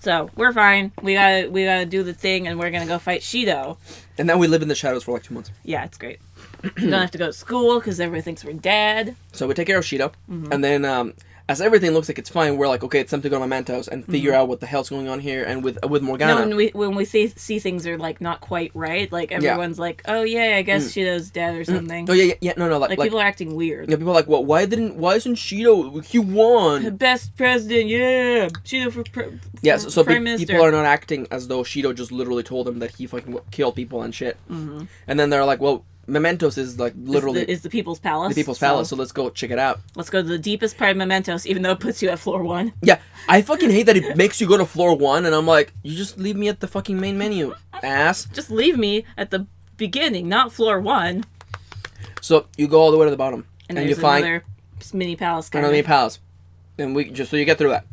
so we're fine. We gotta do the thing, and we're gonna go fight Shido. And then we live in the shadows for like 2 months. Yeah, it's great. We don't have to go to school because everybody thinks we're dead. So we take care of Shido, and then as everything looks like it's fine, we're like, okay, it's time to go to Mementos and figure out what the hell's going on here. And with Morgana, no, when we see things are like not quite right, like everyone's like, oh yeah, I guess Shido's dead or something. Oh yeah, no, like people are acting weird. Yeah, people are like, well, why isn't Shido? He won. The best president, yeah, Shido for so prime minister. People are not acting as though Shido just literally told them that he fucking killed people and shit. And then they're like, well, Mementos is like literally is the People's Palace. The People's Palace. So let's go check it out. Let's go to the deepest part of Mementos, even though it puts you at floor 1. Yeah, I fucking hate that it makes you go to floor 1, and I'm like, you just leave me at the fucking main menu, ass. Just leave me at the beginning, not floor 1. So you go all the way to the bottom, and you find another mini palace. Another mini palace, and so you get through that.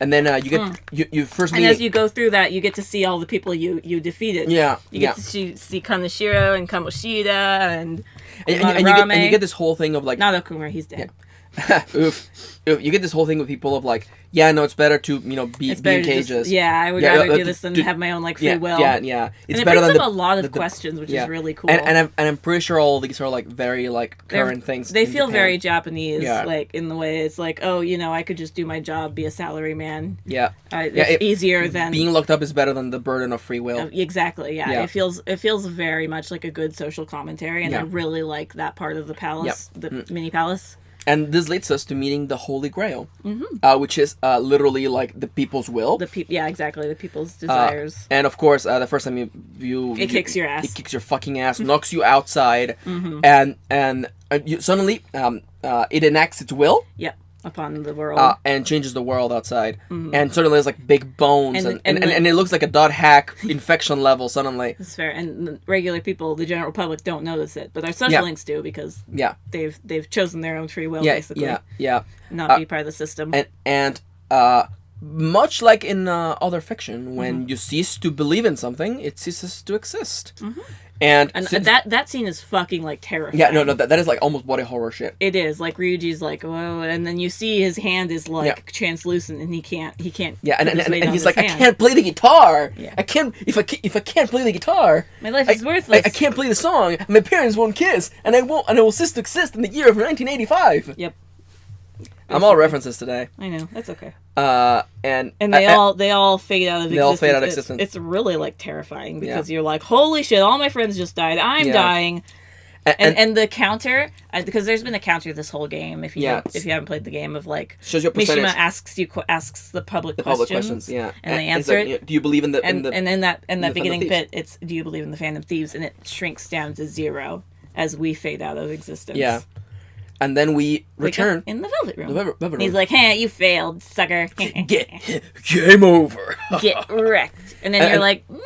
And then you get you first meet. And as you go through that, you get to see all the people you defeated. Yeah, you get to see Kaneshiro and Kamoshida and you get this whole thing of like not Okumura, he's dead. Yeah. Oof. You get this whole thing with people of like, yeah, no, it's better to be in cages. I would rather do this than have my own like free will. Yeah. It's better than a lot of questions, which is really cool. And I'm pretty sure all of these are like very like current things. They feel very Japanese, like in the way it's like, oh, I could just do my job, be a salaryman. Yeah. It's easier than being locked up is better than the burden of free will. Exactly. Yeah. It feels very much like a good social commentary, and I really like that part of the palace, the mini palace. And this leads us to meeting the Holy Grail, which is literally like the people's will. Exactly, the people's desires. And of course, the first time you kicks your ass. It kicks your fucking ass, knocks you outside, and suddenly it enacts its will. Yep. Upon the world. And changes the world outside. And suddenly there's like big bones and it looks like a dot hack infection level suddenly. That's fair. And the regular people, the general public, don't notice it. But our social links do because they've chosen their own free will, basically. Not be part of the system. And much like in other fiction, when you cease to believe in something, it ceases to exist. And that scene is fucking like terrifying. Yeah, no, that is like almost body horror shit. It is like Ryuji's like, whoa, and then you see his hand is like translucent, and he can't. Yeah, and he's like, I can't play the guitar. Yeah. I can't if I can't play the guitar. My life is worthless. I can't play the song. My parents won't kiss, and I will cease to exist in the year of 1985. Yep. I'm all references today. I know, that's okay. And they all fade out of existence. They all fade out of existence. It's really like terrifying because you're like, holy shit, all my friends just died. I'm dying. And the counter, because there's been a counter this whole game. If you haven't played the game of like, shows your percentage. Mishima asks the public questions, and they answer it. Do you believe in the and in that beginning bit, it's do you believe in the Phantom Thieves, and it shrinks down to 0 as we fade out of existence. Yeah. And then we return in the Velvet Room. Velvet Room. He's like, "Hey, you failed, sucker. Game over. Get wrecked." And then you're like, "I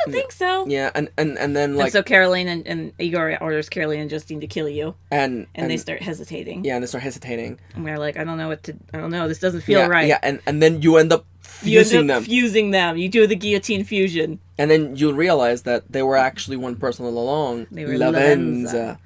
don't think so." Yeah, and then like, and so Caroline and Igor orders Caroline and Justine to kill you, and they start hesitating. Yeah, and they start hesitating. And they're like, I don't know. This doesn't feel right. Yeah, and then you end up fusing them. You do the guillotine fusion, and then you realize that they were actually one person all along. They were Lavenza.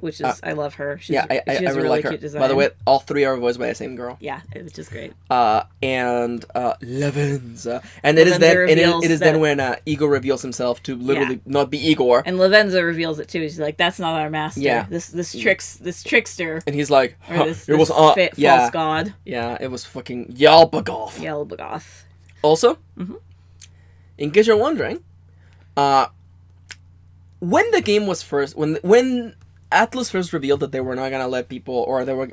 Which is, I love her. She I has really really like her. Cute design. By the way, all 3 are voiced by the same girl. Yeah, which is great. And Lavenza, and it is then when Igor reveals himself to literally not be Igor. And Lavenza reveals it too. She's like, "That's not our master. Yeah. This trickster." And he's like, "It was false god." Yeah, it was fucking Yalbagoth. Yalbagoth. Also, in case you're wondering, when the game was first, when Atlas first revealed that they were not gonna let people, or they were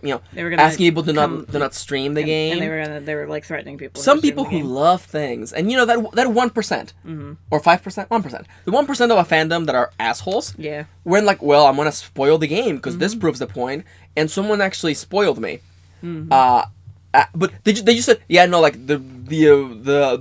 asking people to not stream the game, and they were like threatening people. Some people who love things, and that 1% or 5%, 1%, the 1% of a fandom that are assholes. Yeah. When like, well, I'm gonna spoil the game because this proves the point, and someone actually spoiled me. But they just said, yeah, no, like the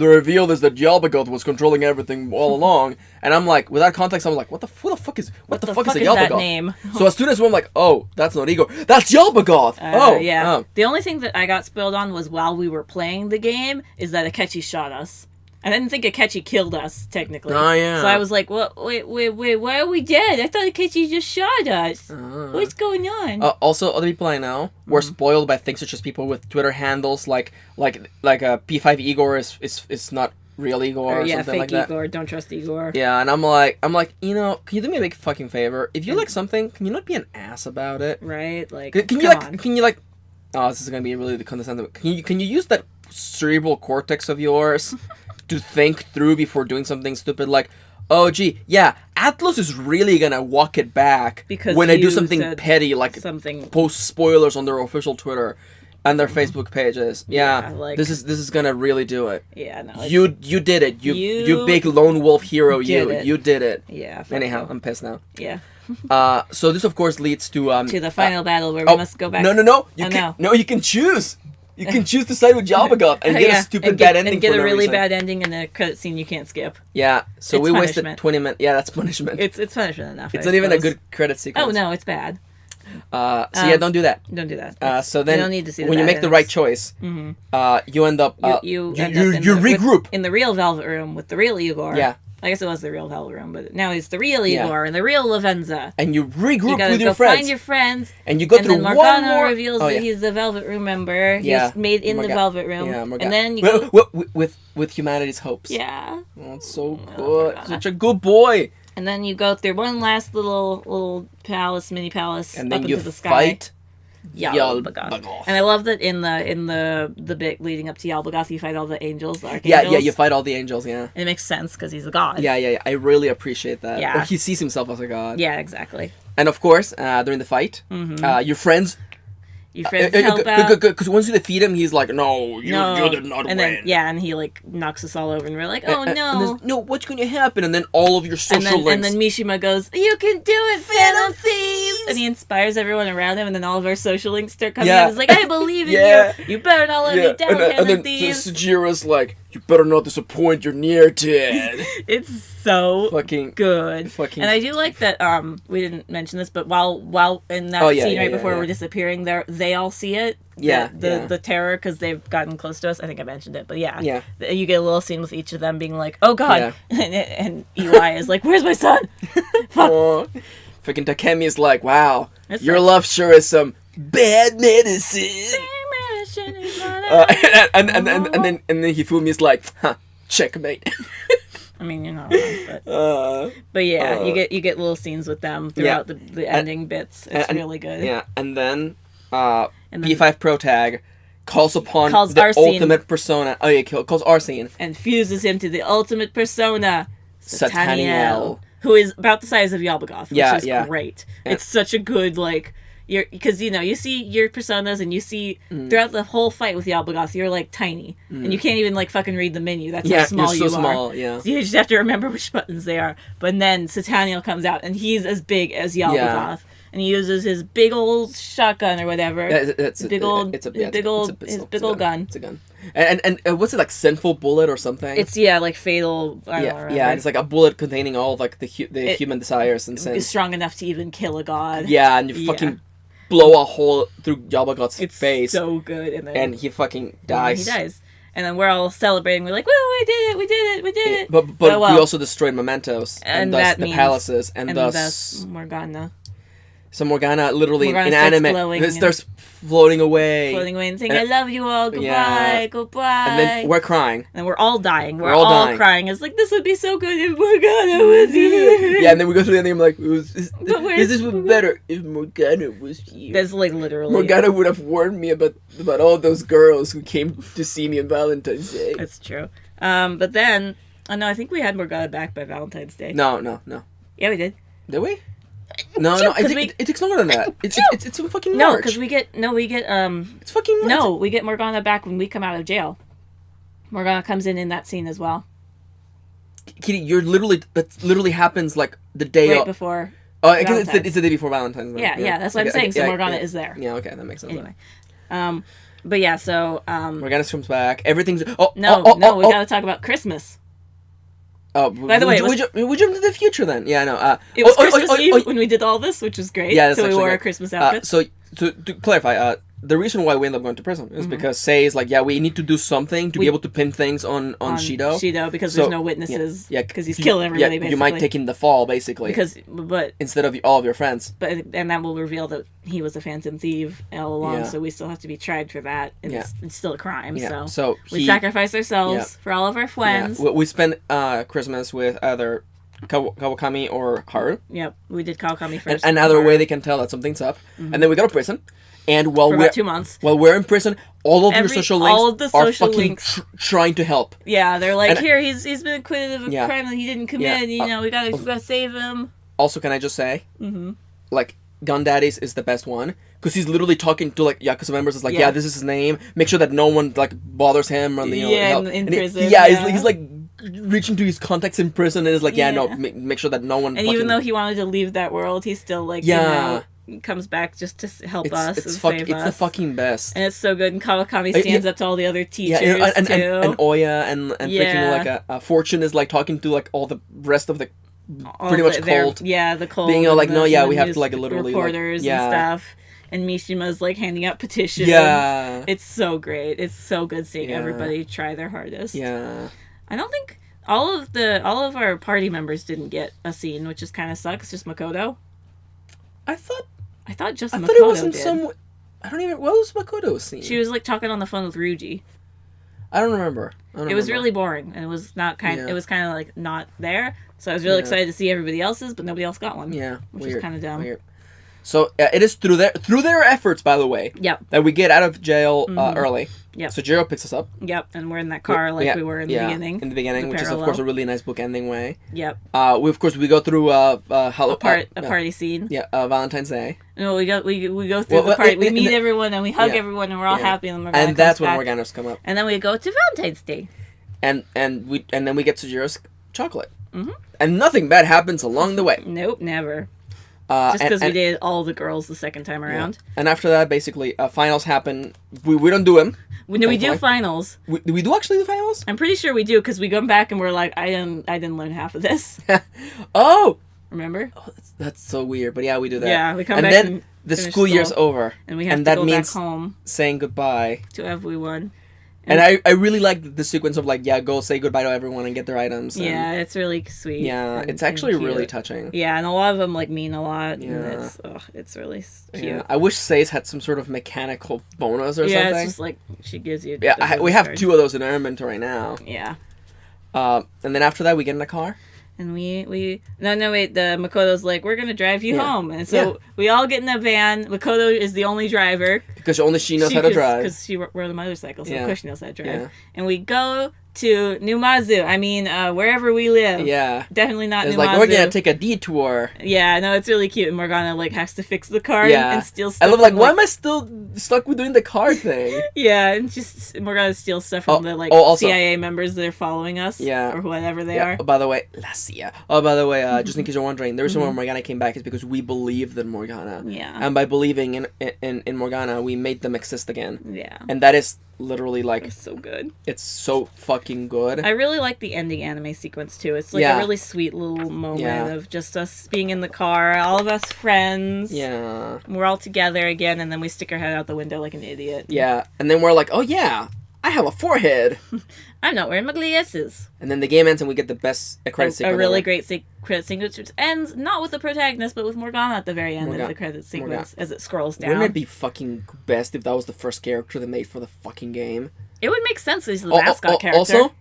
reveal is that Yalbagoth was controlling everything all along, and I'm like, without context, I'm like, what the fuck is a Yalbagoth? That name? So as soon as I'm like, oh, that's not Igor, that's Yalbagoth. Yeah. The only thing that I got spoiled on was while we were playing the game is that Akechi shot us. I didn't think Akechi killed us, technically. Oh, yeah. So I was like, well, wait, why are we dead? I thought Akechi just shot us. What's going on? Also, other people I know were spoiled by things such as people with Twitter handles like P5 Igor is not real Igor or something fake like that. Igor, don't trust Igor. Yeah, and I'm like, you know, can you do me a big fucking favor? If you like something, can you not be an ass about it? Right? Like, can you like, oh, this is gonna be really condescending. Can you use that cerebral cortex of yours to think through before doing something stupid like, oh gee, yeah, Atlas is really gonna walk it back because when I do something petty like post spoilers on their official Twitter and their Facebook pages. Yeah, like, this is gonna really do it. Yeah, no. You did it. You big lone wolf hero. You did it. Yeah. Anyhow, I'm pissed now. Yeah. So this of course leads to the final battle where we must go back. No. You can choose. You can choose to side with Yalbagoth and get a stupid bad ending. And get for a no really reason. bad ending and a credit scene you can't skip. Yeah, so it's we punishment. wasted 20 minutes. Yeah, that's punishment. It's punishment enough. It's not even a good credit sequence. Oh no, it's bad. So yeah, don't do that. Don't do that. So then, you don't need to see when you make the right choice, you end up you regroup in the real Velvet Room with the real Igor. Yeah. I guess it was the real Velvet Room, but now it's the real Igor and the real Lavenza. And you regroup with your go friends. Find your friends. And you go through one more. And then Morgana reveals that he's the Velvet Room member. Yeah. He's made in the Velvet Room. Yeah, and then you go... with humanity's hopes. Yeah. Oh, it's so good. Such a good boy. And then you go through one last little palace, mini palace, and then up you into the sky. Fight Yalbagoth. And I love that in the bit leading up to Yalbagoth, you fight all the angels, the archangels. Yeah, you fight all the angels, yeah. And it makes sense because he's a god. Yeah. I really appreciate that. Yeah. Or he sees himself as a god. Yeah, exactly. And of course, during the fight, your friends... Your friends help out. Because once you defeat him, he's like, no, you did not and win. Then, and he like knocks us all over, and we're like, oh no. No, what's going to happen? And then all of your social links. And then Mishima goes, you can do it, Phantom Thieves! And he inspires everyone around him, and then all of our social links start coming out. He's like, I believe in you. You better not let me down, Phantom Thieves. And then Sajira's like, you better not disappoint your near dad. It's so fucking good. And I do like that, we didn't mention this, but while in that scene right before we're disappearing, they all see it. The terror, because they've gotten close to us. I think I mentioned it, but you get a little scene with each of them being like, oh god. And Eli is like, where's my son? Fuck. Freaking Takemi is like, wow, your love sure is some bad medicine. And then Hifumi is like, huh, checkmate. I mean, you're not wrong, but yeah, you get little scenes with them throughout the ending bits. It's really good. Yeah, and then P5 Pro Tag calls upon the Arsene, ultimate persona. Oh yeah, calls Arsene and fuses him to the ultimate persona, Sataniel, who is about the size of Yalbagoth, which is great. Yeah. It's such a good because you see your personas and you see throughout the whole fight with Yalbagoth, you're like tiny and you can't even like fucking read the menu. That's how small you're so you small, are. Yeah, so you just have to remember which buttons they are. But then Sataniel comes out and he's as big as Yalbagoth. And he uses his big old shotgun or whatever. It's a big old gun. It's a gun. And what's it, like, sinful bullet or something? It's like fatal. It's like a bullet containing all of like the human desires and sins. It's strong enough to even kill a god. Yeah, and you fucking blow a hole through Yalbagoth's face. It's so good, and he fucking dies. He dies. And then we're all celebrating. We're like, "Woo, we did it!" But we also destroyed mementos and thus the palaces and thus Morgana. So Morgana literally inanimate starts floating away and saying, I love you all, goodbye. And then we're crying. And we're all dying. We're all crying. It's like, this would be so good if Morgana was here. Yeah, and then we go through the ending, I'm like, this would be better if Morgana was here. That's like literally. Morgana would have warned me about all those girls who came to see me on Valentine's Day. That's true. But then, no, I think we had Morgana back by Valentine's Day. No. Yeah, we did. Did we? No, it takes longer than that. It's in fucking March. No, because we get It's fucking March. No, we get Morgana back when we come out of jail. Morgana comes in that scene as well. Kitty, that literally happens like the day before. Oh, it's the day before Valentine's Day. Yeah, that's what I'm saying. So Morgana is there. Yeah, okay, that makes sense. Anyway, but yeah, so Morgana comes back. Everything's we gotta talk about Christmas. Oh, by the way, we jumped to the future then. Yeah, I know. It was Christmas Eve when we did all this, which was great. Yeah, so we wore our Christmas outfits. So to clarify, the reason why we end up going to prison is because Sei is like, yeah, we need to do something to be able to pin things on Shido. Shido, because there's no witnesses. Yeah, because he's killing everybody. Yeah, you might take in the fall, basically. But instead of all of your friends. And that will reveal that he was a phantom thief all along. So we still have to be tried for that. And it's still a crime. Yeah. So we sacrifice ourselves for all of our friends. Yeah. We spent Christmas with either Kawakami or Haru. Yep, we did Kawakami first. And another way they can tell that something's up. And then we go to prison. And while for about 2 months. While we're in prison, all of your social links are fucking trying to help. Yeah, they're like, here, he's been acquitted of a crime that he didn't commit. You know, we gotta save him. Also, can I just say, like, Gun Daddy's is the best one because he's literally talking to like Yakuza members. It's like, yeah, this is his name. Make sure that no one like bothers him or help. in prison. He's like reaching to his contacts in prison and is like, make sure that no one. And even though he wanted to leave that world, he's still like, comes back just to help us and save us. It's the fucking best. And it's so good. And Kawakami stands up to all the other teachers and Oya and freaking like Fortune is like talking to like all the rest of the pretty much cult. The cult. Being like, no, we have to like literally reporters and stuff. And Mishima's like handing out petitions. Yeah. It's so great. It's so good seeing everybody try their hardest. Yeah. I don't think all of our party members didn't get a scene, which just kind of sucks. Just Makoto. I thought Makoto it was in did. some. I don't even. What was Makoto's scene? She was like talking on the phone with Ryuji. I don't remember. It was really boring, and it was not It was kind of like not there. So I was really excited to see everybody else's, but nobody else got one. Yeah, which is kind of dumb. Weird. So it is through their efforts, by the way. Yep. That we get out of jail early. Yep. So Jiro picks us up. Yep, and we're in that car we were in the beginning. In the beginning, which is of course a really nice bookending way. Yep. We go through a party scene. Yeah, Valentine's Day. No, we go through the party. We meet everyone and we hug everyone and we're all happy and Morgana and that's when back. Morgana's come up. And then we go to Valentine's Day. And then we get to Jiro's chocolate. Mm-hmm. And nothing bad happens along the way. Nope, never. Just because we did all the girls the second time around. Yeah. And after that, basically, finals happen. We don't do them. We do finals. Do we do actually the finals? I'm pretty sure we do because we go back and we're like, I didn't learn half of this. Oh! Remember? Oh, that's so weird. But yeah, we do that. Yeah, we come and back then and the school year's over. And we have to go back home. Saying goodbye. To everyone. And I really like the sequence of like, go say goodbye to everyone and get their items. Yeah, it's really sweet. Yeah, it's actually really touching. Yeah, and a lot of them like mean a lot. Yeah. And it's really cute. Yeah. I wish Sei's had some sort of mechanical bonus or something. Yeah, it's just like she gives you. Yeah, we have 2 of those in our inventory now. Yeah. And then after that, we get in a car. And wait, the Makoto's like, we're gonna drive you home. And so we all get in a van. Makoto is the only driver. Because only she knows how to drive. Because she rode a motorcycle, so of course she knows how to drive. Yeah. And we go to Numazu. I mean, wherever we live. Yeah. Definitely not it's Numazu. Like, we're gonna take a detour. Yeah, no, it's really cute. And Morgana, like, has to fix the car and steal stuff. I love, like, why am I still stuck with doing the car thing? Yeah, and just Morgana steals stuff from the, like, CIA members that are following us. Yeah. Or whatever they are. Oh, by the way, La CIA. Oh, by the way, just in case you're wondering, the reason why Morgana came back is because we believed in Morgana. Yeah. And by believing in Morgana, we made them exist again. Yeah. And that is literally like it's so good. It's so fucking good. I really like the ending anime sequence too. It's like a really sweet little moment of just us being in the car, all of us friends. Yeah. We're all together again, and then we stick our head out the window like an idiot. Yeah. And then we're like, oh yeah, I have a forehead. I'm not wearing my glasses. And then the game ends and we get the best credit sequence. A really great credit sequence, which ends not with the protagonist, but with Morgana at the very end of the credit sequence as it scrolls down. Wouldn't it be fucking best if that was the first character they made for the fucking game? It would make sense. He's the mascot character. Also,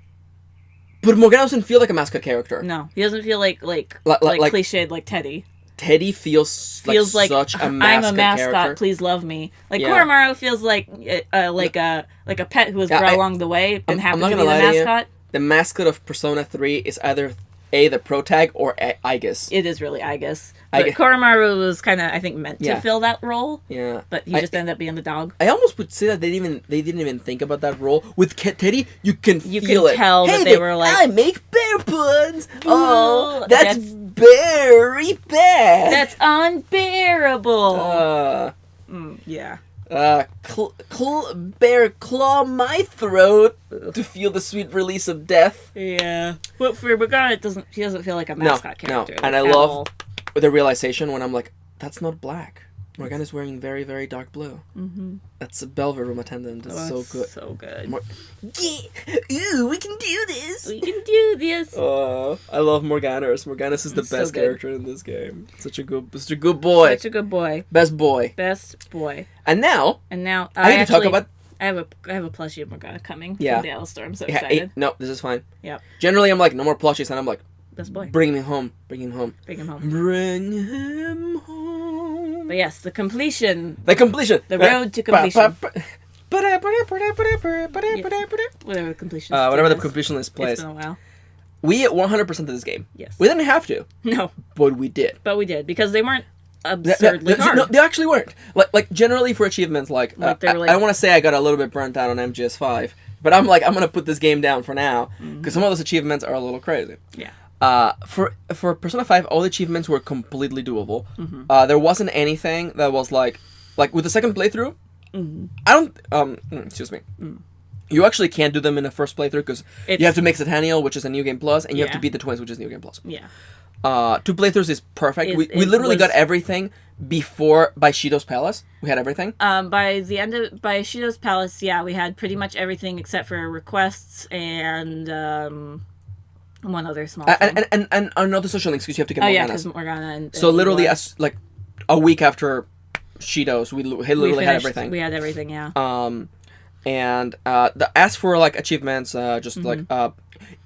but Morgana doesn't feel like a mascot character. No, he doesn't feel like cliched like Teddy. Teddy feels like such a mascot I'm a mascot. Character. Please love me. Like Koromaru feels like a pet who was brought along the way and happened to be the mascot. The mascot of Persona 3 is either the protag or Aegis. It is really Aegis. But Koromaru was kind of, I think, meant to fill that role. Yeah. But he just ended up being the dog. I almost would say that they didn't even think about that role. With Teddy, you can feel it. Tell that they were like, I make bear puns. Oh, that's very bad. That's unbearable. Yeah. Bear claw my throat to feel the sweet release of death. Yeah. But for Morgana, he doesn't feel like a mascot character. No. And I love the realization when I'm like, that's not black. Morgana's wearing very, very dark blue. Mm-hmm. That's a Belver room attendant. It's so good. So good. Ooh, we can do this. We can do this. I love Morganas. Morganas is the So best good. character in this game. Such a good boy. Such a good boy. Best boy. Best boy. And now I need to talk about. I have a plushie of Morgana coming from the Alistar. I'm so Yeah, excited. no, this is fine. Yeah. Generally, I'm like, no more plushies, and I'm like, Best boy. bring him home. Bring him home. Bring him home. Bring him home. But yes, the completion. The completion. The road to completion. Whatever Whatever the completion. the completion list It's plays. been a while. We 100% this game. Yes. We didn't have to, No, but we did. but we did because they weren't absurdly hard. No, they actually weren't. Like generally for achievements, they were like, I don't want to say I got a little bit burnt out on MGS5, but I'm like, I'm gonna put this game down for now because some of those achievements are a little crazy. Yeah. For Persona 5, all the achievements were completely doable. There wasn't anything that was like with the second playthrough. I don't. Excuse me. You actually can't do them in the first playthrough because you have to make Centennial, which is a New Game Plus, and you have to beat the Twins, which is New Game Plus. Yeah. 2 playthroughs is perfect. We literally got everything before by Shido's Palace. We had everything. By the end of Shido's Palace, we had pretty much everything except for requests and one other small thing. And another social links because you have to get Morgana. Morganas. Because Morgana and so literally, like a week after Shido's, we literally had everything. We had everything, yeah. And as for like achievements, just like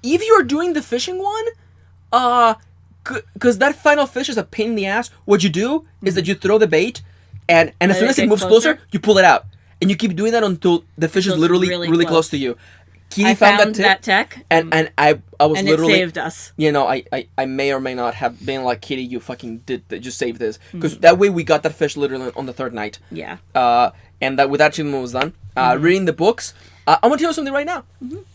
if you're doing the fishing one, because that final fish is a pain in the ass. What you do is that you throw the bait, and as soon as it moves closer, you pull it out, and you keep doing that until the fish is literally really close to you. Kitty found that tech, and I was and literally it saved us. You know, I may or may not have been like, Kitty, you fucking just saved this, because that way we got that fish literally on the 3rd night. Yeah. And that with that achievement was done. Reading the books, I'm gonna tell you something right now.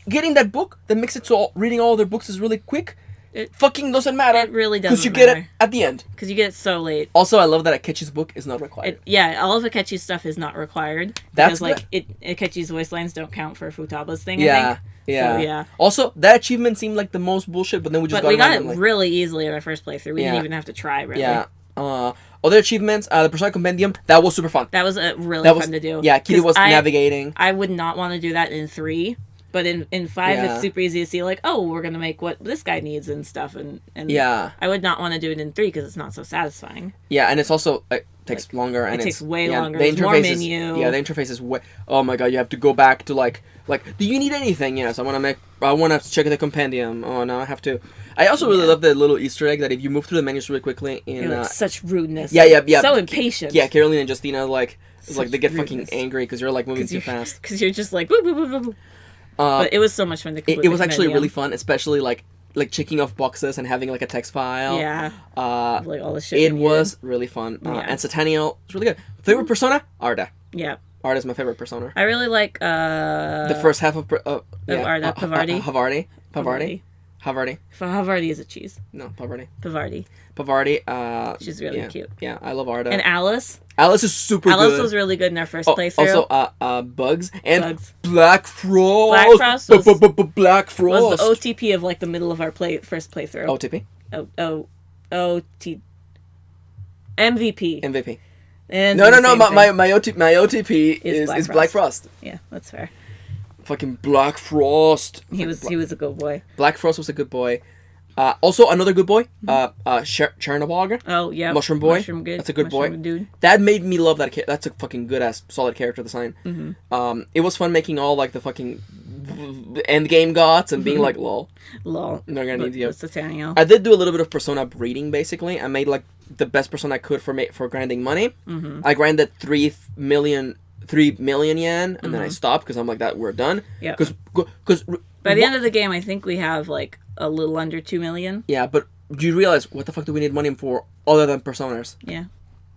Getting that book that makes it so reading all their books is really quick. It fucking doesn't matter. It really doesn't because you get it at the end. Because you get it so late. Also, I love that Akechi's book is not required. All of Akechi's stuff is not required. That's because, Akechi's voice lines don't count for Futaba's thing. Yeah. I think. Yeah. So, yeah. Also, that achievement seemed like the most bullshit, but then we got it really easily in our first playthrough. We didn't even have to try, really. Yeah. Other achievements, the Persona Compendium, that was super fun. That was really fun to do. Yeah, Kitty was navigating. I would not want to do that in 3, but in 5 it's super easy to see, like, oh, we're going to make what this guy needs and stuff. And I would not want to do it in 3 because it's not so satisfying. Yeah, and it's also... takes longer, and it takes way longer. The There's more interface menu. The interface is way. Oh my god, you have to go back to like. Do you need anything? Yes, I want to check the compendium. Oh no, I have to. I also really love the little Easter egg that if you move through the menus really quickly in. Such rudeness. Yeah. So impatient. Yeah, Carolina and Justina they get fucking angry because you're like moving too fast. Because you're just like. Woo, woo, woo, woo. But it was so much fun to complete. It was actually really fun, especially like checking off boxes and having like a text file. Yeah. Like all the shit. It was really fun. And Centennial was really good. Favorite Persona? Arda. Yeah. Arda's my favorite Persona. I really like the first half of Arda. Pavardi. Havarti is a cheese. No, Pavardi. Pavardi. She's really cute. Yeah, I love Arda. And Alice. Alice is super good. Alice was really good in our first playthrough. Also, Bugs and Black Frost. Black Frost was, Black Frost was the OTP of like the middle of our first playthrough. OTP. MVP. And no. My OTP is Black Frost. Yeah, that's fair. Fucking Black Frost. He was a good boy. Black Frost was a good boy. Also another good boy. Chernobog. Oh yeah. Mushroom Boy. That's a good boy. Dude. That made me love that. That's a fucking good ass solid character design. It was fun making all like the fucking end game gods and being like lol. They're gonna need you. I did do a little bit of Persona breeding basically. I made like the best Persona I could for grinding money. I grinded 3 million yen, and then I stopped because I'm like that. We're done. Yeah. Because by the end of the game, I think we have like a little under 2 million. Yeah, but do you realize what the fuck do we need money for other than Personas? Yeah,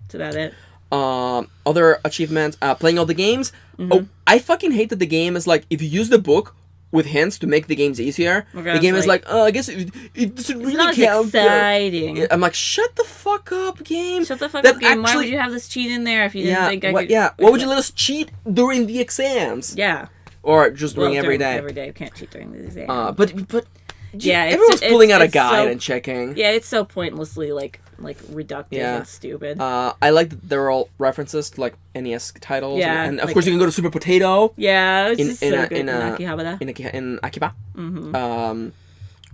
that's about it. Other achievements, playing all the games. Oh, I fucking hate that the game is like if you use the book with hints to make the games easier. The game is like, oh, I guess it doesn't really count. It's not exciting. I'm like, shut the fuck up, game. Shut the fuck up, game. Why would you have this cheat in there if you didn't think I could? Yeah, why would you let us cheat during the exams? Yeah. Or just during every day. Every day, you can't cheat during the exam. But yeah, everyone's pulling out a guide and checking. Yeah, it's so pointlessly like like reductive and stupid. I like that they're all references to like NES titles. Yeah, and of course you can go to Super Potato. Yeah, it's just in so good in Akihabara. In Akiba. Mm-hmm.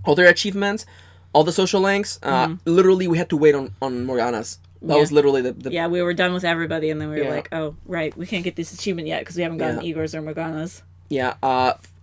All their achievements, all the social links. Literally, we had to wait on Morgana's. That was literally the... Yeah, we were done with everybody, and then we were like, oh, right, we can't get this achievement yet because we haven't gotten Igor's or Morgana's. Yeah,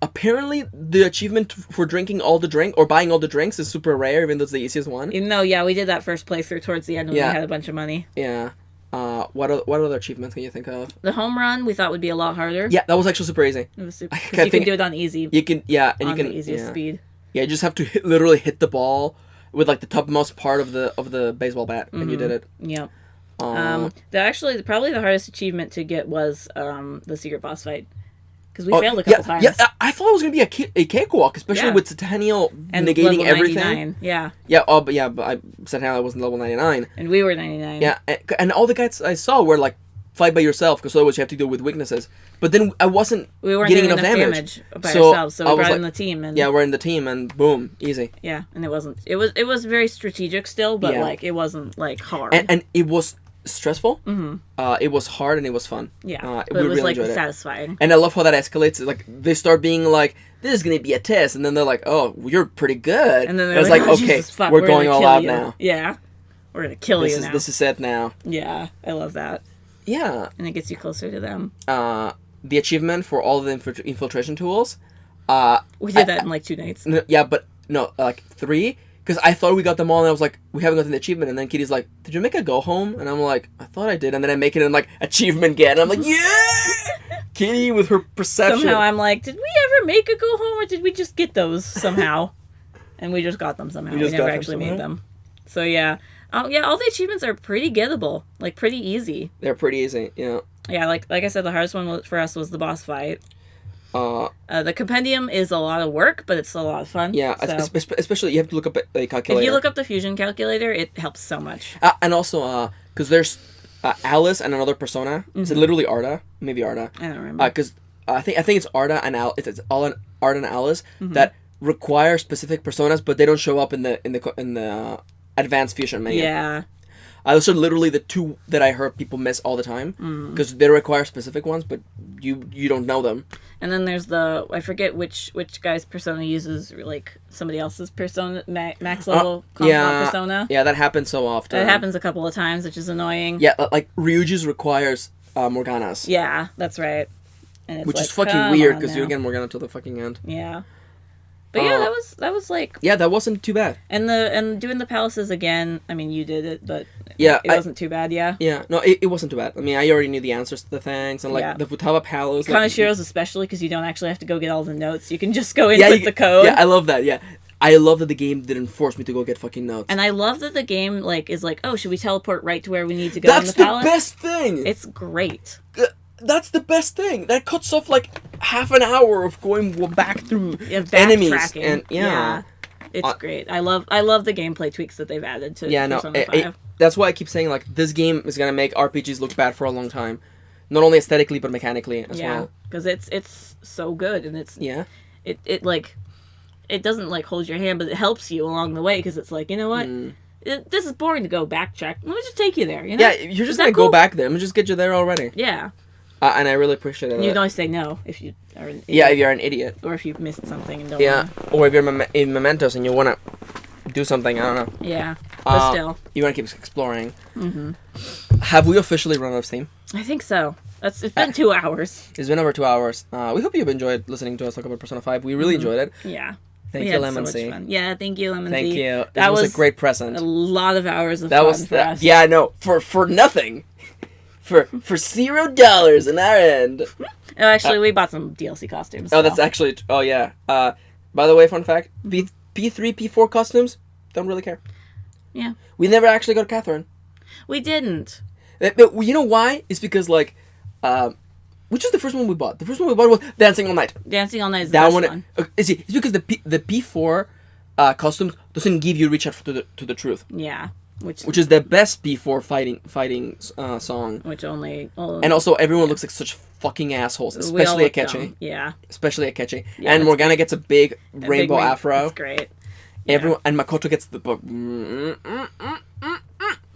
apparently the achievement for drinking all the drink, or buying all the drinks is super rare, even though it's the easiest one. Even though, we did that first playthrough towards the end when we had a bunch of money. Yeah. What other achievements can you think of? The home run we thought would be a lot harder. Yeah, that was actually super easy. It was super... Because you can do it on easy. You can, and you can... the easiest speed. Yeah, you just have to literally hit the ball with like the topmost part of the baseball bat, and you did it. Yep. Probably the hardest achievement to get was the secret boss fight. Because we failed a couple times. Yeah, I thought it was going to be a cakewalk, especially with Centennial negating everything. Yeah. Yeah, but Centennial wasn't level 99. And we were 99. Yeah, and all the guys I saw were like, fight by yourself, because otherwise you have to deal with weaknesses. But then I wasn't getting enough damage by ourselves, so we brought in the team. And we're in the team, and boom, easy. Yeah, and it was very strategic still, but like it wasn't like hard. And it was stressful. It was hard and it was fun. Yeah, but it was like satisfying. And I love how that escalates. Like they start being like, "This is gonna be a test," and then they're like, "Oh, you're pretty good." And then they're like, "Oh, "Okay, Jesus, fuck, we're going all out now." Yeah, we're gonna kill you now. This is it now. Yeah, I love that. Yeah, and it gets you closer to them. The achievement for all the infiltration tools. We did that in like 2 nights. Yeah, but no, like 3. Because I thought we got them all, and I was like, we haven't gotten the achievement. And then Kitty's like, did you make a go home? And I'm like, I thought I did. And then I make it in like achievement get. And I'm like, yeah! Kitty with her perception. Somehow I'm like, did we ever make a go home, or did we just get those somehow? And we just got them somehow. We never actually made them. So yeah. All the achievements are pretty gettable. Like, pretty easy. They're pretty easy, yeah. Yeah, like I said, the hardest one for us was the boss fight. The compendium is a lot of work, but it's a lot of fun. Yeah, so. Especially you have to look up a calculator. If you look up the fusion calculator, it helps so much. And also, because there's Alice and another persona. Is it literally Arda? Maybe Arda. I don't remember. Because I think it's Arda and It's all Arda and Alice that require specific personas, but they don't show up in the advanced fusion menu. Yeah. Those are literally the 2 that I heard people miss all the time because they require specific ones, but you don't know them. And then there's I forget which guy's persona uses like somebody else's persona, max level persona. Yeah, that happens so often. That happens a couple of times, which is annoying. Yeah, like Ryuji's requires Morgana's. Yeah, that's right. And which is fucking weird because you get Morgana till the fucking end. Yeah. But yeah, that was like... Yeah, that wasn't too bad. And doing the palaces again, I mean, you did it, but it wasn't too bad, yeah? Yeah, no, it wasn't too bad. I mean, I already knew the answers to the things, and like the Futaba Palace... Kanashiro's especially, because you don't actually have to go get all the notes. You can just go input the code. Yeah, I love that, yeah. I love that the game didn't force me to go get fucking notes. And I love that the game is like, oh, should we teleport right to where we need to go in the palace? That's the best thing! It's great. That's the best thing. That cuts off like half an hour of going back through enemies. And it's great. I love the gameplay tweaks that they've added to Persona 5. That's why I keep saying like this game is gonna make RPGs look bad for a long time, not only aesthetically but mechanically as well. Because it's so good and it like it doesn't like hold your hand, but it helps you along the way because it's like, you know what. This is boring to go backtrack. Let me just take you there. You know? Yeah, you're just gonna go back there. Let me just get you there already. Yeah. And I really appreciate it. You can always say no if you are an idiot. Yeah, if you're an idiot. Or if you've missed something and don't or if you're in Mementos and you want to do something, I don't know. Yeah, but still. You want to keep exploring. Have we officially run out of steam? I think so. It's been 2 hours. It's been over 2 hours. We hope you've enjoyed listening to us talk about Persona 5. We really enjoyed it. Yeah. Thank you, Lemonsy. So much fun. Yeah, thank you, Lemonsy. Thank you. That was a great present. A lot of hours of fun for us. Yeah, no, for nothing. For $0 on our end. Oh, actually, we bought some DLC costumes. Oh, that's actually... Oh, yeah. By the way, fun fact. P3, P4 costumes, don't really care. Yeah. We never actually got Catherine. We didn't. But you know why? It's because, like... which is the first one we bought? The first one we bought was Dancing All Night. Dancing All Night is the best one. It's because the P4 costumes doesn't give you reach out to the truth. Yeah. Which is the best P4 fighting song. Which only... and also, everyone looks like such fucking assholes. Especially Akechi. Yeah. Especially Akechi. Yeah, and Morgana gets a big rainbow afro. That's great. Everyone, and Makoto gets the book.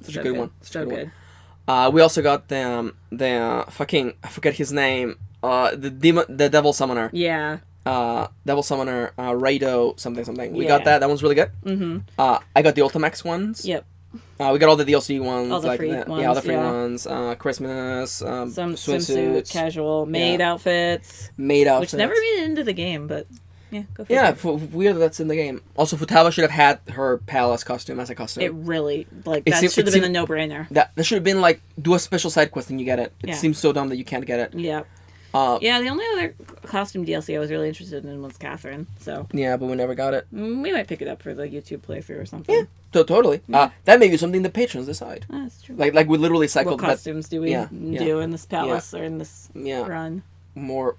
Such a good one. So good. We also got the fucking, I forget his name. The devil summoner. Yeah. Devil summoner. Jorito something. We Yeah. got that. That one's really good. Mm-hmm. I got the Ultimax ones. Yep. We got all the DLC ones, All the like free ones, all the free yeah. ones. Christmas, Some swimsuits, swimsuit, casual, maid outfits. maid outfits, Which never made it into the game, but yeah, go for it. Yeah, weird that's in the game. Also, Futaba should have had her palace costume as a costume. It really, It that seem- should it have been seem- a no-brainer. That should have been like, do a special side quest and you get it. It Yeah. seems so dumb that you can't get it. Yeah. Yeah, the only other costume DLC I was really interested in was Catherine, so Yeah, but we never got it. we might pick it up for the YouTube playthrough or something. Yeah, totally. That may be something the patrons decide. That's true. Like we literally cycled What costumes do we do in this palace or in this run? more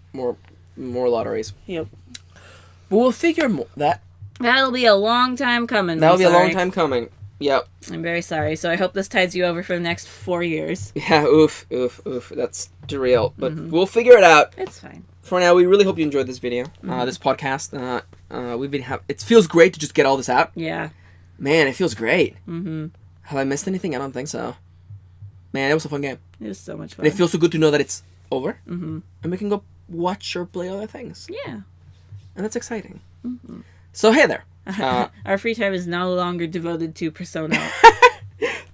lotteries. Yep. But we'll figure that. That'll be a long time coming. That'll be a long time coming. Yep. I'm very sorry. So I hope this tides you over for the next 4 years. Yeah, oof. That's too real. But we'll figure it out. It's fine. For now, we really hope you enjoyed this video, this podcast. It feels great to just get all this out. Yeah. Man, it feels great. Mm-hmm. Have I missed anything? I don't think so. Man, it was a fun game. It was so much fun. And it feels so good to know that it's over. Mm-hmm. And we can go watch or play other things. Yeah. And that's exciting. Mm-hmm. So, hey there. Our free time is no longer devoted to Persona.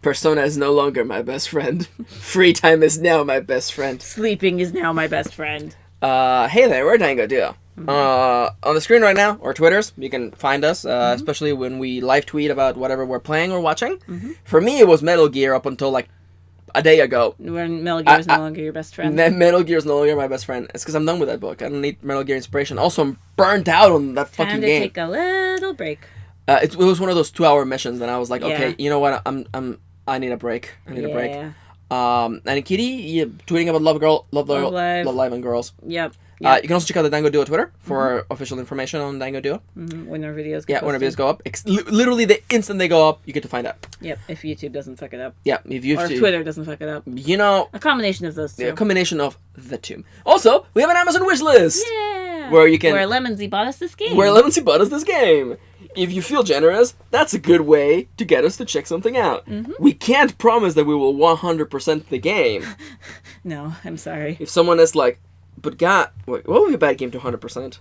Persona is no longer my best friend. Free time is now my best friend. Sleeping is now my best friend. Hey there, we're Dango Duo. On the screen right now, or Twitters, you can find us, especially when we live tweet about whatever we're playing or watching. For me, it was Metal Gear up until like a day ago. When Metal Gear is no longer your best friend. Metal Gear is no longer my best friend. It's because I'm done with that book. I don't need Metal Gear inspiration. Also, I'm burnt out on that fucking Time to game. take a little break. It was one of those 2-hour missions, and I was like, Yeah. okay, you know what? I need a break. I need a break. And Kitty, tweeting about Love Live and Girls. Yep. You can also check out the Dango Duo Twitter for official information on Dango Duo. When our videos Yeah, when our videos go up. Literally, the instant they go up, you get to find out. Yep, if YouTube doesn't fuck it up. Yeah, if Twitter doesn't fuck it up. You know... A combination of those two. A combination of the two. Also, we have an Amazon wishlist! Yeah! Where you can... Where Lemonsy bought us this game. Where Lemonsy bought us this game! If you feel generous, that's a good way to get us to check something out. We can't promise that we will 100% the game. No, I'm sorry. If someone is like, but God, wait, what would be a bad game to 100%?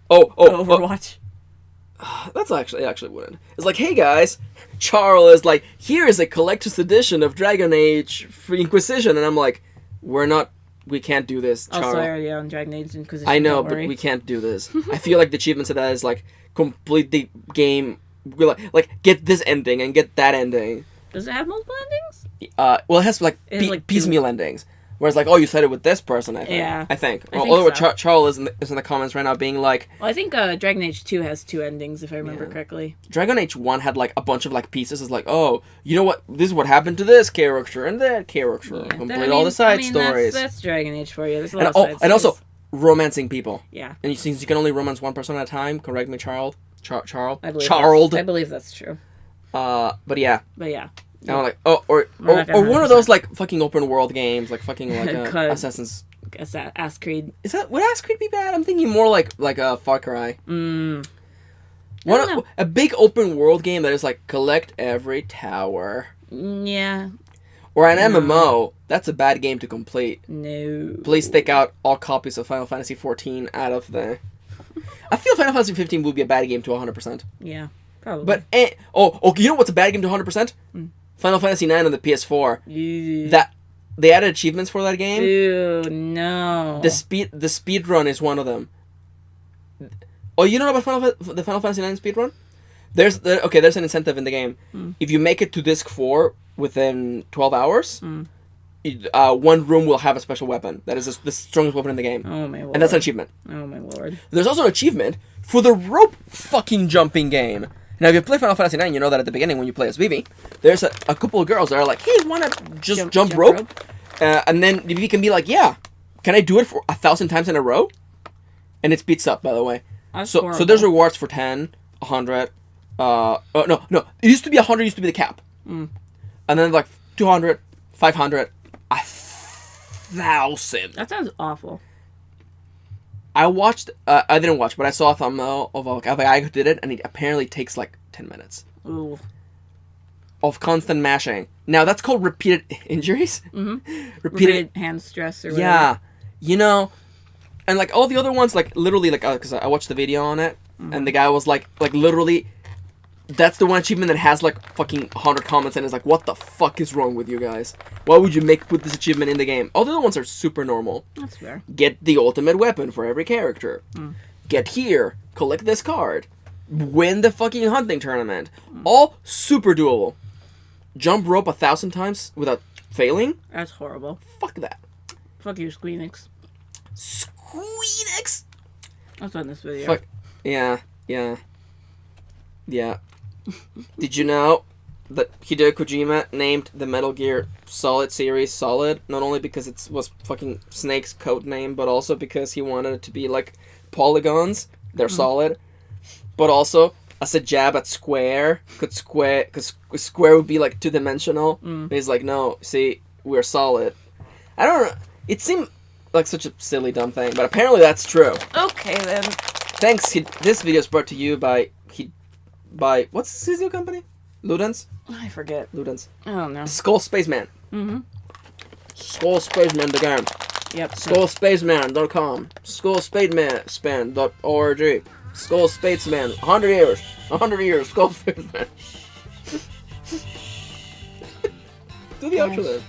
Overwatch. That's actually wouldn't. It's like, hey guys, Charles is like, here is a collector's edition of Dragon Age Inquisition, and I'm like, we can't do this, Charles. Also, I already own Dragon Age Inquisition. I know, but we can't do this. I feel like the achievements of that is like, complete the game, like get this ending and get that ending. Does it have multiple endings? Well, it has like piecemeal endings. Whereas, like, you said it with this person, I think. Yeah. I think. I think Although so. Charles is in the comments right now being like... Well, I think Dragon Age 2 has 2 endings, if I remember correctly. Dragon Age 1 had, like, a bunch of, like, pieces. It's like, oh, you know what? This is what happened to this character and that character. Yeah. Complete all the side stories. That's Dragon Age for you. There's a lot of side stories. And also, romancing people. Yeah. And since you can only romance one person at a time, correct me, Charles. I believe that's true. But yeah. But yeah. And I'm like, or one of those like fucking open world games, like fucking like Assassin's. Ass Creed. Would Ass Creed be bad? I'm thinking more like a Far Cry. A big open world game that is like collect every tower. Yeah. Or an MMO. That's a bad game to complete. No. Please take out all copies of Final Fantasy XIV out of the. I feel Final Fantasy 15 would be a bad game to 100%. Yeah, probably. But you know what's a bad game to 100%? Final Fantasy 9 on the PS4. Ew. That they added achievements for that game. Ew, no. The speed run is one of them. Oh, you don't know about the Final Fantasy 9 speed run? There's an incentive in the game. If you make it to disc 4 within 12 hours, one room will have a special weapon that is the strongest weapon in the game. Oh my lord. And that's an achievement. Oh my lord. There's also an achievement for the rope fucking jumping game. Now, if you play Final Fantasy 9, you know that at the beginning when you play as Vivi, there's a couple of girls that are like, hey, wanna just jump rope? And then Vivi can be like, yeah, can I do it for 1,000 times in a row? And it speeds up, by the way. So there's rewards for 10, 100, no, it used to be 100, used to be the cap. And then like 200, 500, 1,000. That sounds awful. I didn't watch, but I saw a thumbnail of a guy who did it, and it apparently takes like 10 minutes. Ooh. of constant mashing. Now, that's called repeated injuries. Mm-hmm. Repeated hand stress or whatever. Yeah. You know, and, like, all the other ones, like, literally, like, because I watched the video on it, and the guy was, like, literally, that's the one achievement that has, like, fucking 100 comments, and is like, what the fuck is wrong with you guys? Why would you put this achievement in the game? All the other ones are super normal. That's fair. Get the ultimate weapon for every character. Get here. Collect this card. Win the fucking hunting tournament. All super doable. Jump rope 1,000 times without failing? That's horrible. Fuck that. Fuck you, Squeenix. Squeenix? That's on this video. Fuck. Yeah. Did you know that Hideo Kojima named the Metal Gear Solid series Solid? Not only because it was fucking Snake's code name, but also because he wanted it to be like polygons. They're solid. But also as a jab at Square, because Square would be like two-dimensional. He's like, no, see, we're solid. I don't know. It seemed like such a silly, dumb thing, but apparently that's true. Okay, then. Thanks. This video is brought to you by what's his new company? Ludens? I forget. Ludens. I don't know. Skull Spaceman. Skull Spaceman the game. Yep. SkullSpaceman.com. SkullSpaceman.org. Skull Spaceman. 100 years. 100 years. Skull Spaceman. Do the outro then.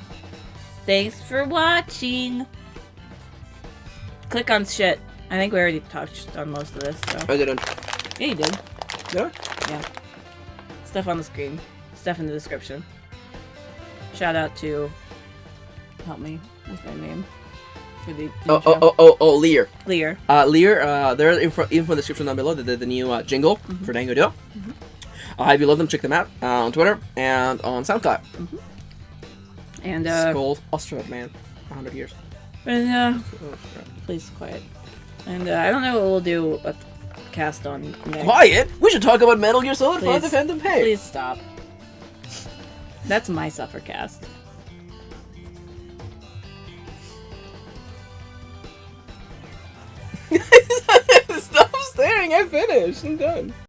Thanks for watching. Click on shit. I think we already touched on most of this, so. I didn't. Yeah, you did. Yeah? Yeah. Stuff on the screen. Stuff in the description. Shout out to... Help me. What's my name? For the Leire. Leire. Leire, there's info in the description down below. They did the new jingle for Dango Duo. If you love them, check them out on Twitter and on SoundCloud. And, Skull Ostrich Man. 100 years. And, please, quiet. And, I don't know what we'll do a cast on next. Quiet? We should talk about Metal Gear Solid 5 The Phantom Pain. Please stop. That's my suffercast. Stop staring, I finished. I'm done.